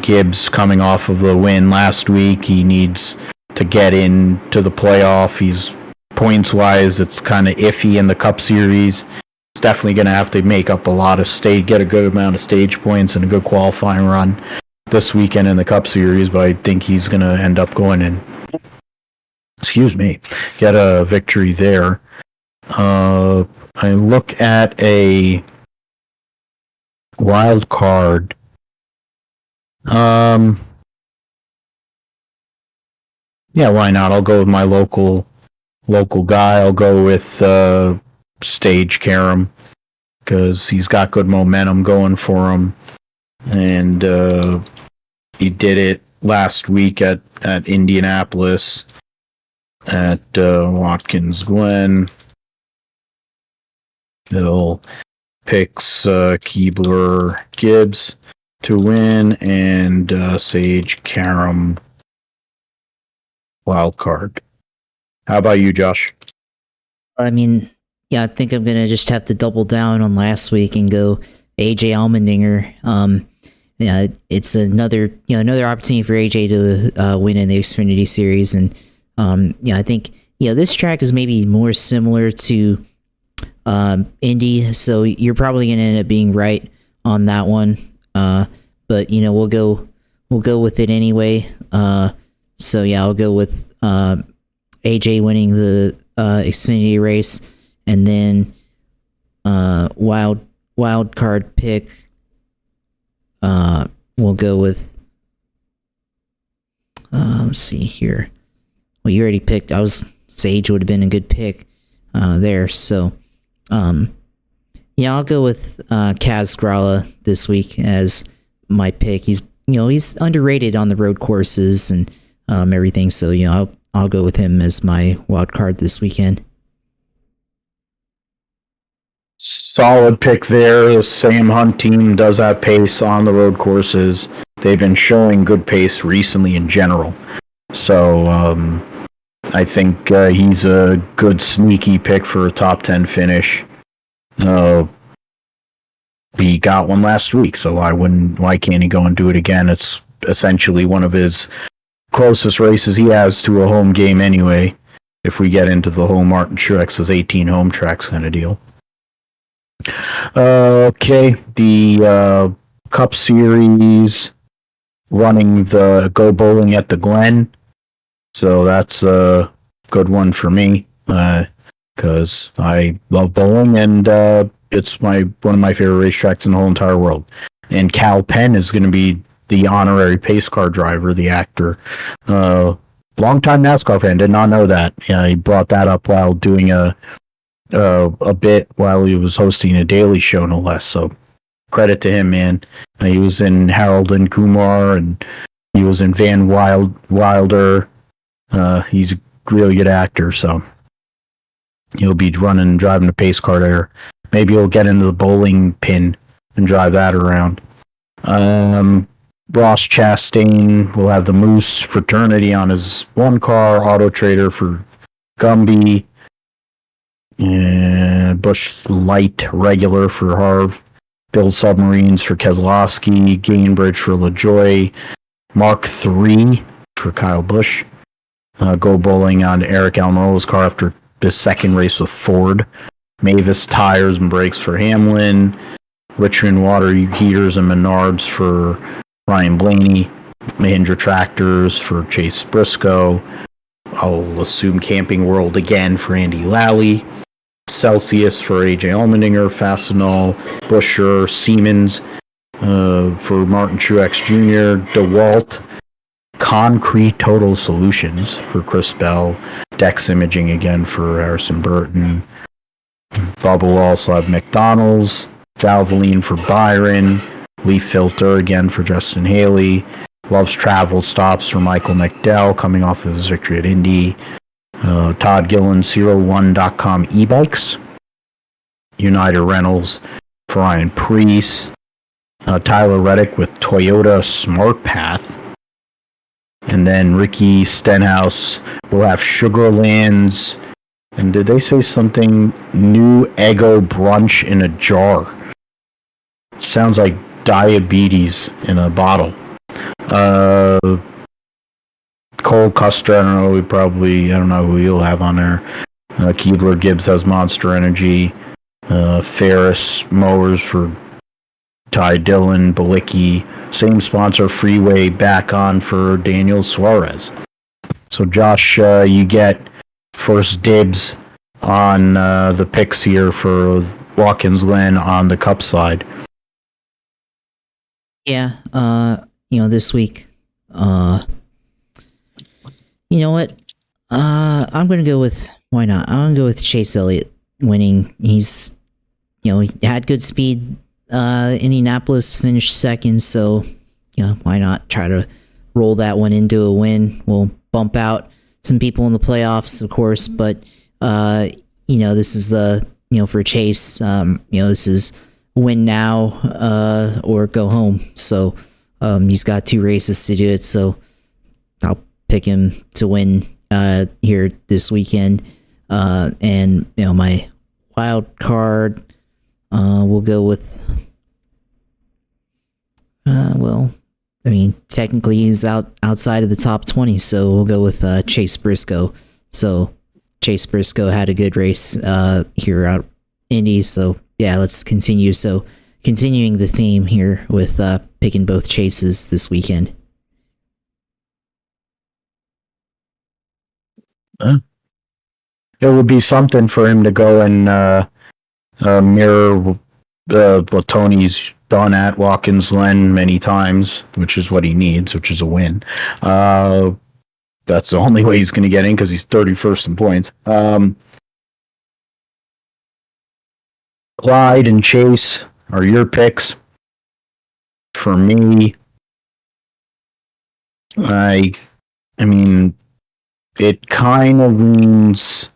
Gibbs coming off of the win last week. He needs to get into the playoff. He's points-wise, it's kind of iffy in the Cup Series. He's definitely going to have to make up get a good amount of stage points and a good qualifying run this weekend in the Cup Series, but I think he's going to end up going in. Get a victory there. I look at a wild card. Why not? I'll go with my local guy. I'll go with Sage Karam because he's got good momentum going for him, and he did it last week at Indianapolis at Watkins Glen. He'll picks Keebler Gibbs to win, and Sage Karam wild card. How about you, Josh? I mean, I think I'm gonna just have to double down on last week and go AJ Allmendinger. It's another opportunity for AJ to win in the Xfinity Series, and I think this track is maybe more similar to Indy, so you're probably gonna end up being right on that one. But we'll go with it anyway. I'll go with AJ winning the Xfinity race, and then wild card pick. We'll go with let's see here. Well, you already picked. Sage would have been a good pick there. So I'll go with Kaz Grala this week as my pick. He's underrated on the road courses and everything. So I'll go with him as my wild card this weekend. Solid pick there. The Sam Hunt team does have pace on the road courses. They've been showing good pace recently in general. So I think he's a good sneaky pick for a top 10 finish. He got one last week, so why can't he go and do it again? It's essentially one of his closest races he has to a home game anyway, if we get into the whole Martin Truex 18 home tracks kind of deal. Okay, the Cup Series running the Go Bowling at the Glen. So that's a good one for me because I love bowling and it's one of my favorite racetracks in the whole entire world. And Cal Penn is going to be the honorary pace car driver, the actor. Longtime NASCAR fan, did not know that. He brought that up while doing a bit while he was hosting a daily show, no less. So credit to him, man. He was in Harold and Kumar, and he was in Van Wilder. He's a really good actor, so he'll be driving a pace car there. Maybe he'll get into the bowling pin and drive that around. Ross Chastain will have the Moose Fraternity on his one car, Auto Trader for Gumby, Bush Light Regular for Harv, Build Submarines for Keselowski, Gainbridge for LaJoy, Mark III for Kyle Busch, Go Bowling on Eric Almirola's car after the second race with Ford, Mavis Tires and Brakes for Hamlin, Richmond Water Heaters and Menards for Ryan Blaney, Mahindra Tractors for Chase Briscoe, I'll assume Camping World again for Andy Lally, Celsius for AJ Allmendinger, Fastenal, Busher, Siemens for Martin Truex Jr., DeWalt, Concrete Total Solutions for Chris Bell, Dex Imaging again for Harrison Burton. Bubba will also have McDonald's, Valvoline for Byron, Leaf Filter again for Justin Haley, Loves Travel Stops for Michael McDowell coming off of his victory at Indy, Todd Gillen, Zero1.com e-bikes, United Rentals for Ryan Preece, Tyler Reddick with Toyota SmartPath, and then Ricky Stenhouse will have Sugarlands, and did they say something? New Eggo Brunch in a jar. Sounds like diabetes in a bottle. Cole Custer, I don't know who he'll have on there. Keebler Gibbs has Monster Energy. Ferris Mowers for Ty Dillon, Balicki. Same sponsor, Freeway, back on for Daniel Suarez. So Josh, you get first dibs on the picks here for Watkins Glen on the Cup side. Yeah, this week, you know what? I'm gonna go with, why not? I'm gonna go with Chase Elliott winning. He's, he had good speed. Indianapolis finished second, so why not try to roll that one into a win? We'll bump out some people in the playoffs, of course, but this is the for Chase, this is win now or go home. So he's got 2 races to do it, so I'll pick him to win here this weekend. And my wild card, we'll go with technically he's outside of the top 20, so we'll go with Chase Briscoe. So Chase Briscoe had a good race here out Indy, so yeah, let's continue. So continuing the theme here with picking both Chases this weekend. It would be something for him to go and mirror what Tony's done at Watkins Glen many times, which is what he needs, which is a win. That's the only way he's going to get in because he's 31st in points. Clyde and Chase are your picks. For me, I mean, it kind of leans.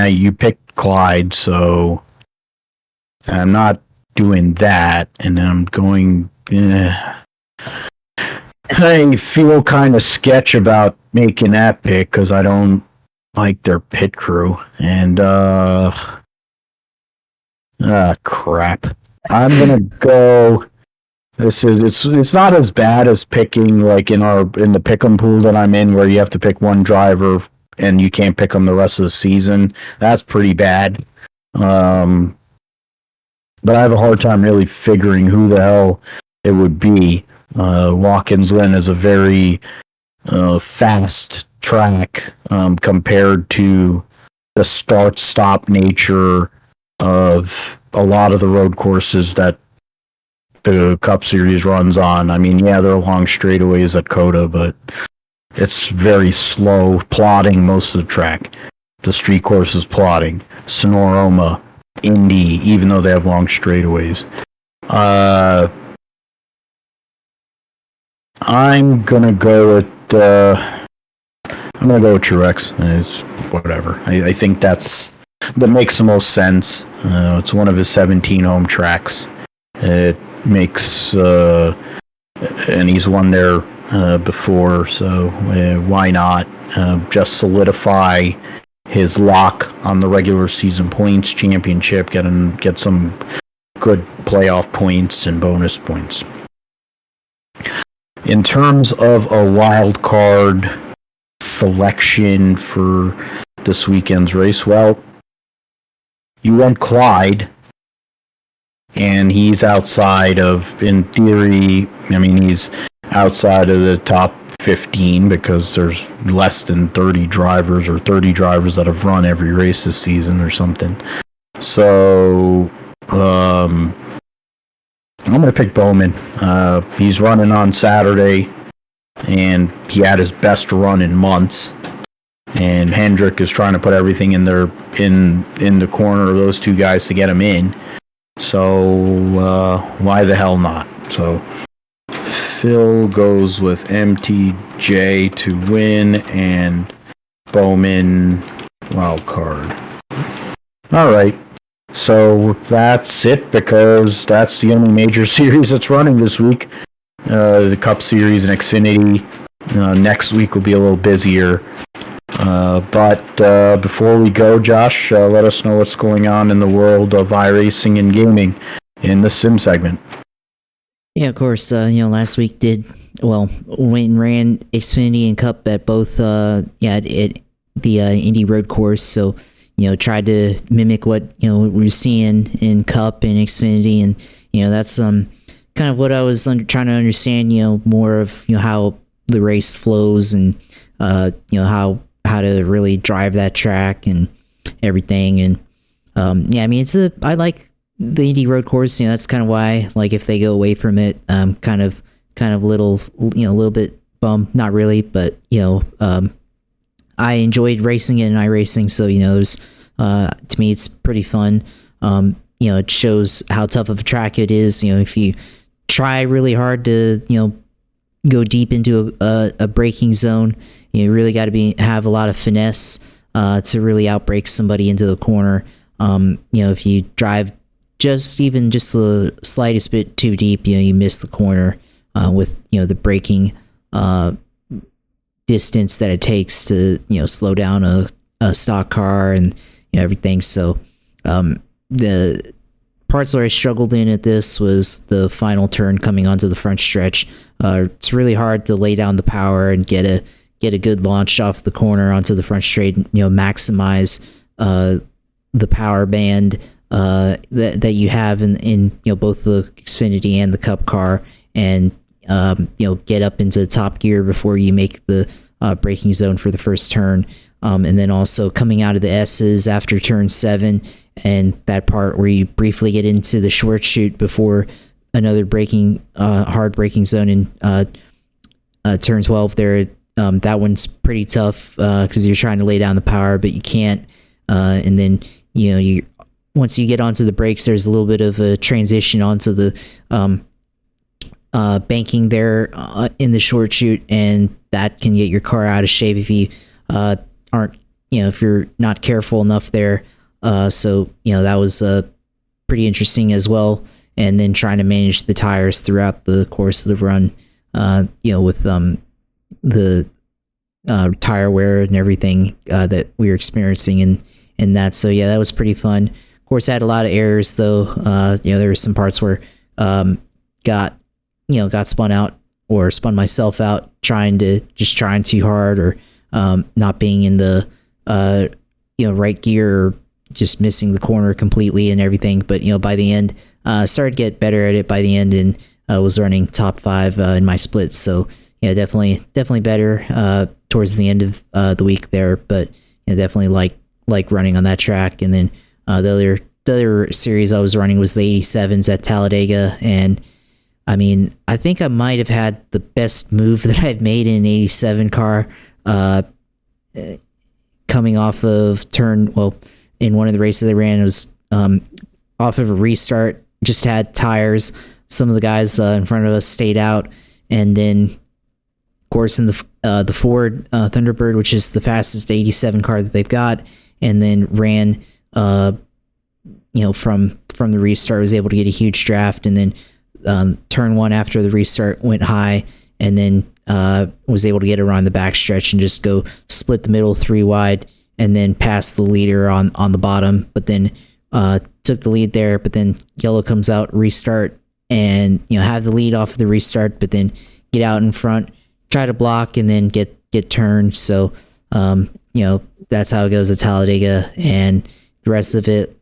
You picked Clyde, so I'm not doing that, and I'm going. I feel kind of sketch about making that pick because I don't like their pit crew, and crap. I'm gonna go. It's not as bad as picking like in the pick'em pool that I'm in, where you have to pick one driver and you can't pick them the rest of the season, that's pretty bad. But I have a hard time really figuring who the hell it would be. Watkins Glen is a very fast track compared to the start-stop nature of a lot of the road courses that the Cup Series runs on. I mean, yeah, there are long straightaways at Coda, but it's very slow, plodding most of the track. The street course is plodding. Sonoroma, Indy, even though they have long straightaways. I'm gonna go with Truex. It's whatever. I think that makes the most sense. It's one of his 17 home tracks. It makes and he's won there before, so why not just solidify his lock on the regular season points championship, get some good playoff points and bonus points. In terms of a wild card selection for this weekend's race, well, you went Clyde, and he's outside of, in theory, I mean, he's outside of the top 15 because there's less than 30 drivers that have run every race this season or something. So I'm going to pick Bowman. He's running on Saturday, and he had his best run in months. And Hendrick is trying to put everything in the corner of those two guys to get him in. So why the hell not? So Phil goes with MTJ to win and Bowman wild card. All right. So that's it, because that's the only major series that's running this week. The Cup Series and Xfinity. Next week will be a little busier. But before we go, Josh, let us know what's going on in the world of iRacing and gaming in the sim segment. Yeah, of course. Last week Wayne ran Xfinity and Cup at both at the Indy road course. So tried to mimic what we're seeing in Cup and Xfinity, and that's kind of what I was trying to understand. More of how the race flows and how to really drive that track and everything. And I mean, I like the Indy road course. That's kind of why, like, if they go away from it, kind of little bit bummed. Not really, but I enjoyed racing it in iRacing, so there's to me it's pretty fun. It shows how tough of a track it is. If you try really hard to go deep into a braking zone, you really got to have a lot of finesse to really outbrake somebody into the corner. If you drive just the slightest bit too deep, you miss the corner with the braking distance that it takes to slow down a stock car and everything. So the parts where I struggled in at this was the final turn coming onto the front stretch. It's really hard to lay down the power and get a good launch off the corner onto the front straight. maximize the power band that you have in both the Xfinity and the Cup car, and get up into top gear before you make the braking zone for the first turn. And then also coming out of the S's after turn 7, and that part where you briefly get into the short chute before another hard braking zone in turn 12 there. That one's pretty tough because you're trying to lay down the power, but you can't. And then once you get onto the brakes, there's a little bit of a transition onto the banking there in the short chute, and that can get your car out of shape if you if you're not careful enough there. So that was pretty interesting as well. And then trying to manage the tires throughout the course of the run, with the tire wear and everything that we were experiencing in that. So yeah, that was pretty fun. Of course, I had a lot of errors though. There were some parts where got spun out or spun myself out trying too hard, or not being in the right gear, or just missing the corner completely and everything. But by the end, started to get better at it by the end, and was running top 5 in my splits. So definitely better towards the end of the week there. But definitely like running on that track. And then the other series I was running was the 87s at Talladega, and I mean, I think I might have had the best move that I've made in an 87 car, coming off of in one of the races I ran, it was off of a restart, just had tires. Some of the guys in front of us stayed out, and then, of course, in the Ford Thunderbird, which is the fastest 87 car that they've got, and then ran, from the restart, was able to get a huge draft, and then turn 1 after the restart went high, and then was able to get around the backstretch and just go split the middle 3 wide, and then pass the leader on the bottom. But then took the lead there, but then yellow comes out, restart, and have the lead off of the restart, but then get out in front, try to block, and then get turned. So that's how it goes at Talladega, and the rest of it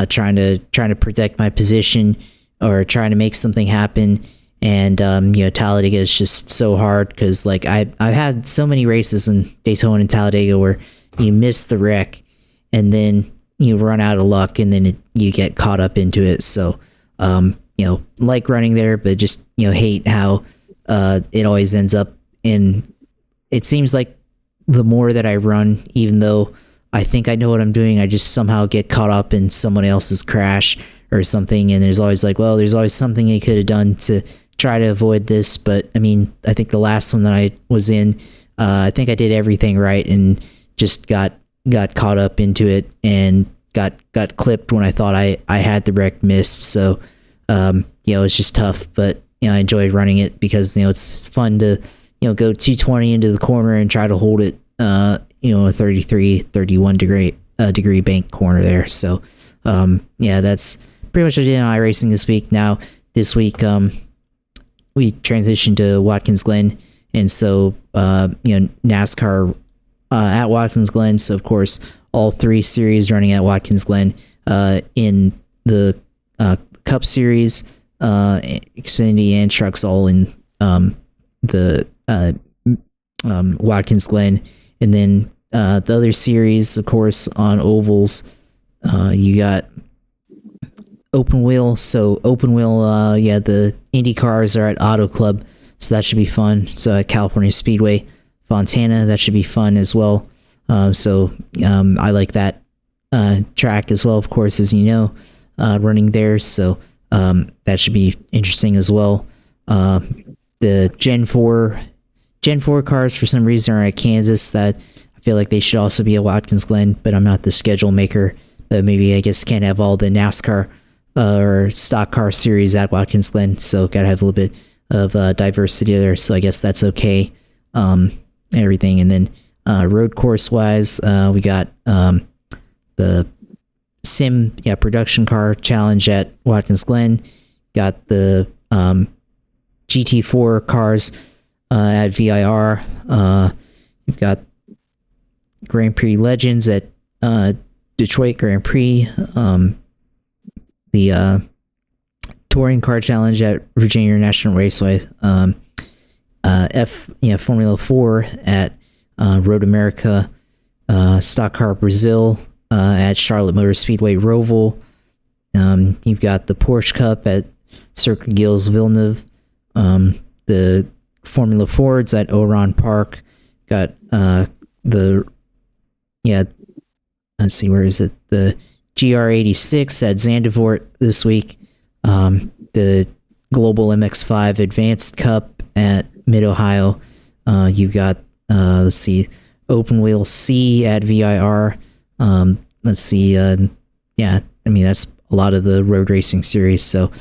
trying to protect my position, or trying to make something happen. And Talladega is just so hard, because I've had so many races in Daytona and Talladega where you miss the wreck, and then you run out of luck, and then you get caught up into it. So like running there, but just hate how it always ends up in. It seems like the more that I run, even though I think I know what I'm doing, I just somehow get caught up in someone else's crash or something, and there's always there's always something they could have done to try to avoid this. But I mean, I think the last one that I was in, I think I did everything right, and just got caught up into it, and got clipped when I thought I had the wreck missed. So it's just tough, but I enjoy running it, because it's fun to go 220 into the corner and try to hold it a 31 degree bank corner there. So that's pretty much what I did on iRacing this week. Now this week we transitioned to Watkins Glen, and so NASCAR at Watkins Glen. So of course all 3 series running at Watkins Glen, in the Cup Series, Xfinity, and trucks, all in the Watkins Glen. And then the other series, of course, on ovals, you got open wheel. So open wheel, the Indy cars are at Auto Club, so that should be fun. So at California Speedway, Fontana, that should be fun as well. I like that track as well, of course, as you know, running there. So that should be interesting as well. The Gen 4 cars, for some reason, are at Kansas. That I feel like they should also be at Watkins Glen, but I'm not the schedule maker. But maybe, I guess, can't have all the NASCAR or stock car series at Watkins Glen, so gotta have a little bit of diversity there. So I guess that's okay. Everything. And then road course wise, we got the sim production car challenge at Watkins Glen, got the GT4 cars at VIR. You've got Grand Prix Legends at Detroit Grand Prix, the touring car challenge at Virginia International Raceway, Formula 4 at Road America, Stock Car Brazil at Charlotte Motor Speedway Roval. You've got the Porsche Cup at Circuit Gilles Villeneuve, the Formula Fords at Oran Park. Got let's see, where is it? The GR86 at Zandvoort this week. The Global MX5 Advanced Cup at Mid-Ohio. You've got, let's see, Open Wheel C at VIR. Let's see, that's a lot of the road racing series. So,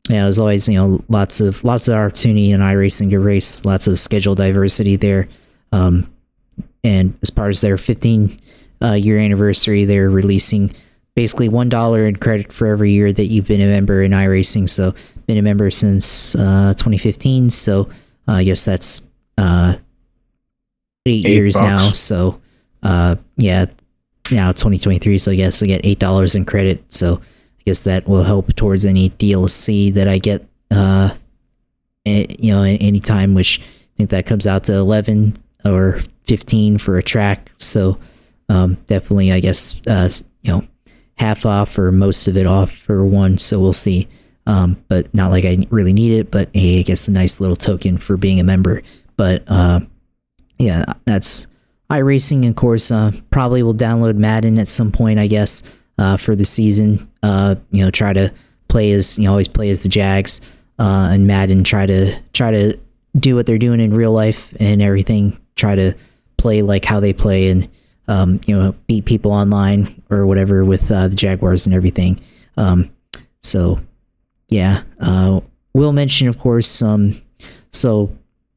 as always, lots of opportunity in iRacing to race, lots of schedule diversity there. And as part of their 15-year anniversary, they're releasing basically $1 in credit for every year that you've been a member in iRacing. So, been a member since 2015. So, I guess that's 8 years now. $8. So, yeah, now 2023. So I guess I get $8 in credit. So I guess that will help towards any DLC that I get, at any time, which I think that comes out to 11 or 15 for a track. So, definitely, I guess, half off or most of it off for one. So we'll see. But not like I really need it, but I guess a nice little token for being a member. But, yeah, that's iRacing. Of course, probably will download Madden at some point, I guess, for the season. Try to play as, always play as the Jags, and Madden, try to do what they're doing in real life and everything. Try to play like how they play and, beat people online or whatever with the Jaguars and everything. So, yeah, we'll mention, of course, so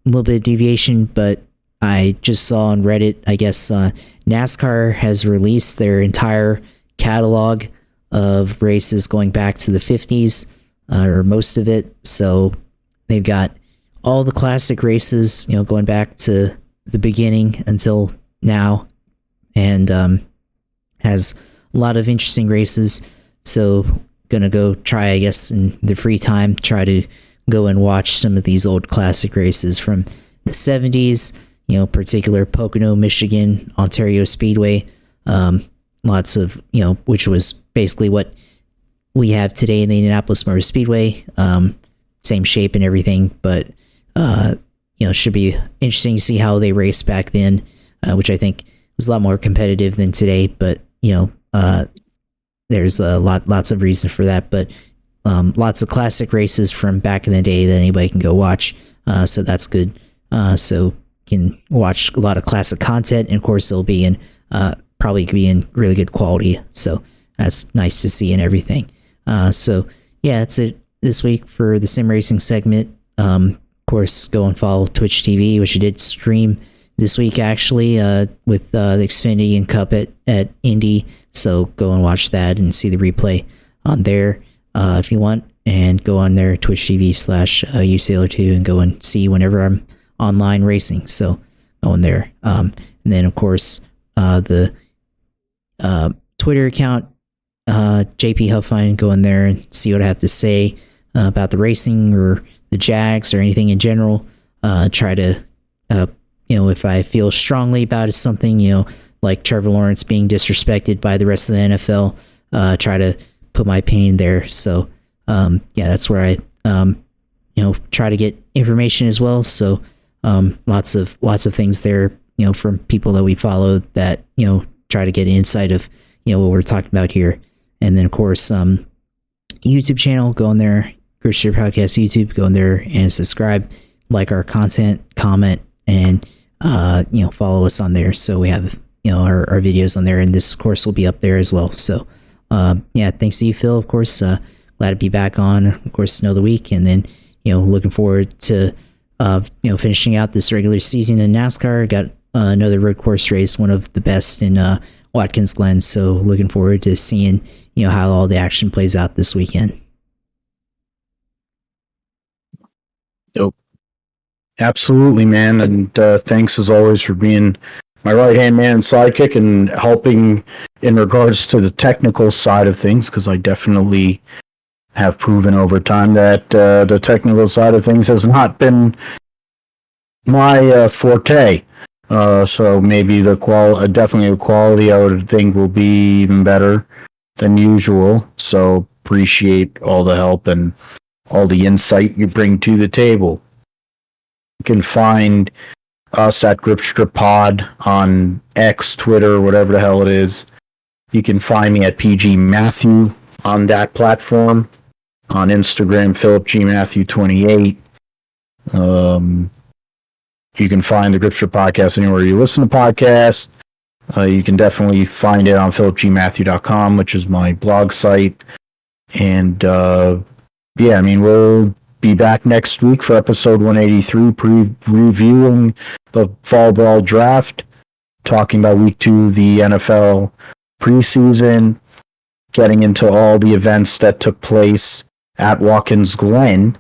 a little bit of deviation, but I just saw on Reddit, I guess, NASCAR has released their entire catalog of races going back to the 50s, or most of it. So they've got all the classic races, going back to the beginning until now, and has a lot of interesting races. So gonna go try, I guess, in the free time, try to go and watch some of these old classic races from the 70s, particular Pocono, Michigan, Ontario Speedway, lots of, which was basically what we have today in the Indianapolis Motor Speedway, same shape and everything, but, should be interesting to see how they raced back then, which I think was a lot more competitive than today, but, there's lots of reasons for that, but lots of classic races from back in the day that anybody can go watch, so that's good. So can watch a lot of classic content, and of course it'll be in probably be in really good quality, so that's nice to see and everything. So yeah, that's it this week for the sim racing segment. Of course, go and follow Twitch TV, which I did stream this week actually, with the Xfinity and Cup at Indy, so go and watch that and see the replay on there if you want, and go on there, Twitch TV/USailor2, and go and see whenever I'm online racing, so go in there. And then of course the Twitter account, JP Huffine, go in there and see what I have to say about the racing or the Jags or anything in general. Try to if I feel strongly about something, like Trevor Lawrence being disrespected by the rest of the NFL, try to put my opinion there. So yeah, that's where I try to get information as well. So lots of things there, from people that we follow that, try to get insight of, what we're talking about here. And then of course, YouTube channel, go in there, Christian Podcast YouTube, go in there and subscribe, like our content, comment, and follow us on there. So we have, our videos on there, and this of course will be up there as well. So yeah, thanks to you, Phil, of course. Glad to be back on, of course, another week, and then, looking forward to finishing out this regular season in NASCAR. Got another road course race, one of the best in Watkins Glen. So looking forward to seeing, how all the action plays out this weekend. Yep. Absolutely, man. And thanks as always for being my right-hand man and sidekick and helping in regards to the technical side of things, because I definitely have proven over time that the technical side of things has not been my forte. So maybe definitely the quality I would think will be even better than usual. So appreciate all the help and all the insight you bring to the table. You can find us at Gripstrip Pod on X, Twitter, whatever the hell it is. You can find me at PG Matthew on that platform. On Instagram, Philip G. Matthew 28. You can find the Gripstrip Podcast anywhere you listen to podcasts. You can definitely find it on philipgmatthew.com, which is my blog site. And yeah, I mean, we'll be back next week for episode 183, reviewing the fall ball draft, talking about week 2 of the NFL preseason, getting into all the events that took place at Watkins Glen,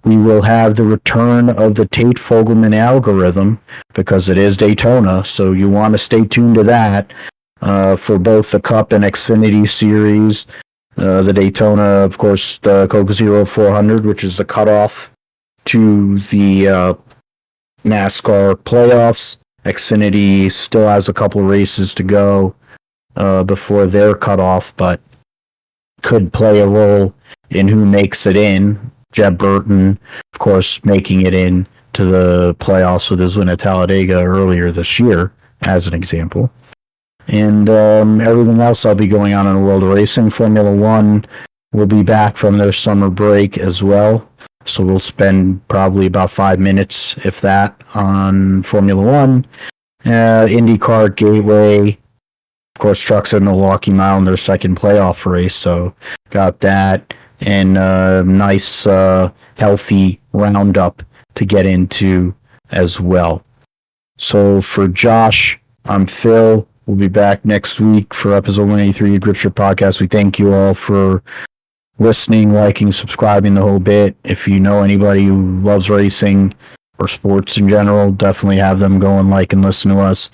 We will have the return of the Tate Fogelman algorithm because it is Daytona, so you want to stay tuned to that for both the Cup and Xfinity series. The Daytona, of course, the Coke Zero 400, which is the cutoff to the NASCAR playoffs. Xfinity still has a couple races to go before their cutoff, but could play a role in who makes it in. Jeb Burton, of course, making it in to the playoffs with his win at Talladega earlier this year, as an example. And everything else I'll be going on in the world of racing. Formula One will be back from their summer break as well. So we'll spend probably about 5 minutes, if that, on Formula One. IndyCar Gateway, of course, trucks at Milwaukee Mile in their second playoff race. So got that. And a nice, healthy roundup to get into as well. So for Josh, I'm Phil. We'll be back next week for episode 183 of Grip Strip Podcast. We thank you all for listening, liking, subscribing, the whole bit. If you know anybody who loves racing or sports in general, definitely have them go and like and listen to us.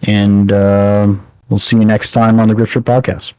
And we'll see you next time on the Grip Strip Podcast.